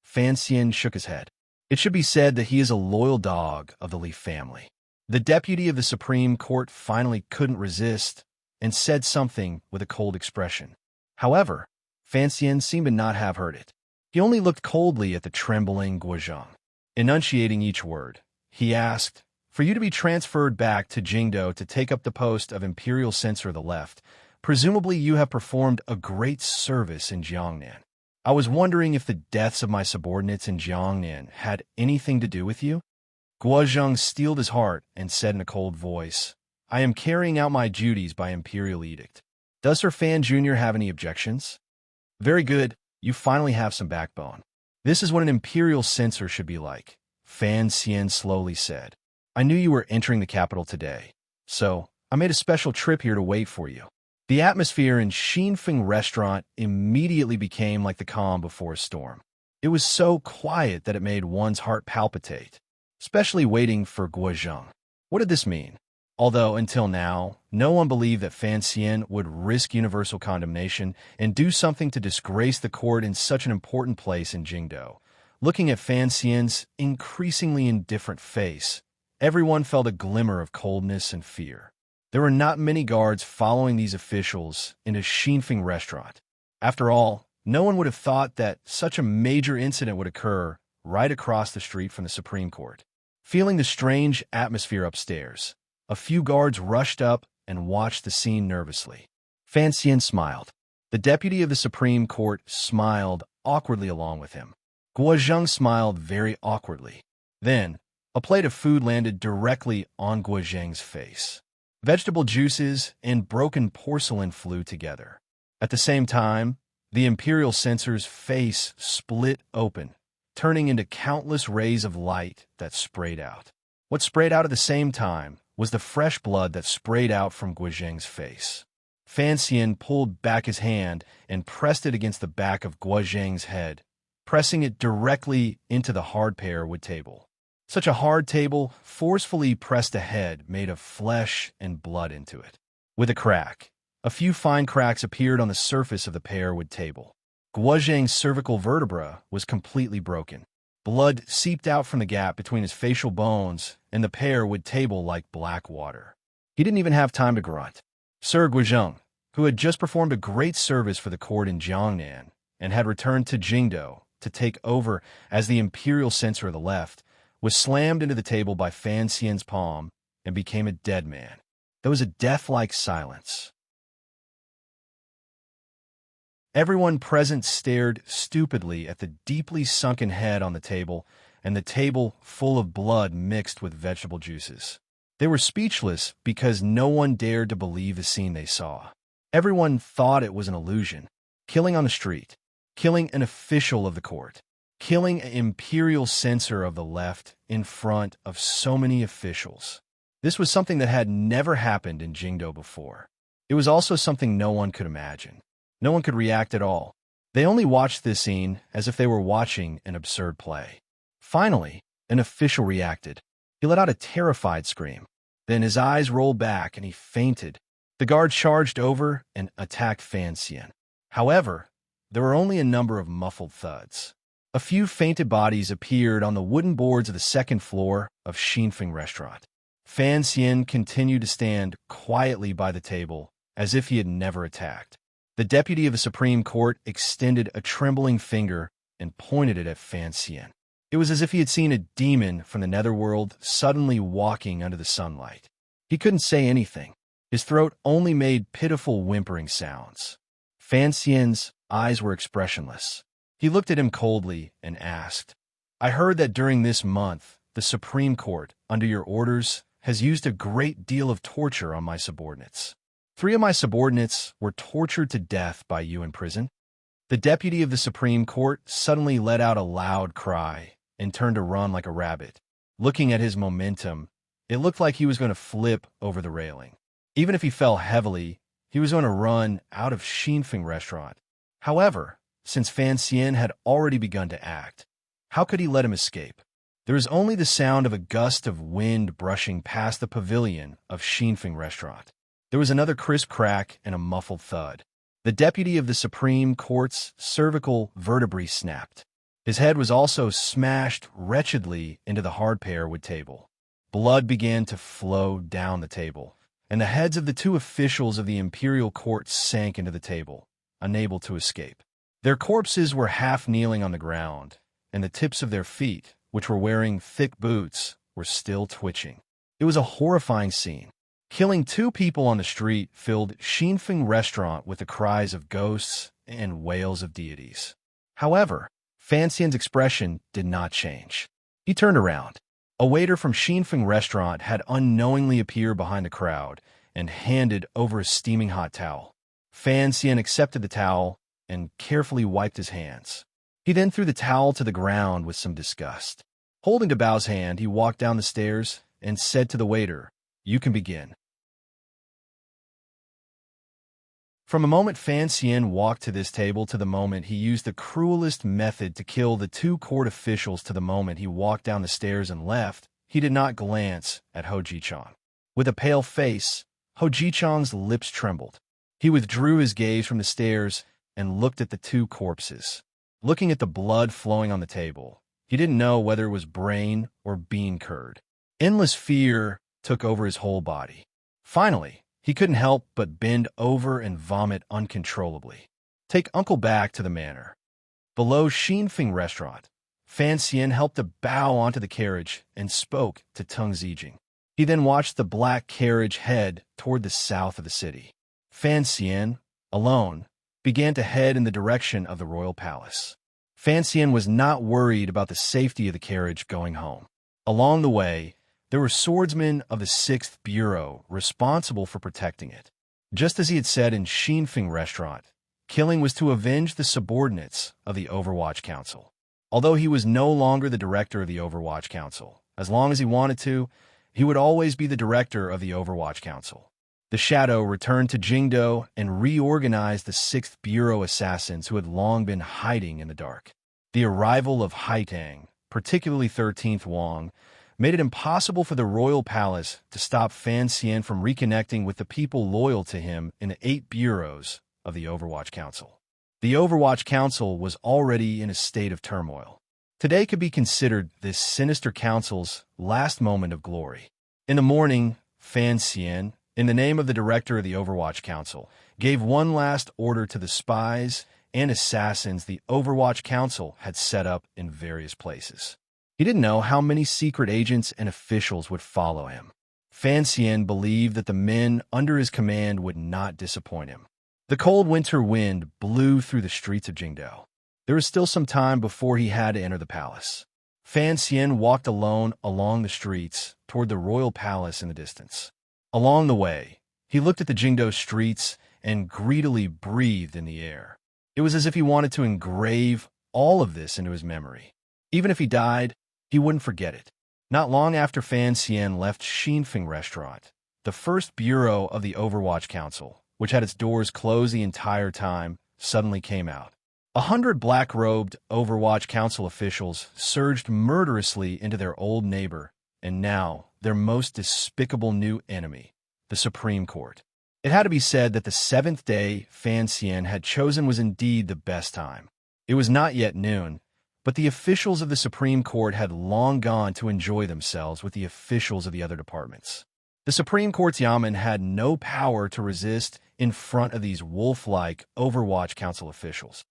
Fan Xian shook his head. It should be said that he is a loyal dog of the Li family. The deputy of the Supreme Court finally couldn't resist and said something with a cold expression. However, Fan Xian seemed to not have heard it. He only looked coldly at the trembling Guozhang. Enunciating each word, he asked, "For you to be transferred back to Jingdo to take up the post of imperial censor of the left, presumably you have performed a great service in Jiangnan. I was wondering if the deaths of my subordinates in Jiangnan had anything to do with you?" Guozhang steeled his heart and said in a cold voice, "I am carrying out my duties by imperial edict. Does Sir Fan Jr. have any objections?" "Very good. You finally have some backbone. This is what an imperial censor should be like," Fan Xian slowly said. "I knew you were entering the capital today, so I made a special trip here to wait for you." The atmosphere in Xinfeng restaurant immediately became like the calm before a storm. It was so quiet that it made one's heart palpitate, especially waiting for Guozhang. What did this mean? Although, until now, no one believed that Fan Xian would risk universal condemnation and do something to disgrace the court in such an important place in Jingdo. Looking at Fan Xian's increasingly indifferent face, everyone felt a glimmer of coldness and fear. There were not many guards following these officials in a Xinfeng restaurant. After all, no one would have thought that such a major incident would occur right across the street from the Supreme Court. Feeling the strange atmosphere upstairs, a few guards rushed up and watched the scene nervously. Fan Xian smiled. The deputy of the Supreme Court smiled awkwardly along with him. Guozhang smiled very awkwardly. Then, a plate of food landed directly on Guozhang's face. Vegetable juices and broken porcelain flew together. At the same time, the imperial censor's face split open, turning into countless rays of light that sprayed out. What sprayed out at the same time was the fresh blood that sprayed out from Guozhang's face. Fan Xian pulled back his hand and pressed it against the back of Guozhang's head, pressing it directly into the hard pearwood table. Such a hard table forcefully pressed a head made of flesh and blood into it. With a crack, a few fine cracks appeared on the surface of the pearwood table. Guozhang's cervical vertebra was completely broken. Blood seeped out from the gap between his facial bones and the pearwood table like black water. He didn't even have time to grunt. Sir Guozhang, who had just performed a great service for the court in Jiangnan and had returned to Jingdo to take over as the imperial censor of the left, was slammed into the table by Fan Xian's palm and became a dead man. There was a death-like silence. Everyone present stared stupidly at the deeply sunken head on the table and the table full of blood mixed with vegetable juices. They were speechless because no one dared to believe the scene they saw. Everyone thought it was an illusion. Killing on the street, killing an official of the court, killing an imperial censor of the left in front of so many officials. This was something that had never happened in Jingdo before. It was also something no one could imagine. No one could react at all. They only watched this scene as if they were watching an absurd play. Finally, an official reacted. He let out a terrified scream. Then his eyes rolled back and he fainted. The guard charged over and attacked Fan Xian. However, there were only a number of muffled thuds. A few fainted bodies appeared on the wooden boards of the second floor of Xinfeng restaurant. Fan Xian continued to stand quietly by the table as if he had never attacked. The deputy of the Supreme Court extended a trembling finger and pointed it at Fan Xian. It was as if he had seen a demon from the netherworld suddenly walking under the sunlight. He couldn't say anything. His throat only made pitiful whimpering sounds. Fan Xian's eyes were expressionless. He looked at him coldly and asked, "I heard that during this month, the Supreme Court, under your orders, has used a great deal of torture on my subordinates. 3 of my subordinates were tortured to death by you in prison." The deputy of the Supreme Court suddenly let out a loud cry and turned to run like a rabbit. Looking at his momentum, it looked like he was going to flip over the railing. Even if he fell heavily, he was going to run out of Xinfeng restaurant. However, since Fan Xian had already begun to act, how could he let him escape? There was only the sound of a gust of wind brushing past the pavilion of Xinfeng restaurant. There was another crisp crack and a muffled thud. The deputy of the Supreme Court's cervical vertebrae snapped. His head was also smashed wretchedly into the hard pearwood table. Blood began to flow down the table, and the heads of the 2 officials of the imperial court sank into the table, unable to escape. Their corpses were half kneeling on the ground, and the tips of their feet, which were wearing thick boots, were still twitching. It was a horrifying scene. Killing 2 people on the street filled Xinfeng restaurant with the cries of ghosts and wails of deities. However, Fan Xian's expression did not change. He turned around. A waiter from Xinfeng restaurant had unknowingly appeared behind the crowd and handed over a steaming hot towel. Fan Xian accepted the towel and carefully wiped his hands. He then threw the towel to the ground with some disgust. Holding to Bao's hand, he walked down the stairs and said to the waiter, "You can begin." From the moment Fan Xian walked to this table to the moment he used the cruelest method to kill the 2 court officials to the moment he walked down the stairs and left, he did not glance at Hou Jichang. With a pale face, Hou Jichang's lips trembled. He withdrew his gaze from the stairs and looked at the 2 corpses. Looking at the blood flowing on the table, he didn't know whether it was brain or bean curd. Endless fear took over his whole body. Finally, he couldn't help but bend over and vomit uncontrollably. Take Uncle back to the manor. Below Xinfeng restaurant, Fan Xian helped to bow onto the carriage and spoke to Tung Zijing. He then watched the black carriage head toward the south of the city. Fan Xian, alone, began to head in the direction of the royal palace. Fan Xian was not worried about the safety of the carriage going home. Along the way, there were swordsmen of the 6th Bureau responsible for protecting it. Just as he had said in Xinfeng restaurant, killing was to avenge the subordinates of the Overwatch Council. Although he was no longer the director of the Overwatch Council, as long as he wanted to, he would always be the director of the Overwatch Council. The Shadow returned to Jingdo and reorganized the 6th Bureau assassins who had long been hiding in the dark. The arrival of Haitang, particularly 13th Wang, made it impossible for the royal palace to stop Fan Xian from reconnecting with the people loyal to him in the 8 bureaus of the Overwatch Council. The Overwatch Council was already in a state of turmoil. Today could be considered this sinister council's last moment of glory. In the morning, Fan Xian, in the name of the director of the Overwatch Council, gave one last order to the spies and assassins the Overwatch Council had set up in various places. He didn't know how many secret agents and officials would follow him. Fan Xian believed that the men under his command would not disappoint him. The cold winter wind blew through the streets of Jingdao. There was still some time before he had to enter the palace. Fan Xian walked alone along the streets toward the royal palace in the distance. Along the way, he looked at the Jingdao streets and greedily breathed in the air. It was as if he wanted to engrave all of this into his memory. Even if he died, he wouldn't forget it. Not long after Fan Xian left Xinfeng Restaurant, the first bureau of the Overwatch Council, which had its doors closed the entire time, suddenly came out. 100 black-robed Overwatch Council officials surged murderously into their old neighbor, and now their most despicable new enemy, the Supreme Court. It had to be said that the seventh day Fan Xian had chosen was indeed the best time. It was not yet noon, but the officials of the Supreme Court had long gone to enjoy themselves with the officials of the other departments. The Supreme Court's Yamen had no power to resist in front of these wolf-like Overwatch Council officials.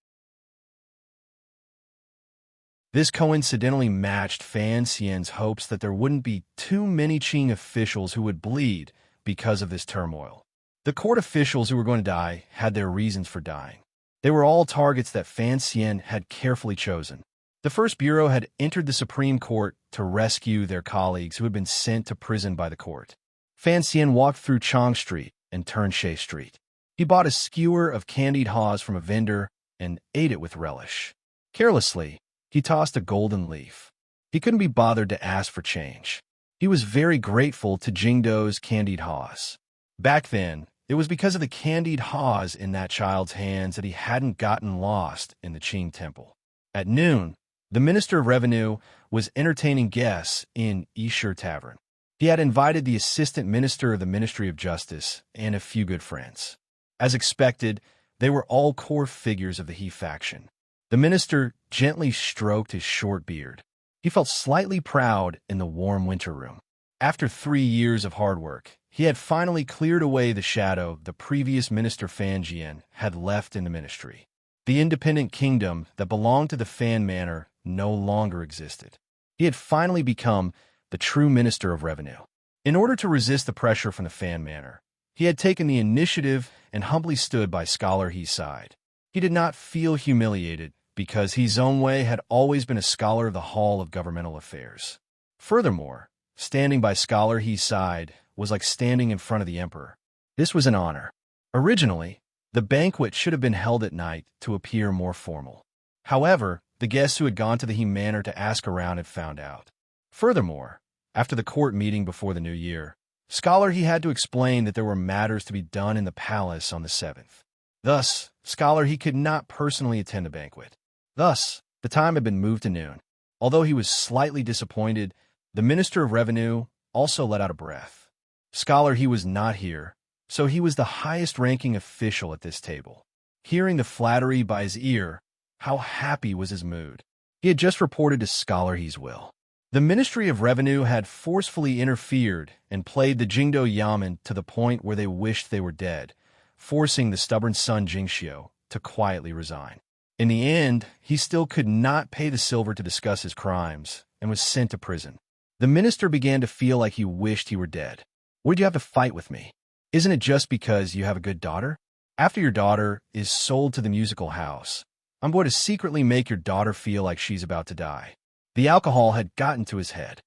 This coincidentally matched Fan Xian's hopes that there wouldn't be too many Qing officials who would bleed because of this turmoil. The court officials who were going to die had their reasons for dying. They were all targets that Fan Xian had carefully chosen. The first bureau had entered the Supreme Court to rescue their colleagues who had been sent to prison by the court. Fan Xian walked through Chang Street and turned Shea Street. He bought a skewer of candied haws from a vendor and ate it with relish. Carelessly, he tossed a golden leaf. He couldn't be bothered to ask for change. He was very grateful to Jingdao's candied haws. Back then, it was because of the candied haws in that child's hands that he hadn't gotten lost in the Qing temple. At noon, the Minister of Revenue was entertaining guests in Yishir Tavern. He had invited the Assistant Minister of the Ministry of Justice and a few good friends. As expected, they were all core figures of the He faction. The minister gently stroked his short beard. He felt slightly proud in the warm winter room. After 3 years of hard work, he had finally cleared away the shadow the previous minister Fan Jian had left in the ministry. The independent kingdom that belonged to the Fan Manor no longer existed. He had finally become the true Minister of Revenue. In order to resist the pressure from the Fan Manor, he had taken the initiative and humbly stood by Scholar He's side. He did not feel humiliated because He Zonwei had always been a scholar of the Hall of Governmental Affairs. Furthermore, standing by Scholar He's side was like standing in front of the emperor. This was an honor. Originally, the banquet should have been held at night to appear more formal. However, the guests who had gone to the He Manor to ask around had found out. Furthermore, after the court meeting before the new year, Scholar He had to explain that there were matters to be done in the palace on the 7th. Thus, Scholar He could not personally attend the banquet. Thus, the time had been moved to noon. Although he was slightly disappointed, the Minister of Revenue also let out a breath. Scholar He was not here, so he was the highest-ranking official at this table. Hearing the flattery by his ear, how happy was his mood. He had just reported to Scholar He's will. The Ministry of Revenue had forcefully interfered and played the Jingdao Yamen to the point where they wished they were dead, forcing the stubborn son Jingxiu to quietly resign. In the end, he still could not pay the silver to discuss his crimes and was sent to prison. The minister began to feel like he wished he were dead. Would you have to fight with me? Isn't it just because you have a good daughter? After your daughter is sold to the musical house, I'm going to secretly make your daughter feel like she's about to die. The alcohol had gotten to his head.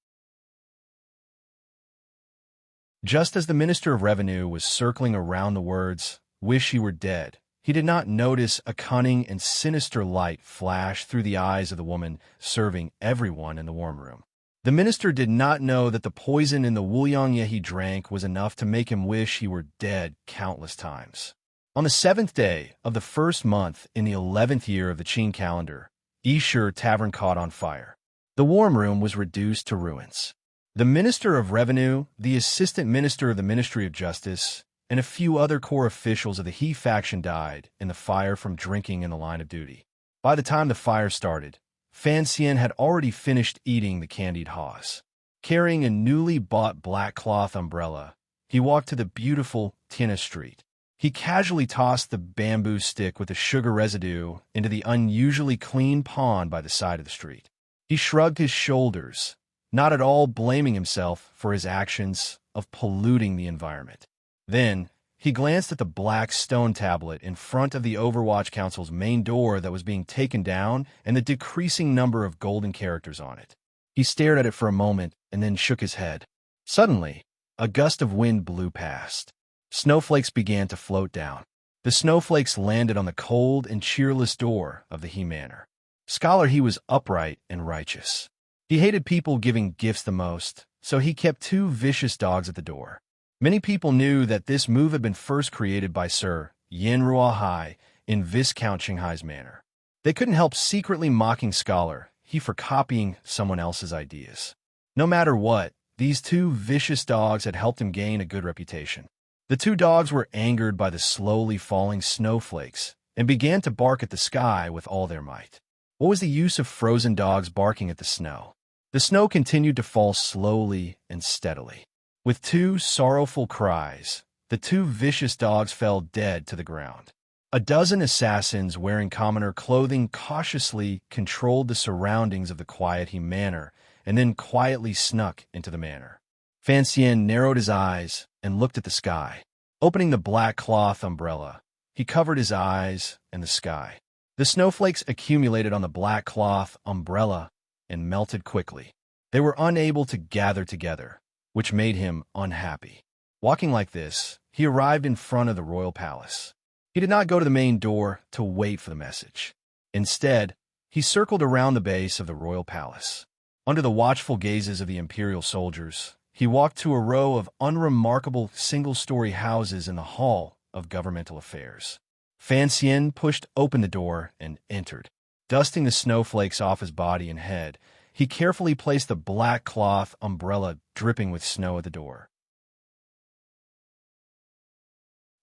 Just as the Minister of Revenue was circling around the words, "Wish you were dead," he did not notice a cunning and sinister light flash through the eyes of the woman serving everyone in the warm room. The minister did not know that the poison in the Wuliangye he drank was enough to make him wish he were dead countless times. On the 7th day of the first month in the 11th year of the Qing calendar, Yishir Tavern caught on fire. The warm room was reduced to ruins. The Minister of Revenue, the Assistant Minister of the Ministry of Justice, and a few other core officials of the He faction died in the fire from drinking in the line of duty. By the time the fire started, Fan Xian had already finished eating the candied haws. Carrying a newly bought black cloth umbrella, he walked to the beautiful Tina Street. He casually tossed the bamboo stick with the sugar residue into the unusually clean pond by the side of the street. He shrugged his shoulders, not at all blaming himself for his actions of polluting the environment. Then, He glanced at the black stone tablet in front of the Overwatch Council's main door that was being taken down and the decreasing number of golden characters on it. He stared at it for a moment and then shook his head. Suddenly, a gust of wind blew past. Snowflakes began to float down. The snowflakes landed on the cold and cheerless door of the He Manor. Scholar He was upright and righteous. He hated people giving gifts the most, so he kept 2 vicious dogs at the door. Many people knew that this move had been first created by Sir Yin Ruahai in Viscount Qinghai's manor. They couldn't help secretly mocking Scholar He for copying someone else's ideas. No matter what, these 2 vicious dogs had helped him gain a good reputation. The 2 dogs were angered by the slowly falling snowflakes and began to bark at the sky with all their might. What was the use of frozen dogs barking at the snow? The snow continued to fall slowly and steadily. With 2 sorrowful cries, the 2 vicious dogs fell dead to the ground. A dozen assassins wearing commoner clothing cautiously controlled the surroundings of the quiet He Manor and then quietly snuck into the manor. Fan Xian narrowed his eyes and looked at the sky. Opening the black cloth umbrella, he covered his eyes and the sky. The snowflakes accumulated on the black cloth umbrella and melted quickly. They were unable to gather together, which made him unhappy. Walking like this, he arrived in front of the royal palace. He did not go to the main door to wait for the message. Instead, he circled around the base of the royal palace. Under the watchful gazes of the imperial soldiers, he walked to a row of unremarkable single-story houses in the Hall of Governmental Affairs. Fan Xian pushed open the door and entered. Dusting the snowflakes off his body and head, he carefully placed the black cloth umbrella dripping with snow at the door.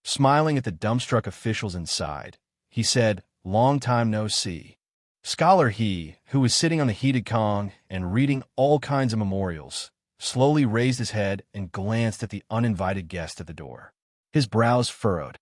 Smiling at the dumbstruck officials inside, he said, "Long time no see." Scholar He, who was sitting on the heated Kong and reading all kinds of memorials, slowly raised his head and glanced at the uninvited guest at the door. His brows furrowed.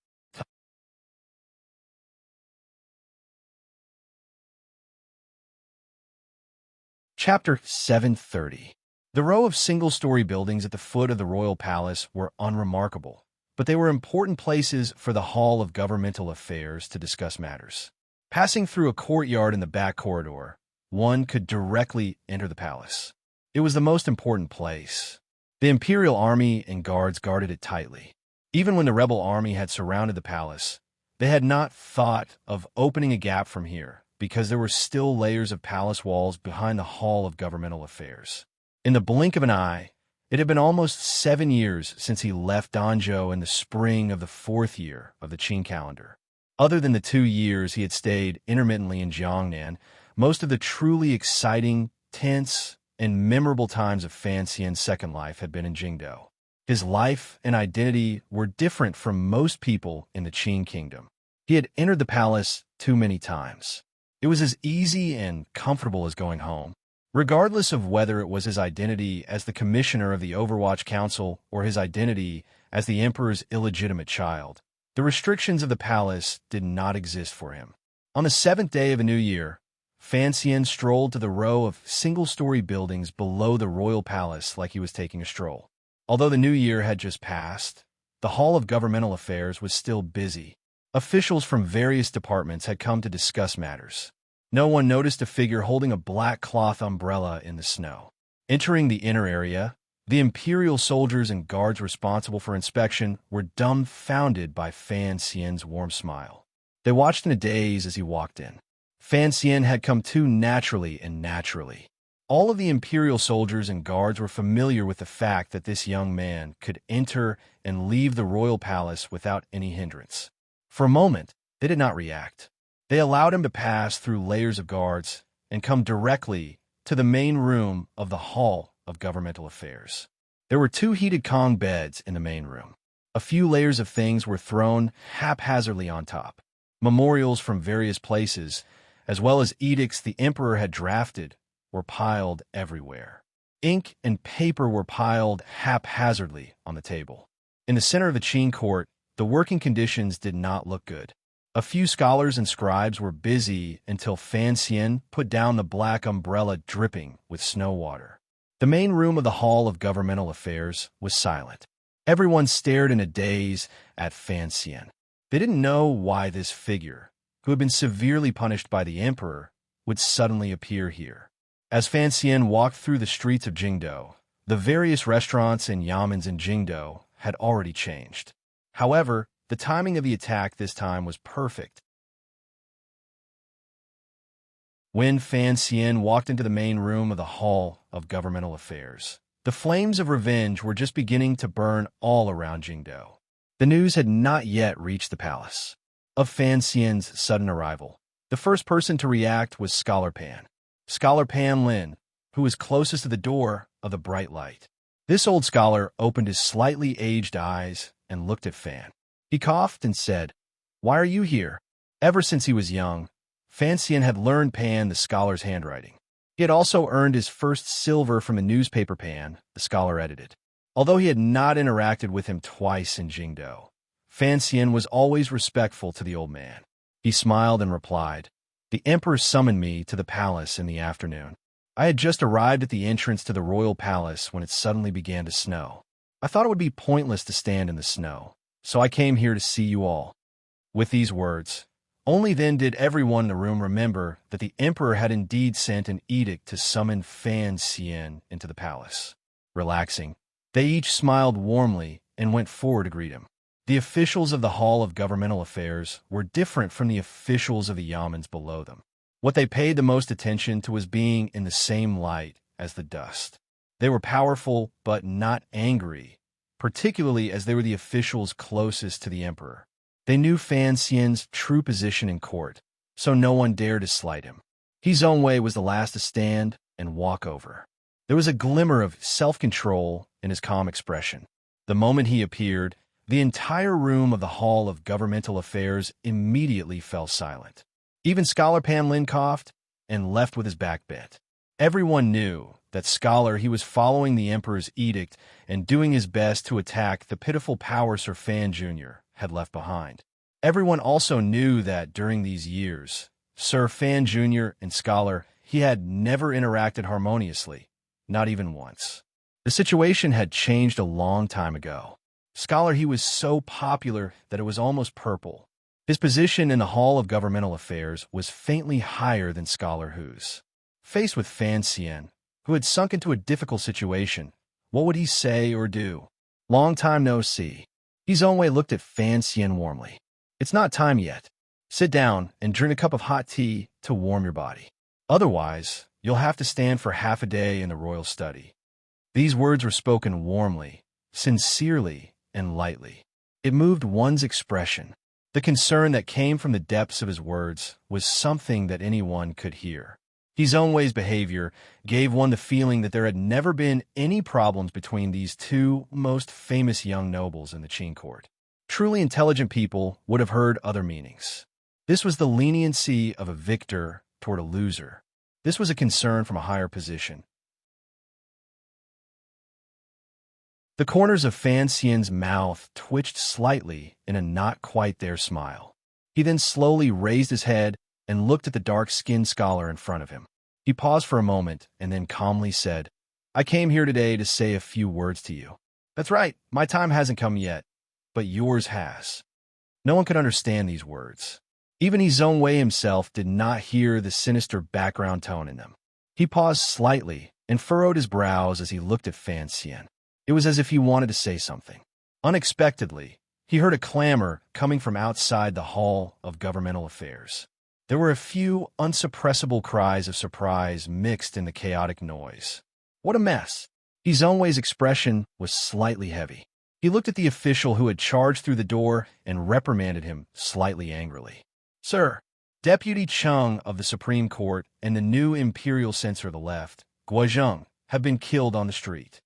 Chapter 730. The row of single-story buildings at the foot of the royal palace were unremarkable, but they were important places for the Hall of Governmental Affairs to discuss matters. Passing through a courtyard in the back corridor, one could directly enter the palace. It was the most important place. The imperial army and guards guarded it tightly. Even when the rebel army had surrounded the palace, they had not thought of opening a gap from here, because there were still layers of palace walls behind the Hall of Governmental Affairs. In the blink of an eye, it had been almost 7 years since he left Danzhou in the spring of the 4th year of the Qin calendar. Other than the 2 years he had stayed intermittently in Jiangnan, most of the truly exciting, tense, and memorable times of Fan Xian's second life had been in Jingdou. His life and identity were different from most people in the Qin kingdom. He had entered the palace too many times. It was as easy and comfortable as going home. Regardless of whether it was his identity as the commissioner of the Overwatch Council or his identity as the emperor's illegitimate child, the restrictions of the palace did not exist for him. On the 7th day of a new year, Fan Xian strolled to the row of single-story buildings below the royal palace like he was taking a stroll. Although the new year had just passed, the Hall of Governmental Affairs was still busy. Officials from various departments had come to discuss matters. No one noticed a figure holding a black cloth umbrella in the snow. Entering the inner area, the imperial soldiers and guards responsible for inspection were dumbfounded by Fan Xian's warm smile. They watched in a daze as he walked in. Fan Xian had come too naturally and naturally. All of the imperial soldiers and guards were familiar with the fact that this young man could enter and leave the royal palace without any hindrance. For a moment, they did not react. They allowed him to pass through layers of guards and come directly to the main room of the Hall of Governmental Affairs. There were 2 heated Kong beds in the main room. A few layers of things were thrown haphazardly on top. Memorials from various places, as well as edicts the emperor had drafted, were piled everywhere. Ink and paper were piled haphazardly on the table. In the center of the Qin court, the working conditions did not look good. A few scholars and scribes were busy until Fan Xian put down the black umbrella dripping with snow water. The main room of the Hall of Governmental Affairs was silent. Everyone stared in a daze at Fan Xian. They didn't know why this figure, who had been severely punished by the emperor, would suddenly appear here. As Fan Xian walked through the streets of Jingdou, the various restaurants and yamens in Jingdou had already changed. However, the timing of the attack this time was perfect. When Fan Xian walked into the main room of the Hall of Governmental Affairs, the flames of revenge were just beginning to burn all around Jingdou. The news had not yet reached the palace of Fan Xian's sudden arrival. The first person to react was Scholar Pan. Scholar Pan Lin, who was closest to the door of the bright light. This old scholar opened his slightly aged eyes and looked at Fan. He coughed and said, "Why are you here?" Ever since he was young, Fan Xian had learned Pan the scholar's handwriting. He had also earned his first silver from a newspaper Pan the scholar edited. Although he had not interacted with him twice in Jingdou, Fan Xian was always respectful to the old man. He smiled and replied, "The emperor summoned me to the palace in the afternoon. I had just arrived at the entrance to the royal palace when it suddenly began to snow. I thought it would be pointless to stand in the snow, so I came here to see you all." With these words, only then did everyone in the room remember that the emperor had indeed sent an edict to summon Fan Xian into the palace. Relaxing, they each smiled warmly and went forward to greet him. The officials of the Hall of Governmental Affairs were different from the officials of the yamens below them. What they paid the most attention to was being in the same light as the dust. They were powerful but not angry, particularly as they were the officials closest to the emperor. They knew Fan Xian's true position in court, so no one dared to slight him. He Zhongwei was the last to stand and walk over. There was a glimmer of self-control in his calm expression. The moment he appeared, the entire room of the Hall of Governmental Affairs immediately fell silent. Even Scholar Pan Lin coughed and left with his back bent. Everyone knew that Scholar he was following the emperor's edict and doing his best to attack the pitiful power Sir Fan Jr. had left behind. Everyone also knew that during these years, Sir Fan Jr. and Scholar he had never interacted harmoniously, not even once. The situation had changed a long time ago. Scholar he was so popular that it was almost purple. His position in the Hall of Governmental Affairs was faintly higher than Scholar Hu's. Faced with Fan Xian, who had sunk into a difficult situation, what would he say or do? Long time no see. He Zhongwei looked at Fan Xian warmly. "It's not time yet. Sit down and drink a cup of hot tea to warm your body. Otherwise, you'll have to stand for half a day in the royal study." These words were spoken warmly, sincerely, and lightly. It moved one's expression. The concern that came from the depths of his words was something that anyone could hear. He Zhongwei's behavior gave one the feeling that there had never been any problems between these two most famous young nobles in the Qin court. Truly intelligent people would have heard other meanings. This was the leniency of a victor toward a loser. This was a concern from a higher position. The corners of Fan Xian's mouth twitched slightly in a not-quite-there smile. He then slowly raised his head and looked at the dark-skinned scholar in front of him. He paused for a moment and then calmly said, "I came here today to say a few words to you. That's right, my time hasn't come yet, but yours has." No one could understand these words. Even He Zhongwei himself did not hear the sinister background tone in them. He paused slightly and furrowed his brows as he looked at Fan Xian. It was as if he wanted to say something. Unexpectedly, he heard a clamor coming from outside the Hall of Governmental Affairs. There were a few unsuppressible cries of surprise mixed in the chaotic noise. What a mess! He Zhongwei's expression was slightly heavy. He looked at the official who had charged through the door and reprimanded him slightly angrily. "Sir, Deputy Chung of the Supreme Court and the new imperial censor of the left, Guozheng, have been killed on the street."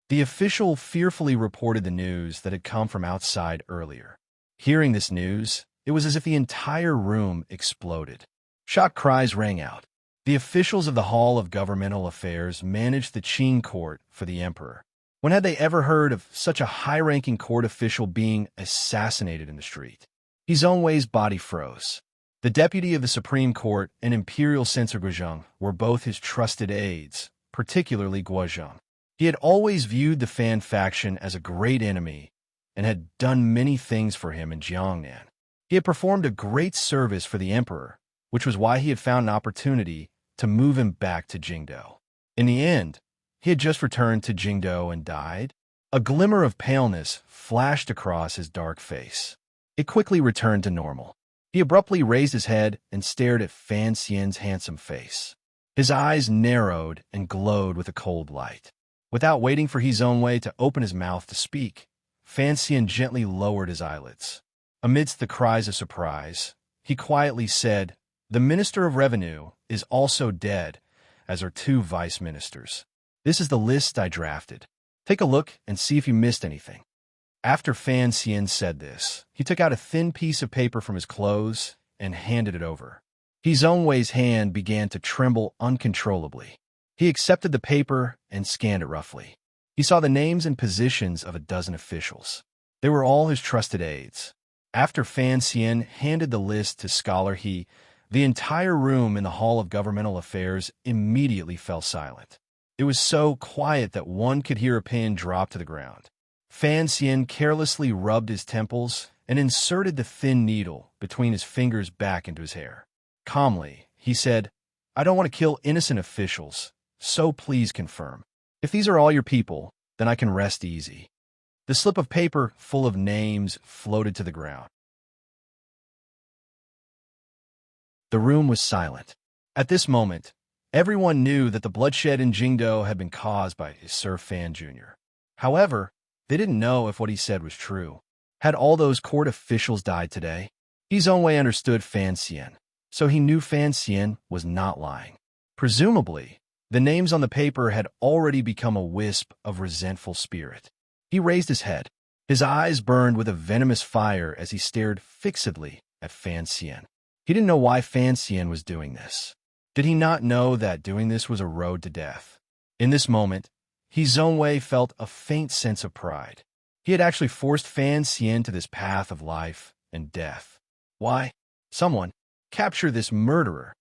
The official fearfully reported the news that had come from outside earlier. Hearing this news, it was as if the entire room exploded. Shocked cries rang out. The officials of the Hall of Governmental Affairs managed the Qin court for the emperor. When had they ever heard of such a high-ranking court official being assassinated in the street? He Zhongwei's body froze. The deputy of the Supreme Court and imperial censor Guozheng were both his trusted aides, particularly Guozheng. He had always viewed the Fan faction as a great enemy and had done many things for him in Jiangnan. He had performed a great service for the emperor, which was why he had found an opportunity to move him back to Jingdo. In the end, he had just returned to Jingdo and died. A glimmer of paleness flashed across his dark face. It quickly returned to normal. He abruptly raised his head and stared at Fan Xian's handsome face. His eyes narrowed and glowed with a cold light. Without waiting for He Zongwei to open his mouth to speak, Fan Xian gently lowered his eyelids. Amidst the cries of surprise, he quietly said, "The Minister of Revenue is also dead, as are 2 vice ministers. This is the list I drafted. Take a look and see if you missed anything." After Fan Xian said this, he took out a thin piece of paper from his clothes and handed it over. He Zongwei's hand began to tremble uncontrollably. He accepted the paper and scanned it roughly. He saw the names and positions of a dozen officials. They were all his trusted aides. After Fan Xian handed the list to Scholar He, the entire room in the Hall of Governmental Affairs immediately fell silent. It was so quiet that one could hear a pin drop to the ground. Fan Xian carelessly rubbed his temples and inserted the thin needle between his fingers back into his hair. Calmly, he said, "I don't want to kill innocent officials, so please confirm. If these are all your people, then I can rest easy." The slip of paper full of names floated to the ground. The room was silent. At this moment, everyone knew that the bloodshed in Jingdo had been caused by Sir Fan Jr. However, they didn't know if what he said was true. Had all those court officials died today? He Zongwei understood Fan Xian, so he knew Fan Xian was not lying. Presumably, the names on the paper had already become a wisp of resentful spirit. He raised his head. His eyes burned with a venomous fire as he stared fixedly at Fan Xian. He didn't know why Fan Xian was doing this. Did he not know that doing this was a road to death? In this moment, He Zongwei felt a faint sense of pride. He had actually forced Fan Xian to this path of life and death. Why? Someone capture this murderer.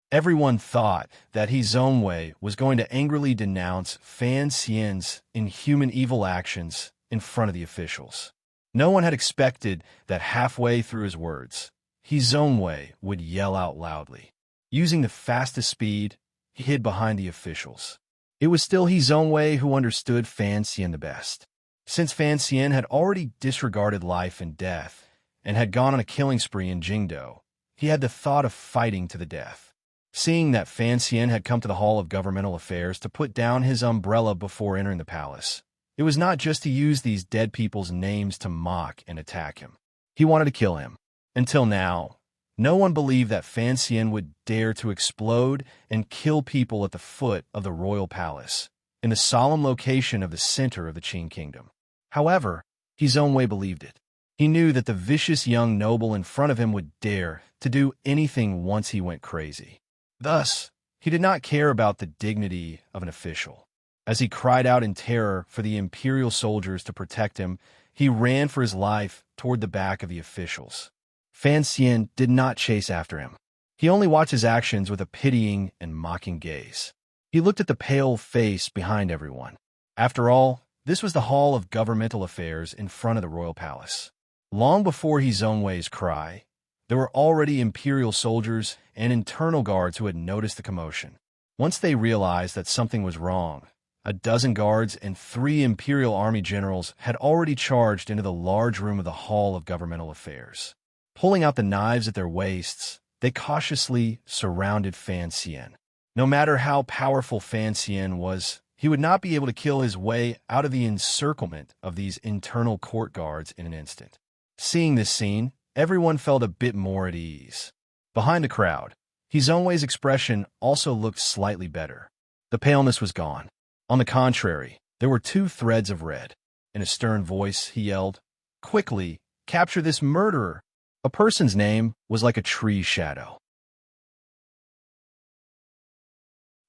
Everyone thought that He Zongwei was going to angrily denounce Fan Xian's inhuman evil actions in front of the officials. No one had expected that halfway through his words, He Zongwei would yell out loudly. Using the fastest speed, he hid behind the officials. It was still He Zongwei who understood Fan Xian the best. Since Fan Xian had already disregarded life and death and had gone on a killing spree in Jingdo, he had the thought of fighting to the death. Seeing that Fan Xian had come to the Hall of Governmental Affairs to put down his umbrella before entering the palace, it was not just to use these dead people's names to mock and attack him. He wanted to kill him. Until now, no one believed that Fan Xian would dare to explode and kill people at the foot of the royal palace, in the solemn location of the center of the Qin kingdom. However, He Zongwei believed it. He knew that the vicious young noble in front of him would dare to do anything once he went crazy. Thus, he did not care about the dignity of an official. As he cried out in terror for the imperial soldiers to protect him, he ran for his life toward the back of the officials. Fan Xian did not chase after him. He only watched his actions with a pitying and mocking gaze. He looked at the pale face behind everyone. After all, this was the Hall of Governmental Affairs in front of the royal palace. Long before He Zongwei's cry, there were already imperial soldiers and internal guards who had noticed the commotion. Once they realized that something was wrong, a dozen guards and 3 imperial army generals had already charged into the large room of the Hall of Governmental Affairs. Pulling out the knives at their waists, they cautiously surrounded Fan Xian. No matter how powerful Fan Xian was, he would not be able to kill his way out of the encirclement of these internal court guards in an instant. Seeing this scene, everyone felt a bit more at ease. Behind the crowd, He Zongwei's expression also looked slightly better. The paleness was gone. On the contrary, there were 2 threads of red. In a stern voice, he yelled, "Quickly, capture this murderer!" A person's name was like a tree's shadow.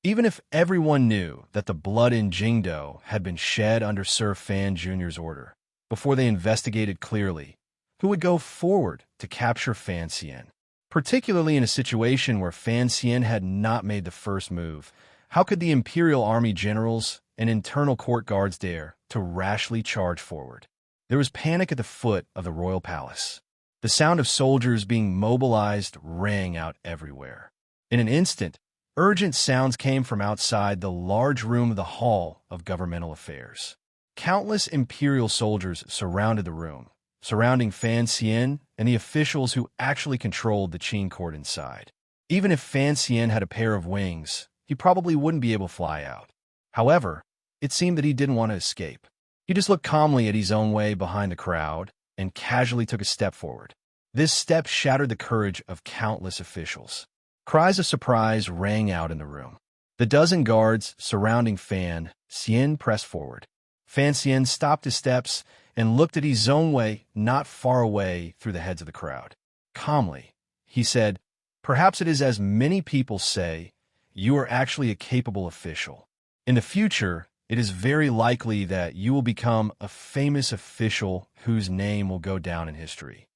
Even if everyone knew that the blood in Jingdo had been shed under Sir Fan Jr.'s order, before they investigated clearly, who would go forward to capture Fan Xian? Particularly in a situation where Fan Xian had not made the first move, How could the imperial army generals and internal court guards dare to rashly charge forward? There was panic at the foot of the royal palace. The sound of soldiers being mobilized rang out everywhere. In an instant, urgent sounds came from outside the large room of the Hall of Governmental Affairs. Countless imperial soldiers surrounded the room, surrounding Fan Xian and the officials who actually controlled the Qin court inside. Even if Fan Xian had a pair of wings, he probably wouldn't be able to fly out. However, it seemed that he didn't want to escape. He just looked calmly at his own way behind the crowd and casually took a step forward. This step shattered the courage of countless officials. Cries of surprise rang out in the room. The dozen guards surrounding Fan Xian pressed forward. Fan Xian stopped his steps and looked at his own way not far away through the heads of the crowd. Calmly, he said, "Perhaps it is as many people say, you are actually a capable official. In the future, it is very likely that you will become a famous official whose name will go down in history."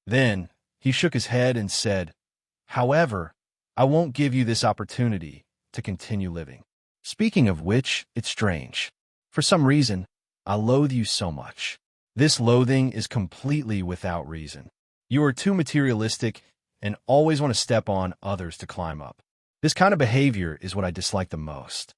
Then he shook his head and said, "However, I won't give you this opportunity to continue living. Speaking of which, it's strange. For some reason, I loathe you so much. This loathing is completely without reason. You are too materialistic and always want to step on others to climb up. This kind of behavior is what I dislike the most.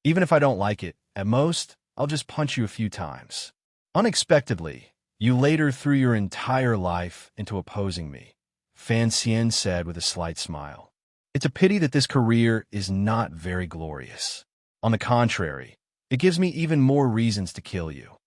Even if I don't like it, at most, I'll just punch you a few times." Unexpectedly, you later threw your entire life into opposing me, Fan Xian said with a slight smile. "It's a pity that this career is not very glorious. On the contrary, it gives me even more reasons to kill you."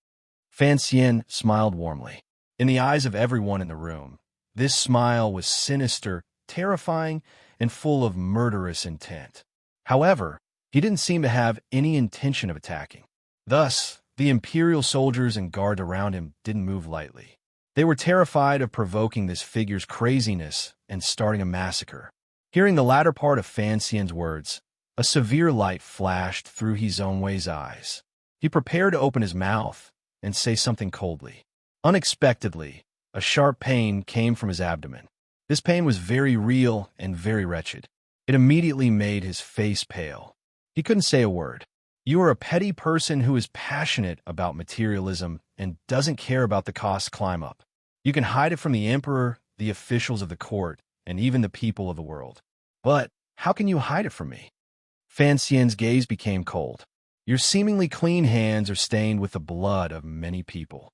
Fan Xian smiled warmly. In the eyes of everyone in the room, this smile was sinister, terrifying, and full of murderous intent. However, he didn't seem to have any intention of attacking. Thus, the imperial soldiers and guards around him didn't move lightly. They were terrified of provoking this figure's craziness and starting a massacre. Hearing the latter part of Fan Xian's words, a severe light flashed through He Zhongwei's eyes. He prepared to open his mouth and say something coldly. Unexpectedly, a sharp pain came from his abdomen. This pain was very real and very wretched. It immediately made his face pale. He couldn't say a word. "You are a petty person who is passionate about materialism and doesn't care about the cost climb up. You can hide it from the emperor, the officials of the court, and even the people of the world. But how can you hide it from me?" Fan Xian's gaze became cold. "Your seemingly clean hands are stained with the blood of many people.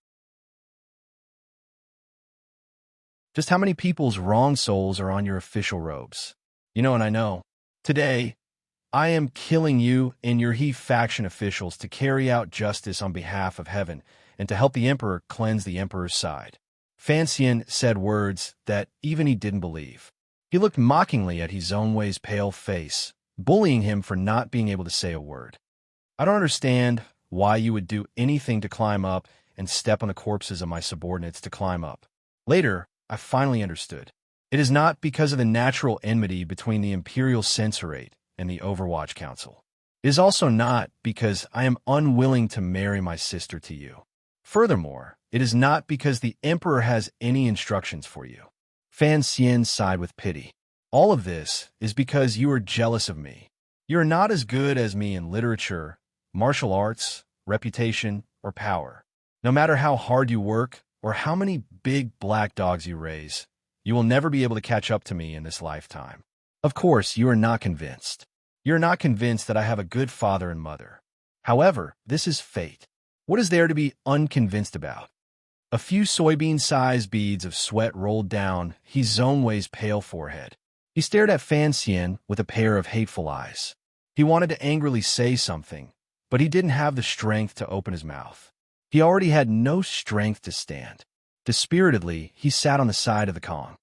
Just how many people's wrong souls are on your official robes? You know, and I know. Today, I am killing you and your He faction officials to carry out justice on behalf of heaven and to help the emperor cleanse the emperor's side." Fan Xian said words that even he didn't believe. He looked mockingly at He Zhongwei's pale face, bullying him for not being able to say a word. "I don't understand why you would do anything to climb up and step on the corpses of my subordinates to climb up. Later, I finally understood. It is not because of the natural enmity between the Imperial Censorate and the Overwatch Council. It is also not because I am unwilling to marry my sister to you. Furthermore, it is not because the Emperor has any instructions for you." Fan Xian sighed with pity. "All of this is because you are jealous of me. You are not as good as me in literature, martial arts, reputation, or power. No matter how hard you work or how many big black dogs you raise, you will never be able to catch up to me in this lifetime. Of course, you are not convinced. You are not convinced that I have a good father and mother. However, this is fate. What is there to be unconvinced about?" A few soybean-sized beads of sweat rolled down He Zhongwei's pale forehead. He stared at Fan Xian with a pair of hateful eyes. He wanted to angrily say something, but he didn't have the strength to open his mouth. He already had no strength to stand. Dispiritedly, he sat on the side of the Kong.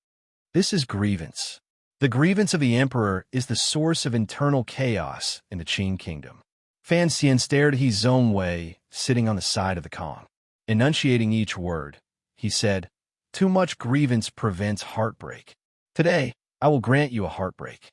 "This is grievance. The grievance of the emperor is the source of internal chaos in the Qin kingdom." Fan Xian stared at He Zhongwei sitting on the side of the Kong. Enunciating each word, he said, "Too much grievance prevents heartbreak. Today, I will grant you a heartbreak."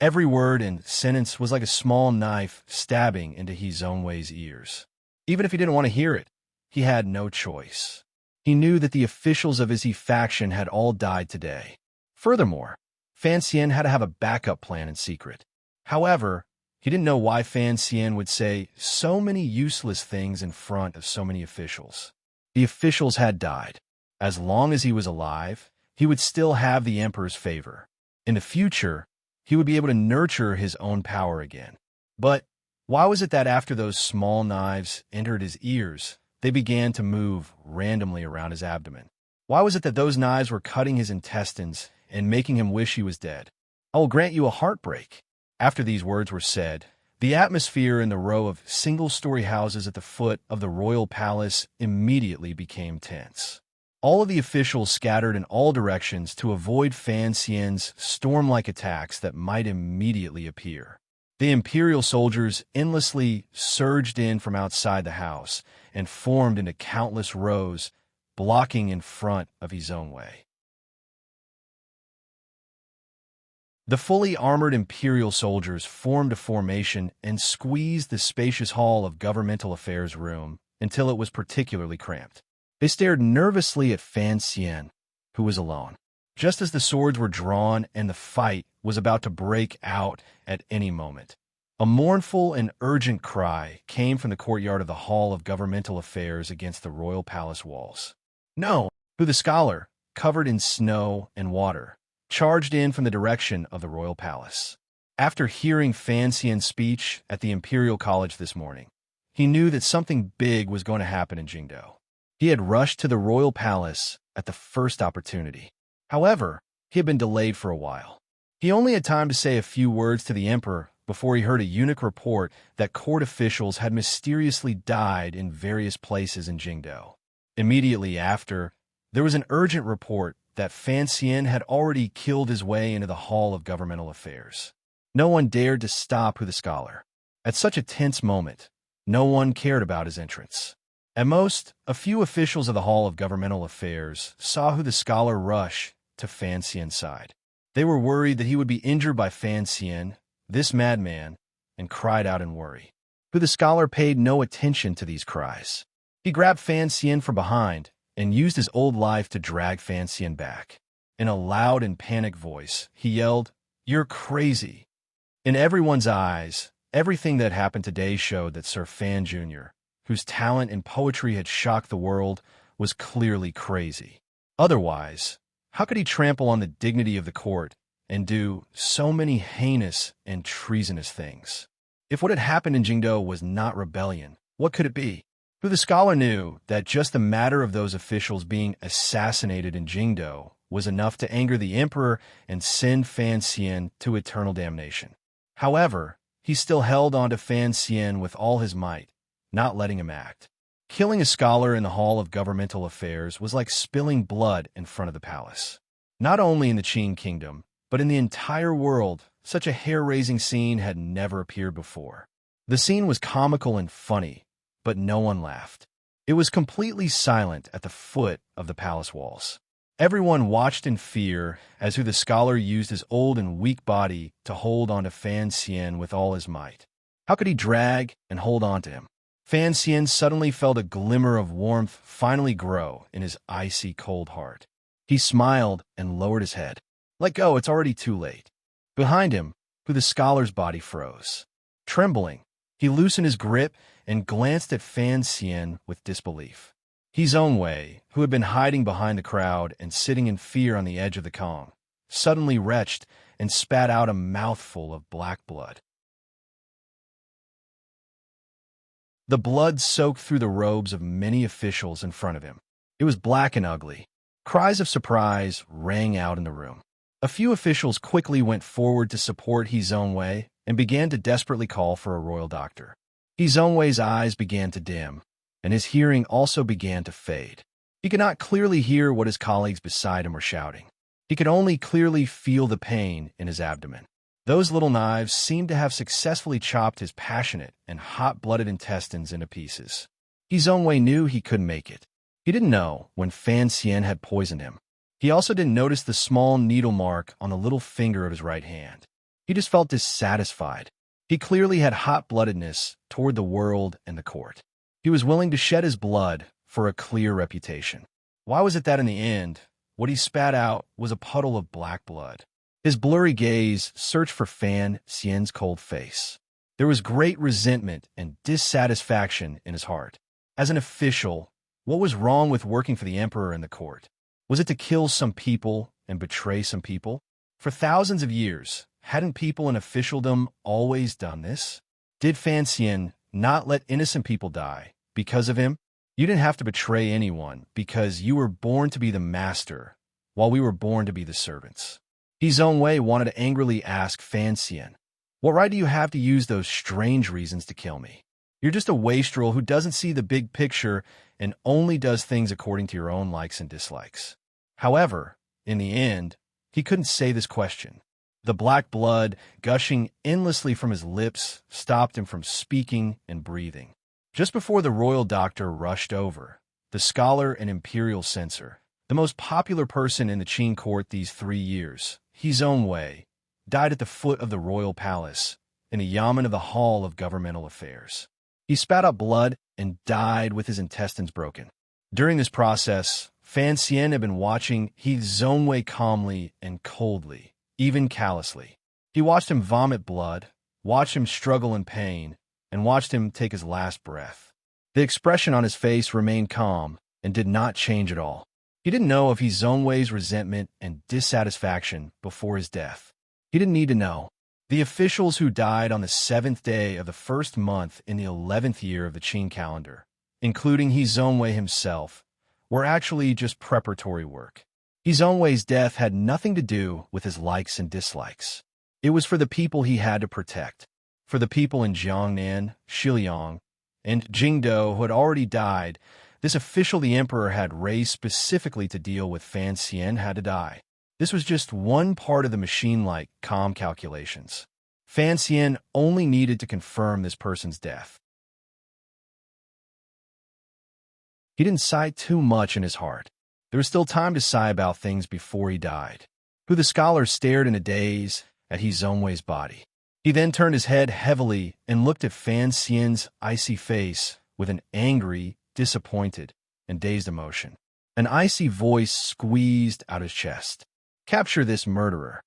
Every word and sentence was like a small knife stabbing into He Zhongwei's ears. Even if he didn't want to hear it, he had no choice. He knew that the officials of his He faction had all died today. Furthermore, Fan Xian had to have a backup plan in secret. However, He didn't know why Fan Xian would say so many useless things in front of so many officials. The officials had died. As long as he was alive, he would still have the emperor's favor. In the future, he would be able to nurture his own power again. But why was it that after those small knives entered his ears, they began to move randomly around his abdomen? Why was it that those knives were cutting his intestines and making him wish he was dead? I will grant you a heartbreak. After these words were said, the atmosphere in the row of single-story houses at the foot of the royal palace immediately became tense. All of the officials scattered in all directions to avoid Fan Xian's storm-like attacks that might immediately appear. The imperial soldiers endlessly surged in from outside the house and formed into countless rows, blocking in front of his own way. The fully armored imperial soldiers formed a formation and squeezed the spacious hall of governmental affairs room until it was particularly cramped. They stared nervously at Fan Xian, who was alone. Just as the swords were drawn and the fight was about to break out at any moment, a mournful and urgent cry came from the courtyard of the Hall of Governmental Affairs against the royal palace walls. No! Who the scholar, covered in snow and water, charged in from the direction of the royal palace. After hearing Fan Xian's speech at the Imperial College this morning, he knew that something big was going to happen in Jingdo. He had rushed to the royal palace at the first opportunity. However, he had been delayed for a while. He only had time to say a few words to the emperor before he heard a eunuch report that court officials had mysteriously died in various places in Jingdo. Immediately after, there was an urgent report that Fan Xian had already killed his way into the Hall of Governmental Affairs. No one dared to stop Hu the Scholar. At such a tense moment, no one cared about his entrance. At most, a few officials of the Hall of Governmental Affairs saw Hu the Scholar rush to Fan Xian's side. They were worried that he would be injured by Fan Xian, this madman, and cried out in worry. Hu the Scholar paid no attention to these cries. He grabbed Fan Xian from behind and used his old life to drag Fan Xian back. In a loud and panicked voice, he yelled, "You're crazy!" In everyone's eyes, everything that happened today showed that Sir Fan Jr., whose talent in poetry had shocked the world, was clearly crazy. Otherwise, how could he trample on the dignity of the court and do so many heinous and treasonous things? If what had happened in Jingdo was not rebellion, what could it be? Hu the Scholar knew that just the matter of those officials being assassinated in Jingdo was enough to anger the emperor and send Fan Xian to eternal damnation. However, he still held on to Fan Xian with all his might, not letting him act. Killing a scholar in the Hall of Governmental Affairs was like spilling blood in front of the palace. Not only in the Qin Kingdom, but in the entire world, such a hair-raising scene had never appeared before. The scene was comical and funny, but no one laughed. It was completely silent at the foot of the palace walls. Everyone watched in fear as Hu the Scholar used his old and weak body to hold on to Fan Xian with all his might. How could he drag and hold on to him? Fan Xian suddenly felt a glimmer of warmth finally grow in his icy cold heart. He smiled and lowered his head. Let go, it's already too late. Behind him, Hu the Scholar's body froze. Trembling, he loosened his grip and glanced at Fan Xian with disbelief. His own way, who had been hiding behind the crowd and sitting in fear on the edge of the Kong, suddenly retched and spat out a mouthful of black blood. The blood soaked through the robes of many officials in front of him. It was black and ugly. Cries of surprise rang out in the room. A few officials quickly went forward to support His own way and began to desperately call for a royal doctor. His own way's eyes began to dim, and his hearing also began to fade. He could not clearly hear what his colleagues beside him were shouting. He could only clearly feel the pain in his abdomen. Those little knives seemed to have successfully chopped his passionate and hot-blooded intestines into pieces. His own way knew he couldn't make it. He didn't know when Fan Xian had poisoned him. He also didn't notice the small needle mark on the little finger of his right hand. He just felt dissatisfied. He clearly had hot-bloodedness toward the world and the court. He was willing to shed his blood for a clear reputation. Why was it that in the end, what he spat out was a puddle of black blood? His blurry gaze searched for Fan Xian's cold face. There was great resentment and dissatisfaction in his heart. As an official, what was wrong with working for the emperor and the court? Was it to kill some people and betray some people? For thousands of years, hadn't people in officialdom always done this? Did Fan Xian not let innocent people die because of him? You didn't have to betray anyone because you were born to be the master, while we were born to be the servants. He Zhongwei wanted to angrily ask Fan Xian, "What right do you have to use those strange reasons to kill me? You're just a wastrel who doesn't see the big picture and only does things according to your own likes and dislikes." However, in the end, he couldn't say this question. The black blood, gushing endlessly from his lips, stopped him from speaking and breathing. Just before the royal doctor rushed over, the scholar and imperial censor, the most popular person in the Qin court these 3 years, He Zhongwei, died at the foot of the royal palace, in the yamen of the Hall of Governmental Affairs. He spat out blood and died with his intestines broken. During this process, Fan Xian had been watching He Zhongwei calmly and coldly, even callously. He watched him vomit blood, watched him struggle in pain, and watched him take his last breath. The expression on his face remained calm and did not change at all. He didn't know of He Zhongwei's resentment and dissatisfaction before his death. He didn't need to know. The officials who died on the 7th day of the 1st month in the 11th year of the Qin calendar, including He Zhongwei himself, were actually just preparatory work. He Zhongwei's death had nothing to do with his likes and dislikes. It was for the people he had to protect, for the people in Jiangnan, Shiliang, and Jingdou who had already died. This official the emperor had raised specifically to deal with Fan Xian had to die. This was just one part of the machine-like calm calculations. Fan Xian only needed to confirm this person's death. He didn't sigh too much in his heart. There was still time to sigh about things before he died. Who the scholar stared in a daze at He Zhongwei's body. He then turned his head heavily and looked at Fan Xian's icy face with an angry, disappointed, and dazed emotion. An icy voice squeezed out his chest. "Capture this murderer."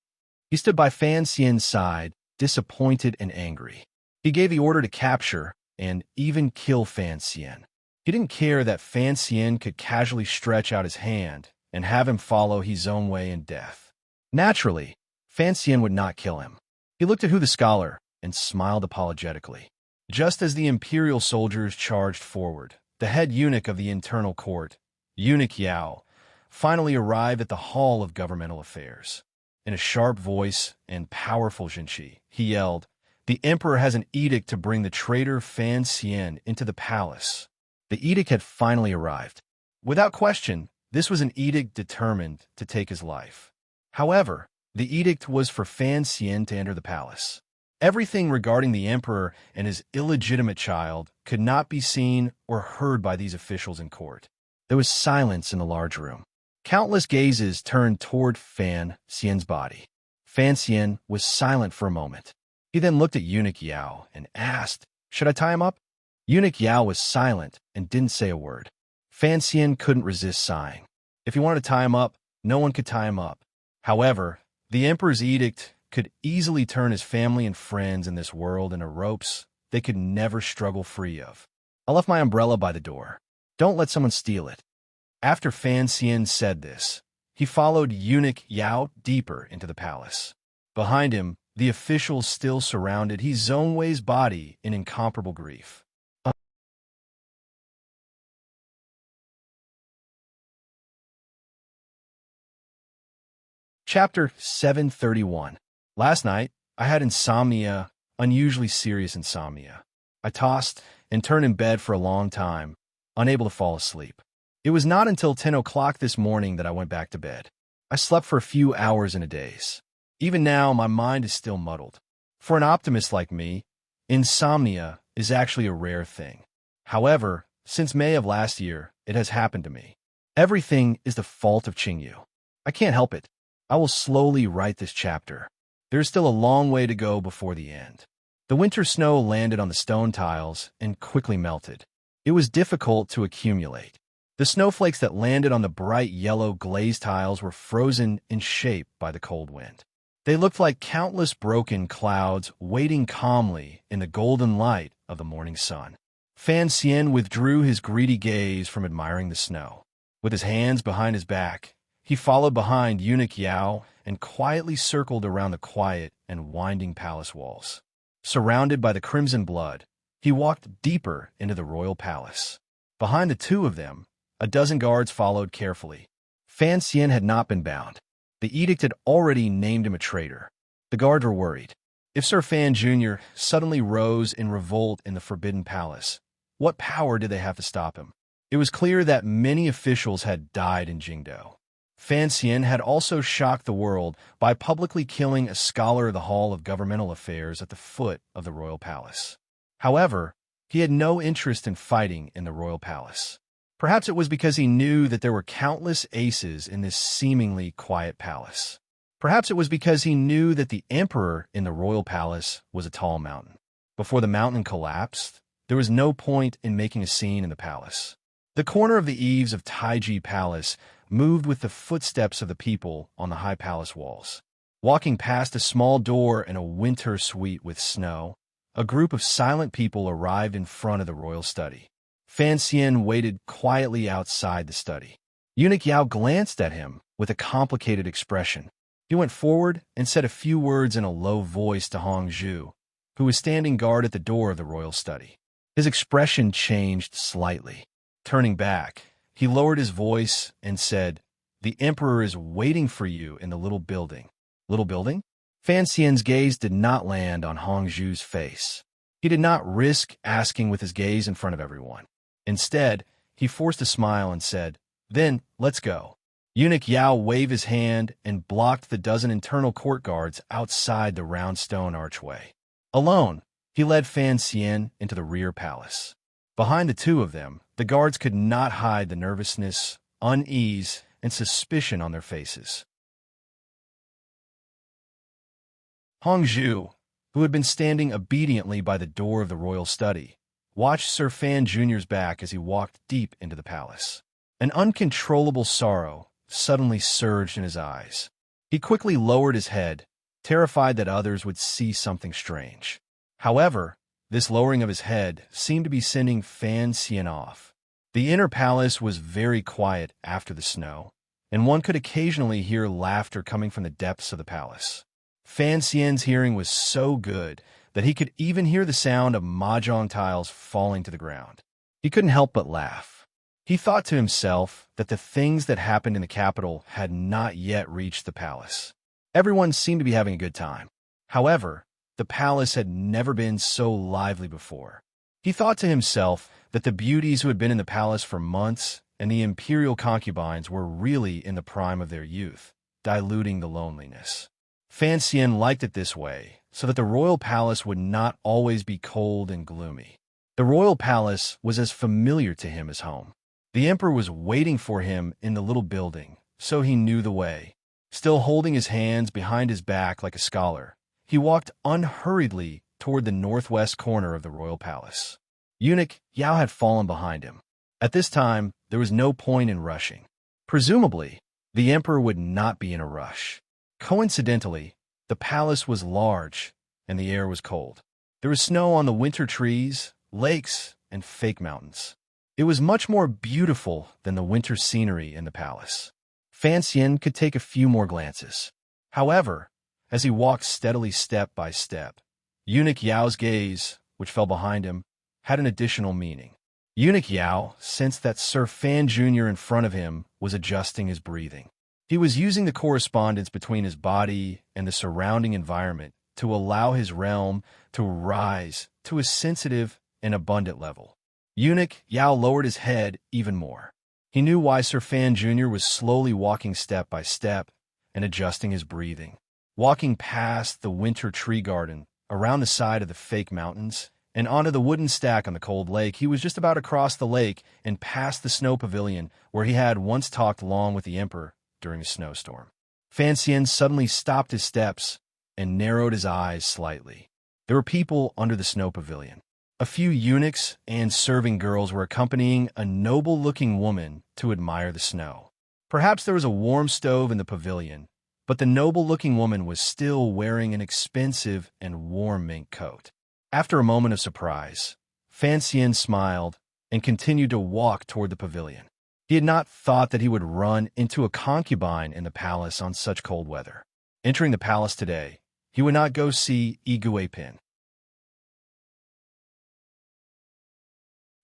He stood by Fan Xian's side, disappointed and angry. He gave the order to capture and even kill Fan Xian. He didn't care that Fan Xian could casually stretch out his hand and have him follow He Zhongwei in death. Naturally, Fan Xian would not kill him. He looked at Hu the scholar and smiled apologetically. Just as the imperial soldiers charged forward, the head eunuch of the internal court, Eunuch Yao, finally arrived at the Hall of Governmental Affairs. In a sharp voice and powerful Jinqi, he yelled, "The emperor has an edict to bring the traitor Fan Xian into the palace." The edict had finally arrived. Without question, this was an edict determined to take his life. However, the edict was for Fan Xian to enter the palace. Everything regarding the emperor and his illegitimate child could not be seen or heard by these officials in court. There was silence in the large room. Countless gazes turned toward Fan Xian's body. Fan Xian was silent for a moment. He then looked at Eunuch Yao and asked, "Should I tie him up?" Eunuch Yao was silent and didn't say a word. Fan Xian couldn't resist sighing. If he wanted to tie him up, no one could tie him up. However, the emperor's edict could easily turn his family and friends in this world into ropes they could never struggle free of. "I left my umbrella by the door. Don't let someone steal it." After Fan Xian said this, he followed Eunuch Yao deeper into the palace. Behind him, the officials still surrounded He Zhongwei's body in incomparable grief. Chapter 731. Last night, I had insomnia, unusually serious insomnia. I tossed and turned in bed for a long time, unable to fall asleep. It was not until 10 o'clock this morning that I went back to bed. I slept for a few hours in a daze. Even now, my mind is still muddled. For an optimist like me, insomnia is actually a rare thing. However, since May of last year, it has happened to me. Everything is the fault of Qingyu. I can't help it. I will slowly write this chapter. There is still a long way to go before the end. The winter snow landed on the stone tiles and quickly melted. It was difficult to accumulate. The snowflakes that landed on the bright yellow glazed tiles were frozen in shape by the cold wind. They looked like countless broken clouds waiting calmly in the golden light of the morning sun. Fan Xian withdrew his greedy gaze from admiring the snow. With his hands behind his back, he followed behind Eunuch Yao and quietly circled around the quiet and winding palace walls. Surrounded by the crimson blood, he walked deeper into the royal palace. Behind the two of them, a dozen guards followed carefully. Fan Xian had not been bound. The edict had already named him a traitor. The guards were worried. If Sir Fan Jr. suddenly rose in revolt in the Forbidden Palace, what power did they have to stop him? It was clear that many officials had died in Jingdo. Fan Xian had also shocked the world by publicly killing a scholar of the Hall of Governmental Affairs at the foot of the royal palace. However, he had no interest in fighting in the royal palace. Perhaps it was because he knew that there were countless aces in this seemingly quiet palace. Perhaps it was because he knew that the emperor in the royal palace was a tall mountain. Before the mountain collapsed, there was no point in making a scene in the palace. The corner of the eaves of Taiji Palace moved with the footsteps of the people on the high palace walls. Walking past a small door in a winter suite with snow, a group of silent people arrived in front of the royal study. Fan Xian waited quietly outside the study. Eunuch Yao glanced at him with a complicated expression. He went forward and said a few words in a low voice to Hong Zhu, who was standing guard at the door of the royal study. His expression changed slightly. Turning back, he lowered his voice and said, "The emperor is waiting for you in the little building." Little building? Fan Xian's gaze did not land on Hong Zhu's face. He did not risk asking with his gaze in front of everyone. Instead, he forced a smile and said, "Then, let's go." Eunuch Yao waved his hand and blocked the dozen internal court guards outside the round stone archway. Alone, he led Fan Xian into the rear palace. Behind the two of them, the guards could not hide the nervousness, unease, and suspicion on their faces. Hong Zhu, who had been standing obediently by the door of the royal study, watched Sir Fan Jr.'s back as he walked deep into the palace. An uncontrollable sorrow suddenly surged in his eyes. He quickly lowered his head, terrified that others would see something strange. However, this lowering of his head seemed to be sending Fan Xian off. The inner palace was very quiet after the snow, and one could occasionally hear laughter coming from the depths of the palace. Fan Xian's hearing was so good that he could even hear the sound of mahjong tiles falling to the ground. He couldn't help but laugh. He thought to himself that the things that happened in the capital had not yet reached the palace. Everyone seemed to be having a good time. However, the palace had never been so lively before. He thought to himself that the beauties who had been in the palace for months and the imperial concubines were really in the prime of their youth, diluting the loneliness. Fan Xian liked it this way, so that the royal palace would not always be cold and gloomy. The royal palace was as familiar to him as home. The emperor was waiting for him in the little building, so he knew the way. Still holding his hands behind his back like a scholar, he walked unhurriedly toward the northwest corner of the royal palace. Eunuch Yao had fallen behind him. At this time, there was no point in rushing. Presumably, the emperor would not be in a rush. Coincidentally, the palace was large, and the air was cold. There was snow on the winter trees, lakes, and fake mountains. It was much more beautiful than the winter scenery in the palace. Fan Xian could take a few more glances. However, as he walked steadily step by step, Eunuch Yao's gaze, which fell behind him, had an additional meaning. Eunuch Yao sensed that Sir Fan Jr. in front of him was adjusting his breathing. He was using the correspondence between his body and the surrounding environment to allow his realm to rise to a sensitive and abundant level. Eunuch Yao lowered his head even more. He knew why Sir Fan Jr. was slowly walking step by step and adjusting his breathing. Walking past the winter tree garden, around the side of the fake mountains, and onto the wooden stack on the cold lake, he was just about to cross the lake and past the snow pavilion where he had once talked long with the emperor during a snowstorm. Fan Xian suddenly stopped his steps and narrowed his eyes slightly. There were people under the snow pavilion. A few eunuchs and serving girls were accompanying a noble-looking woman to admire the snow. Perhaps there was a warm stove in the pavilion, but the noble-looking woman was still wearing an expensive and warm mink coat. After a moment of surprise, Fan Xian smiled and continued to walk toward the pavilion. He had not thought that he would run into a concubine in the palace on such cold weather. Entering the palace today, he would not go see Yi Guipin.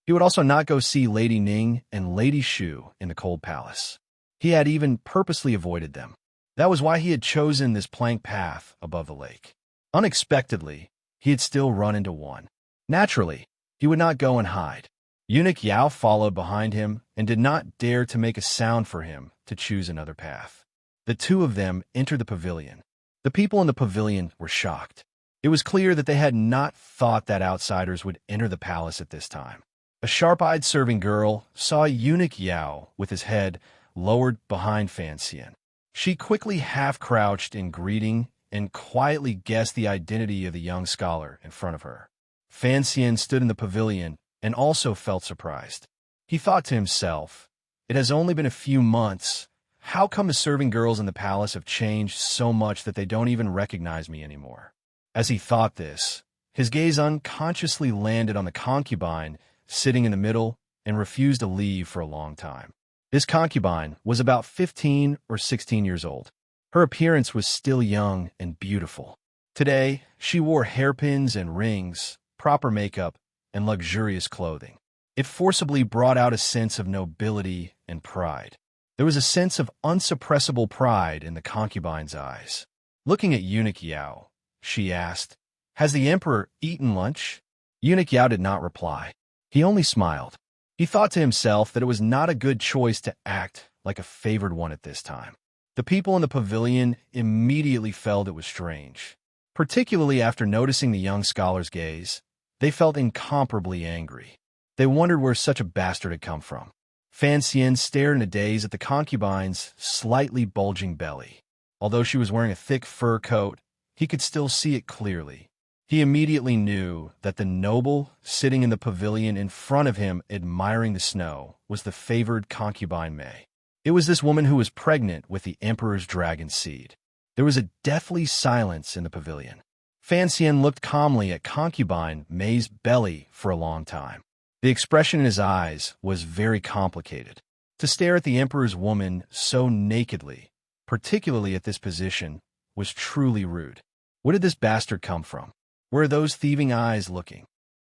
He would also not go see Lady Ning and Lady Shu in the cold palace. He had even purposely avoided them. That was why he had chosen this plank path above the lake. Unexpectedly, he had still run into one. Naturally, he would not go and hide. Eunuch Yao followed behind him and did not dare to make a sound for him to choose another path. The two of them entered the pavilion. The people in the pavilion were shocked. It was clear that they had not thought that outsiders would enter the palace at this time. A sharp-eyed serving girl saw Eunuch Yao with his head lowered behind Fan Xian. She quickly half-crouched in greeting and quietly guessed the identity of the young scholar in front of her. Fan Xian stood in the pavilion and also felt surprised. He thought to himself, "It has only been a few months. How come the serving girls in the palace have changed so much that they don't even recognize me anymore?" As he thought this, his gaze unconsciously landed on the concubine sitting in the middle and refused to leave for a long time. This concubine was about 15 or 16 years old. Her appearance was still young and beautiful. Today, she wore hairpins and rings, proper makeup, and luxurious clothing. It forcibly brought out a sense of nobility and pride. There was a sense of unsuppressible pride in the concubine's eyes. Looking at Eunuch Yao, she asked, "Has the emperor eaten lunch?" Eunuch Yao did not reply. He only smiled. He thought to himself that it was not a good choice to act like a favored one at this time. The people in the pavilion immediately felt it was strange. Particularly after noticing the young scholar's gaze, they felt incomparably angry. They wondered where such a bastard had come from. Fan Xian stared in a daze at the concubine's slightly bulging belly. Although she was wearing a thick fur coat, he could still see it clearly. He immediately knew that the noble sitting in the pavilion in front of him admiring the snow was the favored concubine Mei. It was this woman who was pregnant with the emperor's dragon seed. There was a deathly silence in the pavilion. Fan Xian looked calmly at concubine Mei's belly for a long time. The expression in his eyes was very complicated. To stare at the emperor's woman so nakedly, particularly at this position, was truly rude. Where did this bastard come from? Where are those thieving eyes looking?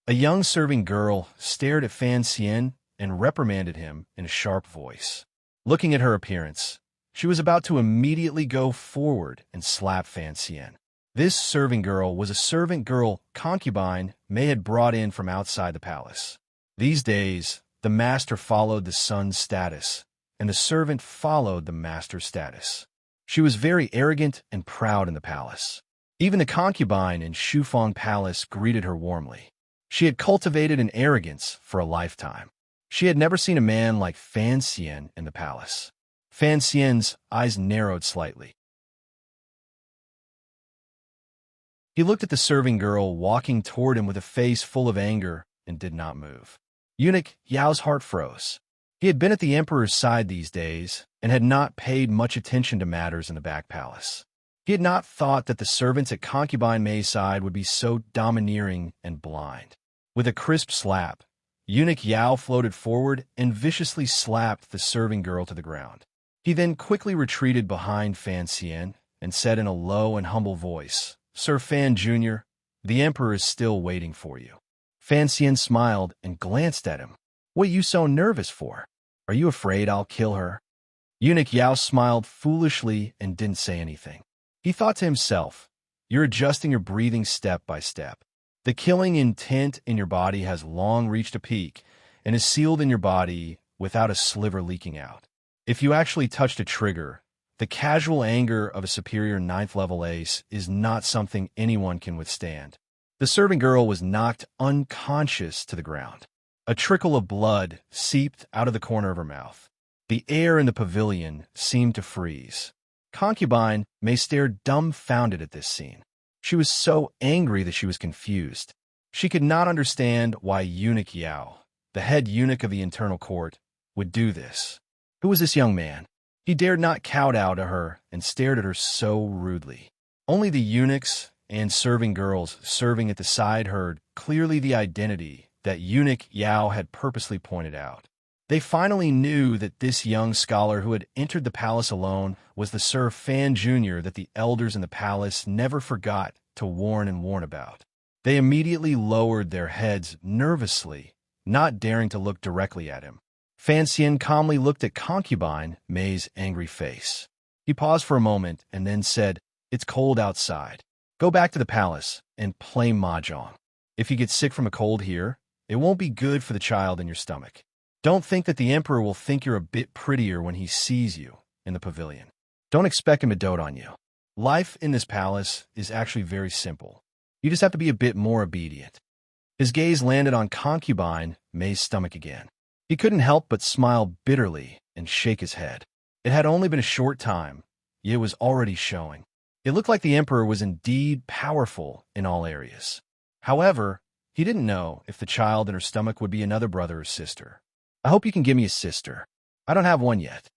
A young serving girl stared at Fan Xian and reprimanded him in a sharp voice. Looking at her appearance, she was about to immediately go forward and slap Fan Xian. This serving girl was a servant girl concubine Mei had brought in from outside the palace. These days, the master followed the son's status, and the servant followed the master's status. She was very arrogant and proud in the palace. Even the concubine in Shufang Palace greeted her warmly. She had cultivated an arrogance for a lifetime. She had never seen a man like Fan Xian in the palace. Fan Xian's eyes narrowed slightly. He looked at the serving girl walking toward him with a face full of anger and did not move. Eunuch Yao's heart froze. He had been at the emperor's side these days and had not paid much attention to matters in the back palace. He had not thought that the servants at concubine Mei's side would be so domineering and blind. With a crisp slap, Eunuch Yao floated forward and viciously slapped the serving girl to the ground. He then quickly retreated behind Fan Xian and said in a low and humble voice, "Sir Fan Jr., the emperor is still waiting for you." Fan Xian smiled and glanced at him. "What are you so nervous for? Are you afraid I'll kill her?" Eunuch Yao smiled foolishly and didn't say anything. He thought to himself, "You're adjusting your breathing step by step. The killing intent in your body has long reached a peak and is sealed in your body without a sliver leaking out. If you actually touched a trigger, the casual anger of a superior 9th level ace is not something anyone can withstand." The serving girl was knocked unconscious to the ground. A trickle of blood seeped out of the corner of her mouth. The air in the pavilion seemed to freeze. Concubine Mei stared dumbfounded at this scene. She was so angry that she was confused. She could not understand why Eunuch Yao, the head eunuch of the internal court, would do this. Who was this young man? He dared not kowtow to her and stared at her so rudely. Only the eunuchs and serving girls serving at the side heard clearly the identity that eunuch Yao had purposely pointed out. They finally knew that this young scholar who had entered the palace alone was the Sir Fan Jr. that the elders in the palace never forgot to warn about. They immediately lowered their heads nervously, not daring to look directly at him. Fan Xian calmly looked at Concubine May's angry face. He paused for a moment and then said, "It's cold outside. Go back to the palace and play mahjong. If you get sick from a cold here, it won't be good for the child in your stomach. Don't think that the emperor will think you're a bit prettier when he sees you in the pavilion. Don't expect him to dote on you. Life in this palace is actually very simple. You just have to be a bit more obedient." His gaze landed on Concubine May's stomach again. He couldn't help but smile bitterly and shake his head. It had only been a short time, yet it was already showing. It looked like the emperor was indeed powerful in all areas. However, he didn't know if the child in her stomach would be another brother or sister. "I hope you can give me a sister. I don't have one yet."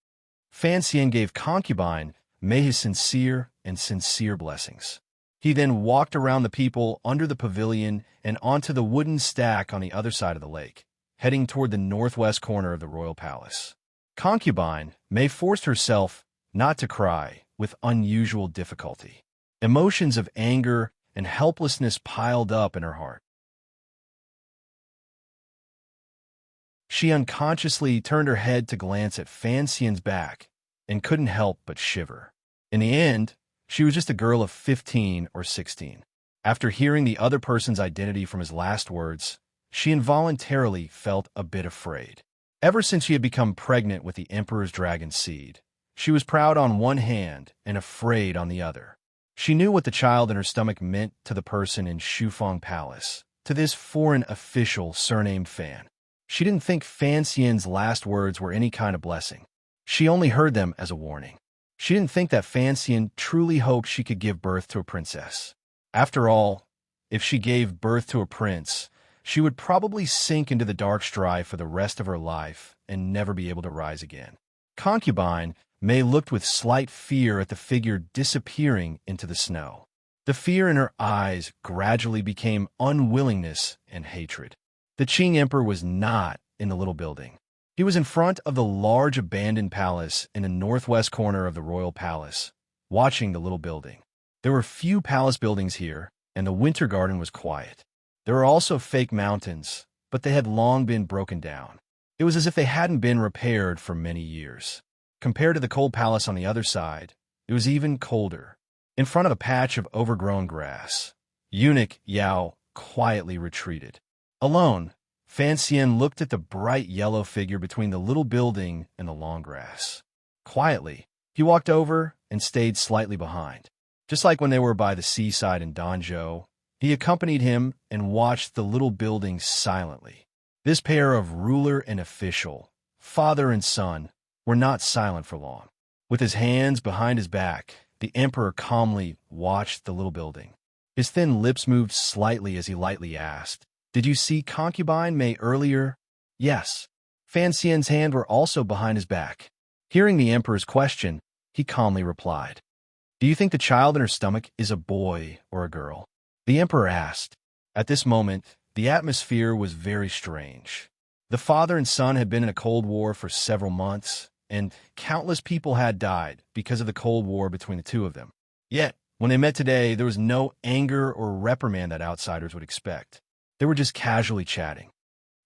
Fan Xian gave Concubine May his sincere blessings. He then walked around the people under the pavilion and onto the wooden stack on the other side of the lake, heading toward the northwest corner of the royal palace. Concubine May forced herself not to cry with unusual difficulty. Emotions of anger and helplessness piled up in her heart. She unconsciously turned her head to glance at Fan Xian's back and couldn't help but shiver. In the end, she was just a girl of 15 or 16. After hearing the other person's identity from his last words, she involuntarily felt a bit afraid. Ever since she had become pregnant with the Emperor's dragon seed, she was proud on one hand and afraid on the other. She knew what the child in her stomach meant to the person in Shufeng Palace, to this foreign official surnamed Fan. She didn't think Fan Xian's last words were any kind of blessing. She only heard them as a warning. She didn't think that Fan Xian truly hoped she could give birth to a princess. After all, if she gave birth to a prince, she would probably sink into the dark strife for the rest of her life and never be able to rise again. Concubine May looked with slight fear at the figure disappearing into the snow. The fear in her eyes gradually became unwillingness and hatred. The Qing Emperor was not in the little building. He was in front of the large abandoned palace in the northwest corner of the royal palace, watching the little building. There were few palace buildings here, and the winter garden was quiet. There were also fake mountains, but they had long been broken down. It was as if they hadn't been repaired for many years. Compared to the cold palace on the other side, it was even colder. In front of a patch of overgrown grass, eunuch Yao quietly retreated. Alone, Fan Xian looked at the bright yellow figure between the little building and the long grass. Quietly, he walked over and stayed slightly behind. Just like when they were by the seaside in Danzhou, he accompanied him and watched the little building silently. This pair of ruler and official, father and son, were not silent for long. With his hands behind his back, the emperor calmly watched the little building. His thin lips moved slightly as he lightly asked, "Did you see Concubine May earlier?" "Yes." Fan Xian's hands were also behind his back. Hearing the emperor's question, he calmly replied, "Do you think the child in her stomach is a boy or a girl?" The emperor asked. At this moment, the atmosphere was very strange. The father and son had been in a cold war for several months, and countless people had died because of the cold war between the two of them. Yet, when they met today, there was no anger or reprimand that outsiders would expect. They were just casually chatting.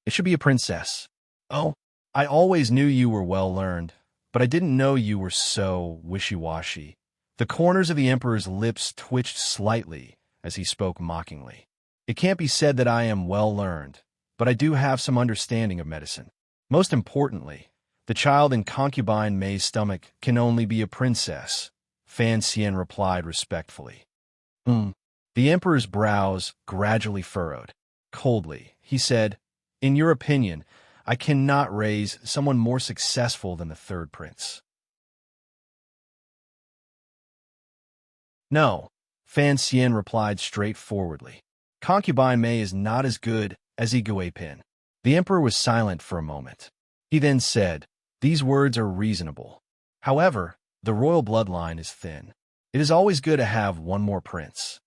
"It should be a princess." "Oh, I always knew you were well-learned, but I didn't know you were so wishy-washy." The corners of the emperor's lips twitched slightly as he spoke mockingly. "It can't be said that I am well-learned, but I do have some understanding of medicine. Most importantly, the child in Concubine May's stomach can only be a princess," Fan Xian replied respectfully. The emperor's brows gradually furrowed. Coldly, he said, "In your opinion, I cannot raise someone more successful than the third prince." "No," Fan Xian replied straightforwardly. "Concubine May is not as good as Igui Pin." The emperor was silent for a moment. He then said, "These words are reasonable. However, the royal bloodline is thin. It is always good to have one more prince.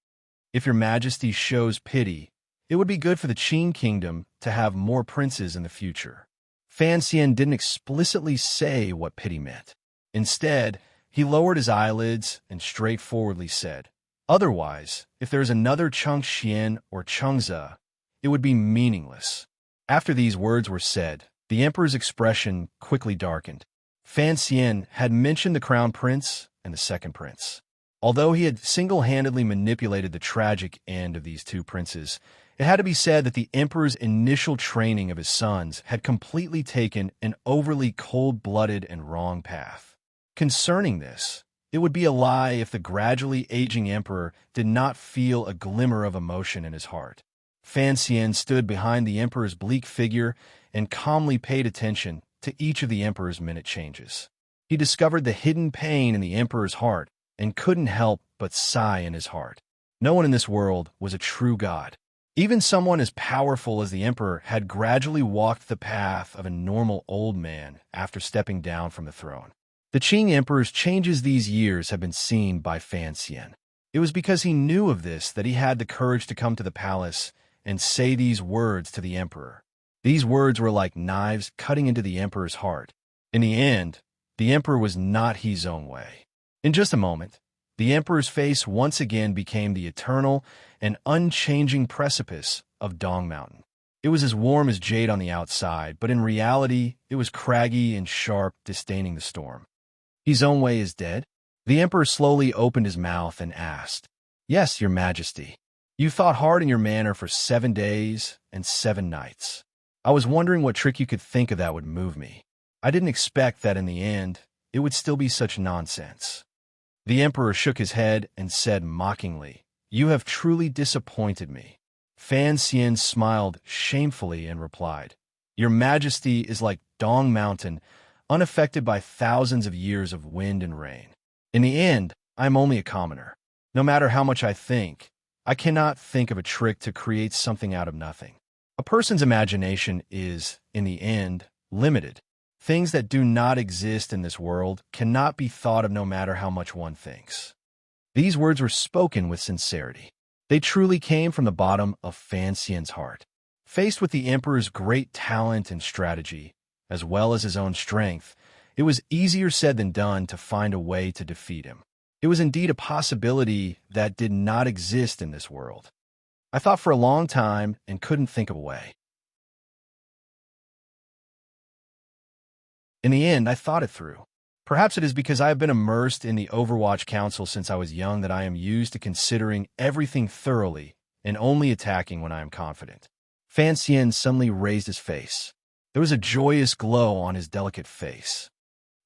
If your majesty shows pity, it would be good for the Qin kingdom to have more princes in the future. Fan Xian didn't explicitly say what pity meant. Instead, he lowered his eyelids and straightforwardly said, "Otherwise, if there is another Chengxian or Chengze, it would be meaningless." After these words were said, the emperor's expression quickly darkened. Fan Xian had mentioned the crown prince and the second prince. Although he had single-handedly manipulated the tragic end of these two princes, it had to be said that the emperor's initial training of his sons had completely taken an overly cold-blooded and wrong path. Concerning this, it would be a lie if the gradually aging emperor did not feel a glimmer of emotion in his heart. Fan Xian stood behind the emperor's bleak figure and calmly paid attention to each of the emperor's minute changes. He discovered the hidden pain in the emperor's heart and couldn't help but sigh in his heart. No one in this world was a true god. Even someone as powerful as the emperor had gradually walked the path of a normal old man after stepping down from the throne. The Qing emperor's changes these years have been seen by Fan Xian. It was because he knew of this that he had the courage to come to the palace and say these words to the emperor. These words were like knives cutting into the emperor's heart. In the end, the emperor was not his own way. In just a moment, the emperor's face once again became the eternal and unchanging precipice of Dong Mountain. It was as warm as jade on the outside, but in reality, it was craggy and sharp, disdaining the storm. "His own way is dead?" The emperor slowly opened his mouth and asked. "Yes, your majesty. You thought hard in your manner for 7 days and 7 nights. I was wondering what trick you could think of that would move me. I didn't expect that in the end, it would still be such nonsense." The emperor shook his head and said mockingly, "You have truly disappointed me." Fan Xian smiled shamefully and replied, "Your majesty is like Dong Mountain, unaffected by thousands of years of wind and rain. In the end, I am only a commoner. No matter how much I think, I cannot think of a trick to create something out of nothing. A person's imagination is, in the end, limited. Things that do not exist in this world cannot be thought of no matter how much one thinks." These words were spoken with sincerity. They truly came from the bottom of Fan Xian's heart. Faced with the emperor's great talent and strategy, as well as his own strength, it was easier said than done to find a way to defeat him. It was indeed a possibility that did not exist in this world. I thought for a long time and couldn't think of a way. In the end, I thought it through. Perhaps it is because I have been immersed in the Overwatch Council since I was young that I am used to considering everything thoroughly and only attacking when I am confident. Fan Xian suddenly raised his face. There was a joyous glow on his delicate face.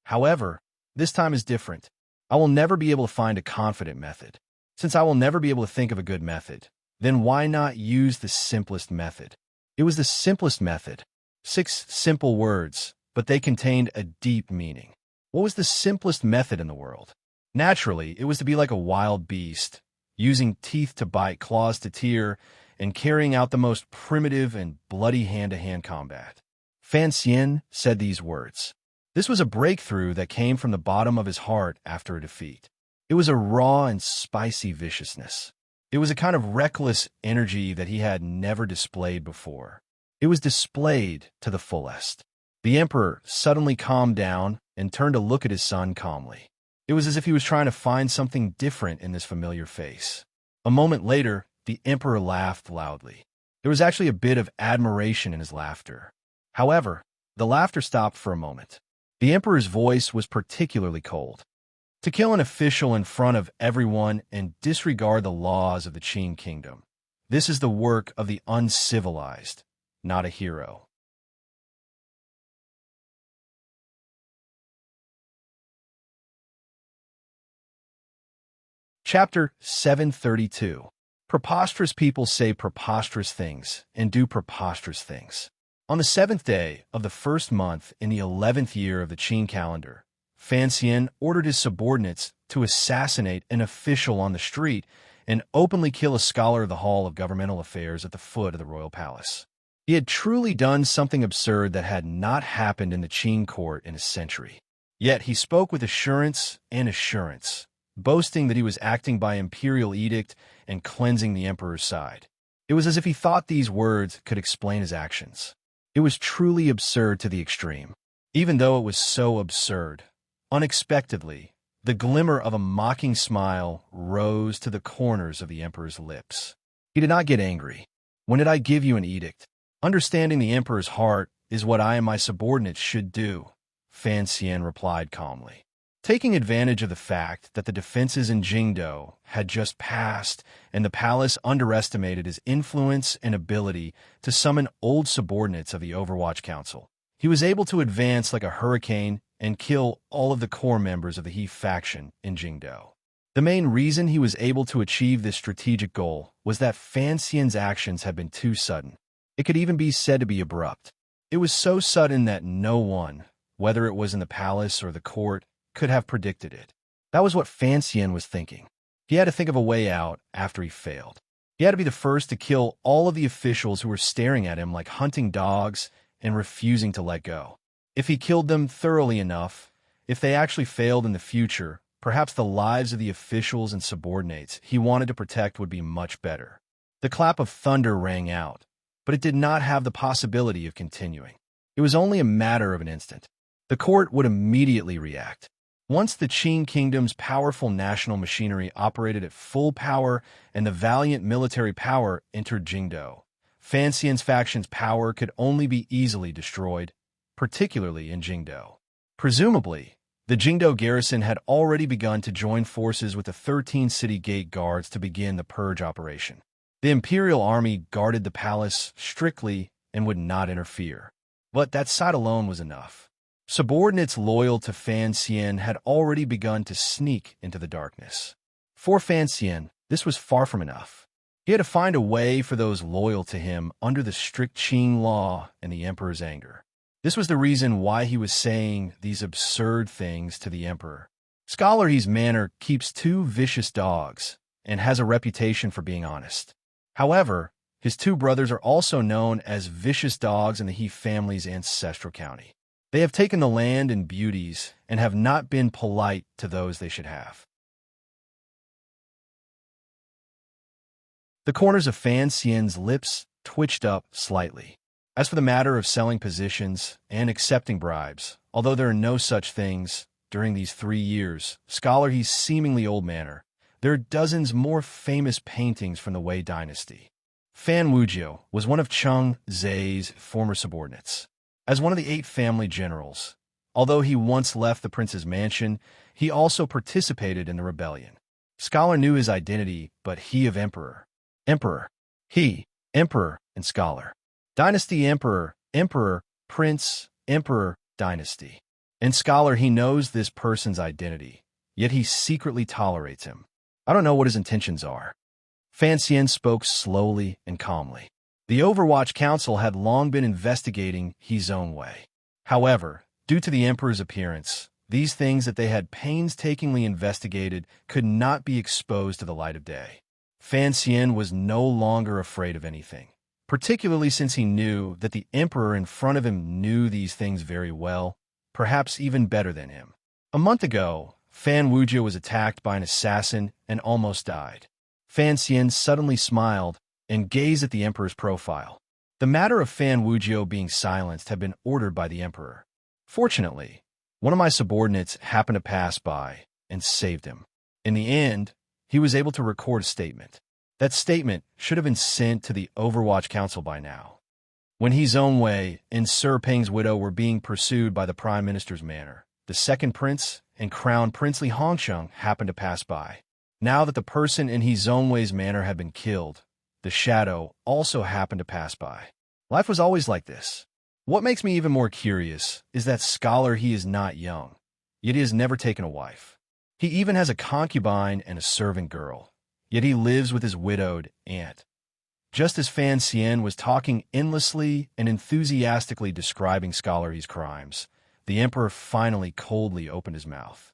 However, this time is different. I will never be able to find a confident method. Since I will never be able to think of a good method, then why not use the simplest method? It was the simplest method. 6 simple words, but they contained a deep meaning. What was the simplest method in the world? Naturally, it was to be like a wild beast, using teeth to bite, claws to tear, and carrying out the most primitive and bloody hand-to-hand combat. Fan Xian said these words. This was a breakthrough that came from the bottom of his heart after a defeat. It was a raw and spicy viciousness. It was a kind of reckless energy that he had never displayed before. It was displayed to the fullest. The emperor suddenly calmed down and turned to look at his son calmly. It was as if he was trying to find something different in this familiar face. A moment later, the emperor laughed loudly. There was actually a bit of admiration in his laughter. However, the laughter stopped for a moment. The emperor's voice was particularly cold. To kill an official in front of everyone and disregard the laws of the Qin kingdom. This is the work of the uncivilized, not a hero. Chapter 732. Preposterous people say preposterous things and do preposterous things. On the 7th day of the 1st month in the 11th year of the Qin calendar, Fan Xian ordered his subordinates to assassinate an official on the street and openly kill a scholar of the Hall of Governmental Affairs at the foot of the royal palace. He had truly done something absurd that had not happened in the Qin court in a century. Yet he spoke with assurance and assurance, boasting that he was acting by imperial edict and cleansing the emperor's side. It was as if he thought these words could explain his actions. It was truly absurd to the extreme. Even though it was so absurd, unexpectedly, the glimmer of a mocking smile rose to the corners of the emperor's lips. He did not get angry. When did I give you an edict? Understanding the emperor's heart is what I and my subordinates should do, Fan Xian replied calmly. Taking advantage of the fact that the defenses in Jingdo had just passed and the palace underestimated his influence and ability to summon old subordinates of the Overwatch Council, he was able to advance like a hurricane and kill all of the core members of the He faction in Jingdo. The main reason he was able to achieve this strategic goal was that Fan Xian's actions had been too sudden. It could even be said to be abrupt. It was so sudden that no one, whether it was in the palace or the court, could have predicted it. That was what Fan Xian was thinking. He had to think of a way out after he failed. He had to be the first to kill all of the officials who were staring at him like hunting dogs and refusing to let go. If he killed them thoroughly enough, if they actually failed in the future, perhaps the lives of the officials and subordinates he wanted to protect would be much better. The clap of thunder rang out, but it did not have the possibility of continuing. It was only a matter of an instant. The court would immediately react. Once the Qing Kingdom's powerful national machinery operated at full power and the valiant military power entered Jingdo, Fan Xian's faction's power could only be easily destroyed, particularly in Jingdo. Presumably, the Jingdo garrison had already begun to join forces with the 13 city gate guards to begin the purge operation. The imperial army guarded the palace strictly and would not interfere. But that sight alone was enough. Subordinates loyal to Fan Xian had already begun to sneak into the darkness. For Fan Xian, this was far from enough. He had to find a way for those loyal to him under the strict Qing law and the emperor's anger. This was the reason why he was saying these absurd things to the emperor. Scholar He's manor keeps 2 vicious dogs and has a reputation for being honest. However, his 2 brothers are also known as vicious dogs in the He family's ancestral county. They have taken the land and beauties and have not been polite to those they should have. The corners of Fan Xian's lips twitched up slightly. As for the matter of selling positions and accepting bribes, although there are no such things during these 3 years, Scholar He's seemingly old manor, there are dozens more famous paintings from the Wei dynasty. Fan Wujiu was one of Cheng Zai's former subordinates. As one of the 8 family generals, although he once left the prince's mansion, he also participated in the rebellion. Scholar knew his identity, but he of Emperor. Emperor. He, Emperor, and Scholar. Dynasty Emperor, Emperor, Prince, Emperor, Dynasty. And Scholar, he knows this person's identity, yet he secretly tolerates him. I don't know what his intentions are. Fan Xian spoke slowly and calmly. The Overwatch Council had long been investigating He's own way. However, due to the Emperor's appearance, these things that they had painstakingly investigated could not be exposed to the light of day. Fan Xian was no longer afraid of anything, particularly since he knew that the Emperor in front of him knew these things very well, perhaps even better than him. A month ago, Fan Wujiu was attacked by an assassin and almost died. Fan Xian suddenly smiled and gazed at the Emperor's profile. The matter of Fan Wujiu being silenced had been ordered by the Emperor. Fortunately, one of my subordinates happened to pass by and saved him. In the end, he was able to record a statement. That statement should have been sent to the Overwatch Council by now. When He's own way and Sir Peng's widow were being pursued by the Prime Minister's manor, the second prince and Crown Princely Hongsheng happened to pass by. Now that the person in He's own way's manor had been killed, the shadow also happened to pass by. Life was always like this. What makes me even more curious is that Scholar He is not young, yet he has never taken a wife. He even has a concubine and a servant girl, yet he lives with his widowed aunt. Just as Fan Xian was talking endlessly and enthusiastically describing Scholar He's crimes, the Emperor finally coldly opened his mouth.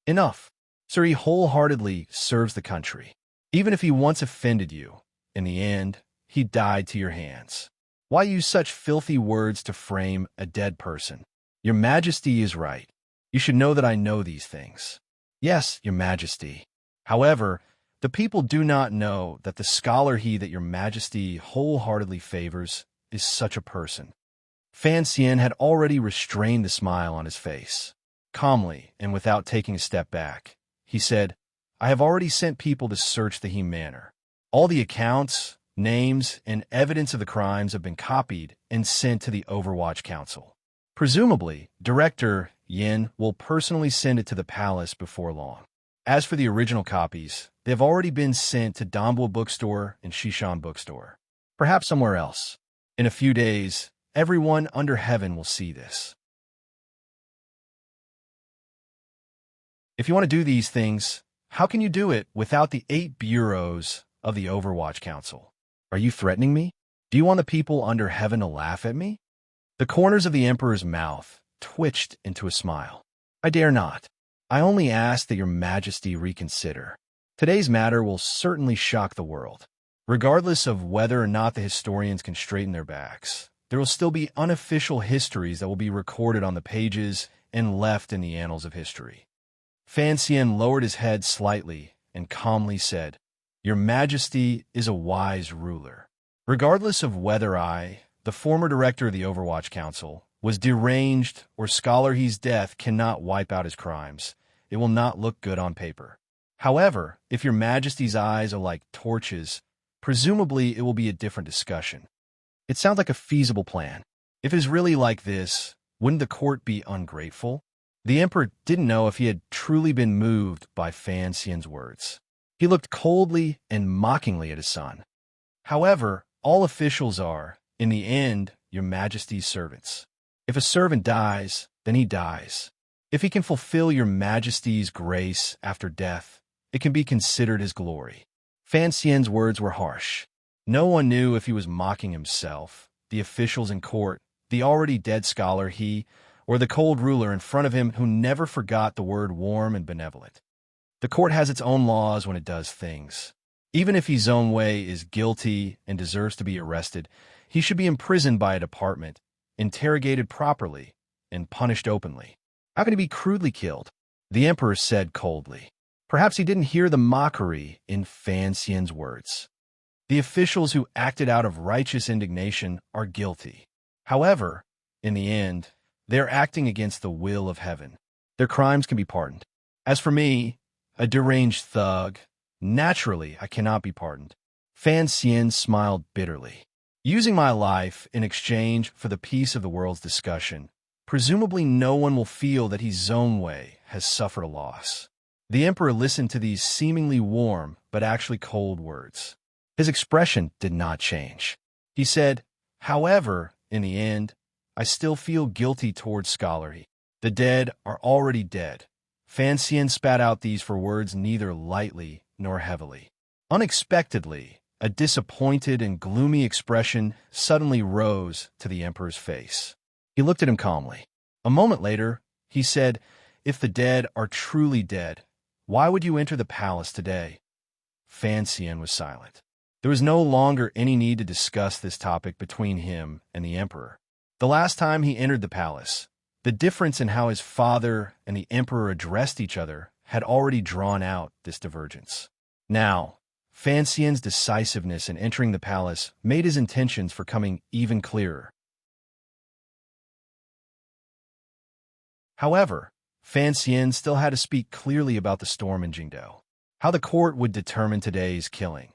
Enough. Sir, he wholeheartedly serves the country. Even if he once offended you, in the end, he died to your hands. Why use such filthy words to frame a dead person? Your Majesty is right. You should know that I know these things. Yes, your majesty. However, the people do not know that the scholar he that your majesty wholeheartedly favors is such a person. Fan Xian had already restrained the smile on his face. Calmly, and without taking a step back, he said, I have already sent people to search the He Manor. All the accounts, names, and evidence of the crimes have been copied and sent to the Overwatch Council. Presumably, Director Yin will personally send it to the palace before long. As for the original copies, they have already been sent to Dongbua Bookstore and Shishan Bookstore. Perhaps somewhere else. In a few days, everyone under heaven will see this. If you want to do these things, how can you do it without the 8 bureaus of the Overwatch Council? Are you threatening me? Do you want the people under heaven to laugh at me? The corners of the Emperor's mouth twitched into a smile. I dare not. I only ask that your majesty reconsider. Today's matter will certainly shock the world. Regardless of whether or not the historians can straighten their backs, there will still be unofficial histories that will be recorded on the pages and left in the annals of history. Fan Xian lowered his head slightly and calmly said, Your Majesty is a wise ruler. Regardless of whether I, the former director of the Overwatch Council, was deranged or Scholar He's death cannot wipe out his crimes, it will not look good on paper. However, if your Majesty's eyes are like torches, presumably it will be a different discussion. It sounds like a feasible plan. If it is really like this, wouldn't the court be ungrateful? The Emperor didn't know if he had truly been moved by Fan Xian's words. He looked coldly and mockingly at his son. However, all officials are, in the end, your Majesty's servants. If a servant dies, then he dies. If he can fulfill your Majesty's grace after death, it can be considered his glory. Fan Xian's words were harsh. No one knew if he was mocking himself, the officials in court, the already dead scholar he, or the cold ruler in front of him who never forgot the word warm and benevolent. The court has its own laws when it does things. Even if his own way is guilty and deserves to be arrested, he should be imprisoned by a department, interrogated properly, and punished openly. How can he be crudely killed? The Emperor said coldly. Perhaps he didn't hear the mockery in Fan Xian's words. The officials who acted out of righteous indignation are guilty. However, in the end, they are acting against the will of heaven. Their crimes can be pardoned. As for me, a deranged thug, naturally I cannot be pardoned. Fan Xian smiled bitterly. Using my life in exchange for the peace of the world's discussion, presumably no one will feel that his own way has suffered a loss. The Emperor listened to these seemingly warm but actually cold words. His expression did not change. He said, However, in the end, I still feel guilty towards scholarly. The dead are already dead. Fan Xian spat out these four words neither lightly nor heavily. Unexpectedly, a disappointed and gloomy expression suddenly rose to the Emperor's face. He looked at him calmly. A moment later, he said, If the dead are truly dead, why would you enter the palace today? Fan Xian was silent. There was no longer any need to discuss this topic between him and the Emperor. The last time he entered the palace, the difference in how his father and the Emperor addressed each other had already drawn out this divergence. Now, Fan Xian's decisiveness in entering the palace made his intentions for coming even clearer. However, Fan Xian still had to speak clearly about the storm in Jingdou, how the court would determine today's killing.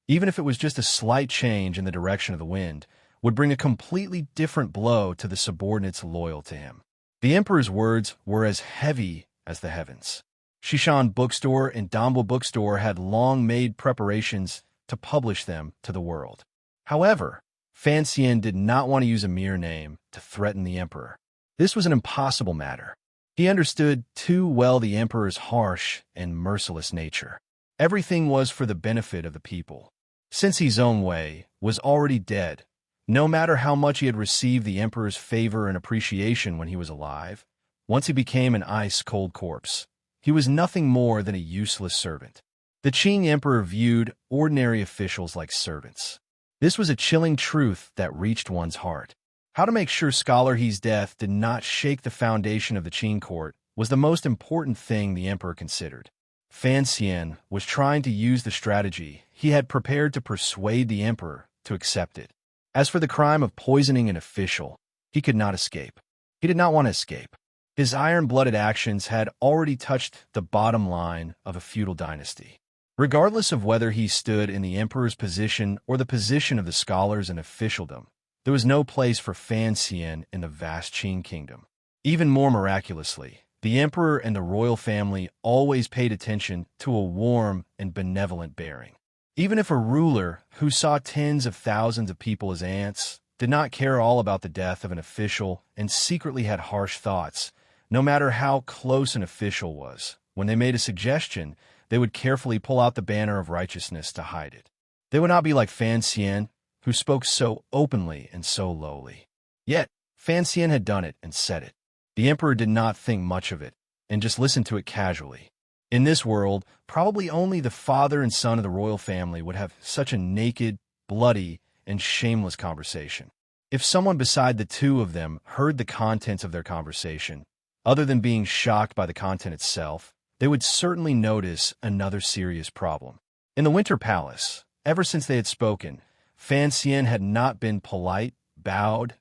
Even if it was just a slight change in the direction of the wind, would bring a completely different blow to the subordinates loyal to him. The Emperor's words were as heavy as the heavens. Shishan Bookstore and Dongbua Bookstore had long made preparations to publish them to the world. However, Fan Xian did not want to use a mere name to threaten the Emperor. This was an impossible matter. He understood too well the Emperor's harsh and merciless nature. Everything was for the benefit of the people. Since his own way was already dead, no matter how much he had received the Emperor's favor and appreciation when he was alive, once he became an ice-cold corpse, he was nothing more than a useless servant. The Qing Emperor viewed ordinary officials like servants. This was a chilling truth that reached one's heart. How to make sure Scholar He's death did not shake the foundation of the Qing court was the most important thing the emperor considered. Fan Xian was trying to use the strategy he had prepared to persuade the emperor to accept it. As for the crime of poisoning an official, he could not escape. He did not want to escape. His iron-blooded actions had already touched the bottom line of a feudal dynasty. Regardless of whether he stood in the emperor's position or the position of the scholars and officialdom, there was no place for Fan Xian in the vast Qing kingdom. Even more miraculously, the emperor and the royal family always paid attention to a warm and benevolent bearing. Even if a ruler who saw tens of thousands of people as ants did not care all about the death of an official and secretly had harsh thoughts, no matter how close an official was, when they made a suggestion, they would carefully pull out the banner of righteousness to hide it. They would not be like Fan Xian, who spoke so openly and so lowly. Yet, Fan Xian had done it and said it. The emperor did not think much of it, and just listened to it casually. In this world, probably only the father and son of the royal family would have such a naked, bloody, and shameless conversation. If someone beside the two of them heard the contents of their conversation, other than being shocked by the content itself, they would certainly notice another serious problem. In the Winter Palace, ever since they had spoken, Fan Xian had not been polite, bowed,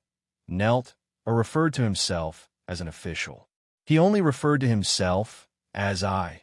knelt, or referred to himself as an official. He only referred to himself as I.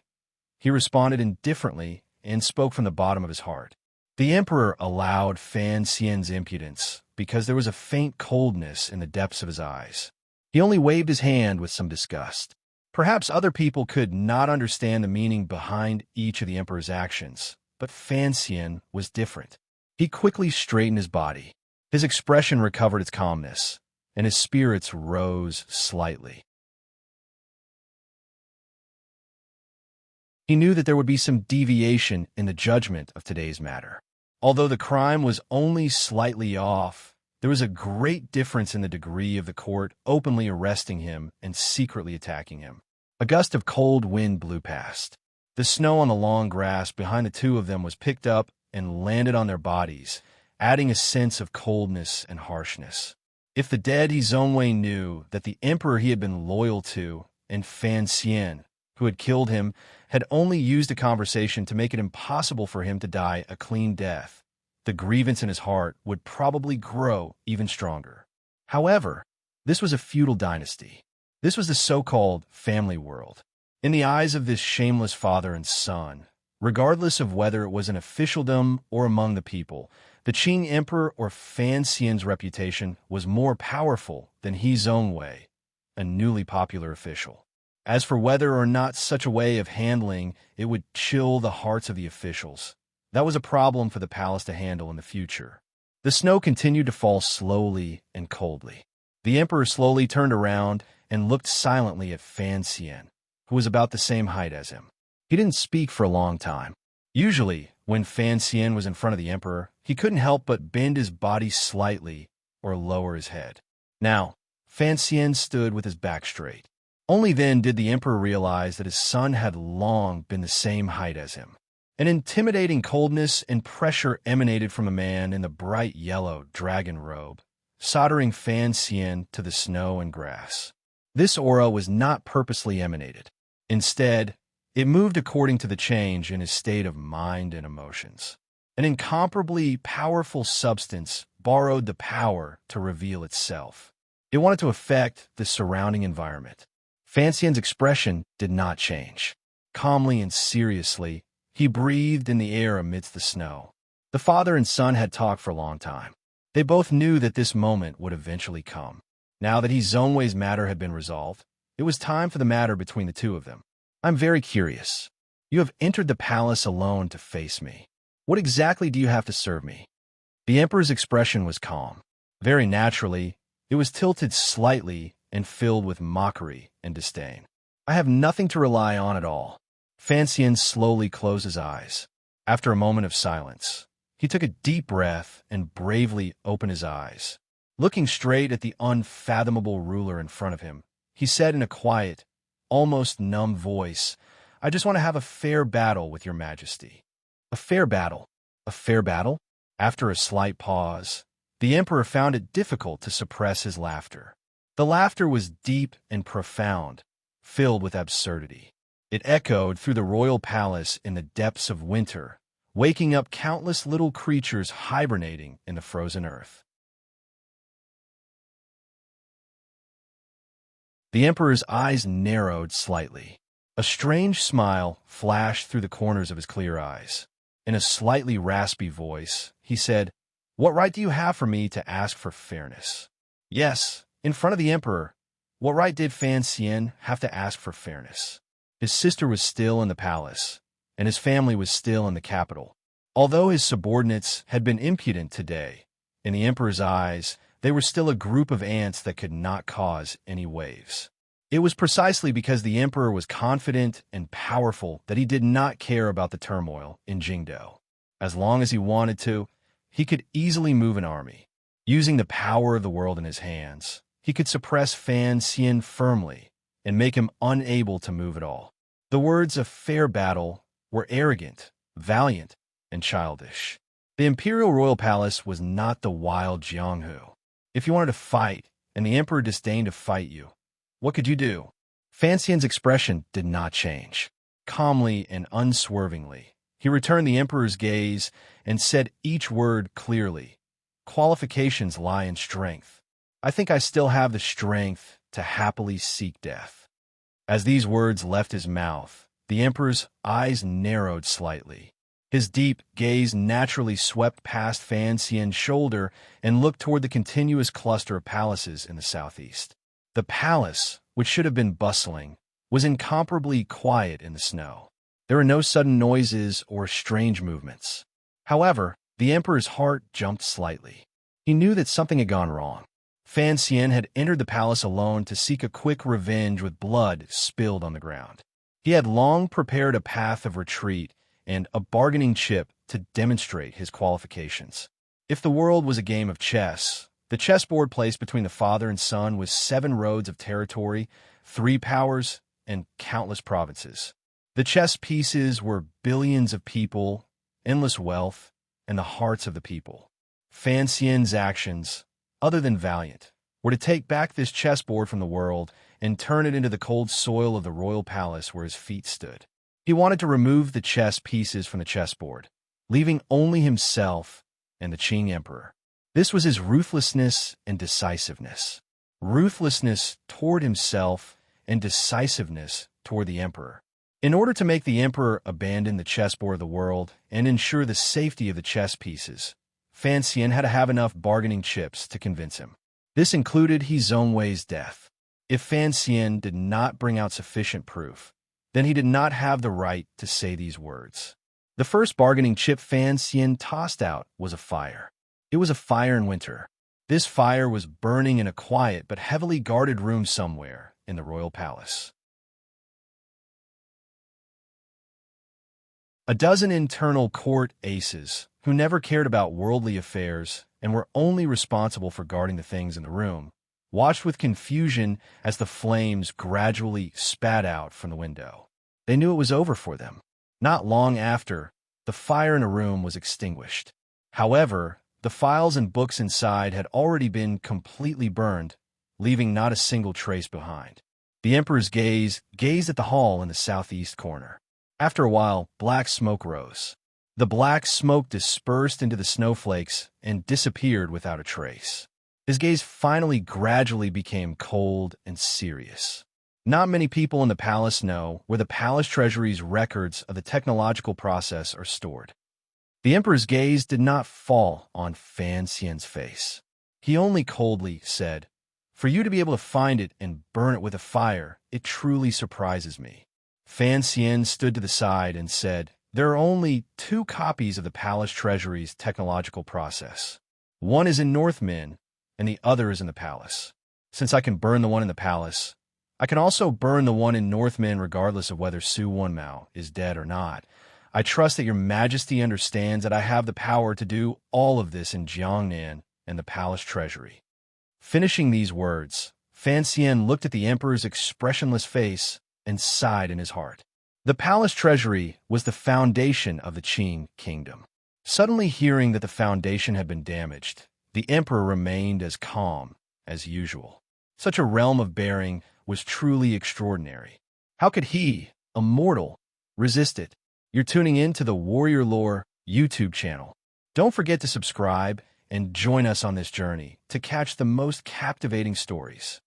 He responded indifferently and spoke from the bottom of his heart. The emperor allowed Fan Xian's impudence because there was a faint coldness in the depths of his eyes. He only waved his hand with some disgust. Perhaps other people could not understand the meaning behind each of the emperor's actions, but Fan Xian was different. He quickly straightened his body. His expression recovered its calmness, and his spirits rose slightly. He knew that there would be some deviation in the judgment of today's matter. Although the crime was only slightly off, there was a great difference in the degree of the court openly arresting him and secretly attacking him. A gust of cold wind blew past. The snow on the long grass behind the two of them was picked up and landed on their bodies, adding a sense of coldness and harshness. If the dead Zhongwei knew that the emperor he had been loyal to and Fan Xian, who had killed him, had only used a conversation to make it impossible for him to die a clean death, the grievance in his heart would probably grow even stronger. However, this was a feudal dynasty. This was the so-called family world. In the eyes of this shameless father and son, regardless of whether it was in officialdom or among the people, the Qing emperor or Fan Xian's reputation was more powerful than He Zhongwei, a newly popular official. As for whether or not such a way of handling it would chill the hearts of the officials, that was a problem for the palace to handle in the future. The snow continued to fall slowly and coldly. The emperor slowly turned around and looked silently at Fan Xian, who was about the same height as him. He didn't speak for a long time. Usually, when Fan Xian was in front of the emperor, he couldn't help but bend his body slightly or lower his head. Now, Fan Xian stood with his back straight. Only then did the emperor realize that his son had long been the same height as him. An intimidating coldness and pressure emanated from a man in the bright yellow dragon robe, soldering Fan Xian to the snow and grass. This aura was not purposely emanated. Instead, it moved according to the change in his state of mind and emotions. An incomparably powerful substance borrowed the power to reveal itself. It wanted to affect the surrounding environment. Fan Xian's expression did not change. Calmly and seriously, he breathed in the air amidst the snow. The father and son had talked for a long time. They both knew that this moment would eventually come. Now that He Zhongwei's matter had been resolved, it was time for the matter between the two of them. I'm very curious. You have entered the palace alone to face me. What exactly do you have to serve me? The emperor's expression was calm. Very naturally, it was tilted slightly and filled with mockery and disdain. I have nothing to rely on at all. Fan Xian slowly closed his eyes. After a moment of silence, he took a deep breath and bravely opened his eyes. Looking straight at the unfathomable ruler in front of him, he said in a quiet, almost numb voice, I just want to have a fair battle with your majesty. A fair battle? A fair battle? After a slight pause, the emperor found it difficult to suppress his laughter. The laughter was deep and profound, filled with absurdity. It echoed through the royal palace in the depths of winter, waking up countless little creatures hibernating in the frozen earth. The emperor's eyes narrowed slightly. A strange smile flashed through the corners of his clear eyes. In a slightly raspy voice, he said, "What right do you have for me to ask for fairness?" Yes, in front of the emperor, what right did Fan Xian have to ask for fairness? His sister was still in the palace, and his family was still in the capital. Although his subordinates had been impudent today, in the emperor's eyes, they were still a group of ants that could not cause any waves. It was precisely because the emperor was confident and powerful that he did not care about the turmoil in Jingdo. As long as he wanted to, he could easily move an army. Using the power of the world in his hands, he could suppress Fan Xian firmly and make him unable to move at all. The words of fair battle were arrogant, valiant, and childish. The imperial royal palace was not the wild Jianghu. If you wanted to fight, and the emperor disdained to fight you, what could you do? Fan Xian's expression did not change. Calmly and unswervingly, he returned the emperor's gaze and said each word clearly. Qualifications lie in strength. I think I still have the strength to happily seek death. As these words left his mouth, the emperor's eyes narrowed slightly. His deep gaze naturally swept past Fan Xian's shoulder and looked toward the continuous cluster of palaces in the southeast. The palace, which should have been bustling, was incomparably quiet in the snow. There were no sudden noises or strange movements. However, the emperor's heart jumped slightly. He knew that something had gone wrong. Fan Xian had entered the palace alone to seek a quick revenge with blood spilled on the ground. He had long prepared a path of retreat and a bargaining chip to demonstrate his qualifications. If the world was a game of chess, the chessboard placed between the father and son was 7 roads of territory, 3 powers, and countless provinces. The chess pieces were billions of people, endless wealth, and the hearts of the people. Fan Xian's actions, other than valiant, were to take back this chessboard from the world and turn it into the cold soil of the royal palace where his feet stood. He wanted to remove the chess pieces from the chessboard, leaving only himself and the Qing emperor. This was his ruthlessness and decisiveness. Ruthlessness toward himself and decisiveness toward the emperor. In order to make the emperor abandon the chessboard of the world and ensure the safety of the chess pieces, Fan Xian had to have enough bargaining chips to convince him. This included He Zhongwei's death. If Fan Xian did not bring out sufficient proof, then he did not have the right to say these words. The first bargaining chip Fan Xian tossed out was a fire. It was a fire in winter. This fire was burning in a quiet but heavily guarded room somewhere in the royal palace. A dozen internal court aces, who never cared about worldly affairs and were only responsible for guarding the things in the room, watched with confusion as the flames gradually spat out from the window. They knew it was over for them. Not long after, the fire in a room was extinguished. However, the files and books inside had already been completely burned, leaving not a single trace behind. The emperor's gaze gazed at the hall in the southeast corner. After a while, black smoke rose. The black smoke dispersed into the snowflakes and disappeared without a trace. His gaze finally gradually became cold and serious. Not many people in the palace know where the palace treasury's records of the technological process are stored. The emperor's gaze did not fall on Fan Xian's face. He only coldly said, "For you to be able to find it and burn it with a fire, it truly surprises me." Fan Xian stood to the side and said, "There are only 2 copies of the palace treasury's technological process. One is in Northmin, and the other is in the palace. Since I can burn the one in the palace, I can also burn the one in Northmin regardless of whether Su Wenmao is dead or not. I trust that your majesty understands that I have the power to do all of this in Jiangnan and the palace treasury." Finishing these words, Fan Xian looked at the emperor's expressionless face and sighed in his heart. The palace treasury was the foundation of the Qing kingdom. Suddenly hearing that the foundation had been damaged, the emperor remained as calm as usual. Such a realm of bearing was truly extraordinary. How could he, a mortal, resist it? You're tuning in to the Warrior Lore YouTube channel. Don't forget to subscribe and join us on this journey to catch the most captivating stories.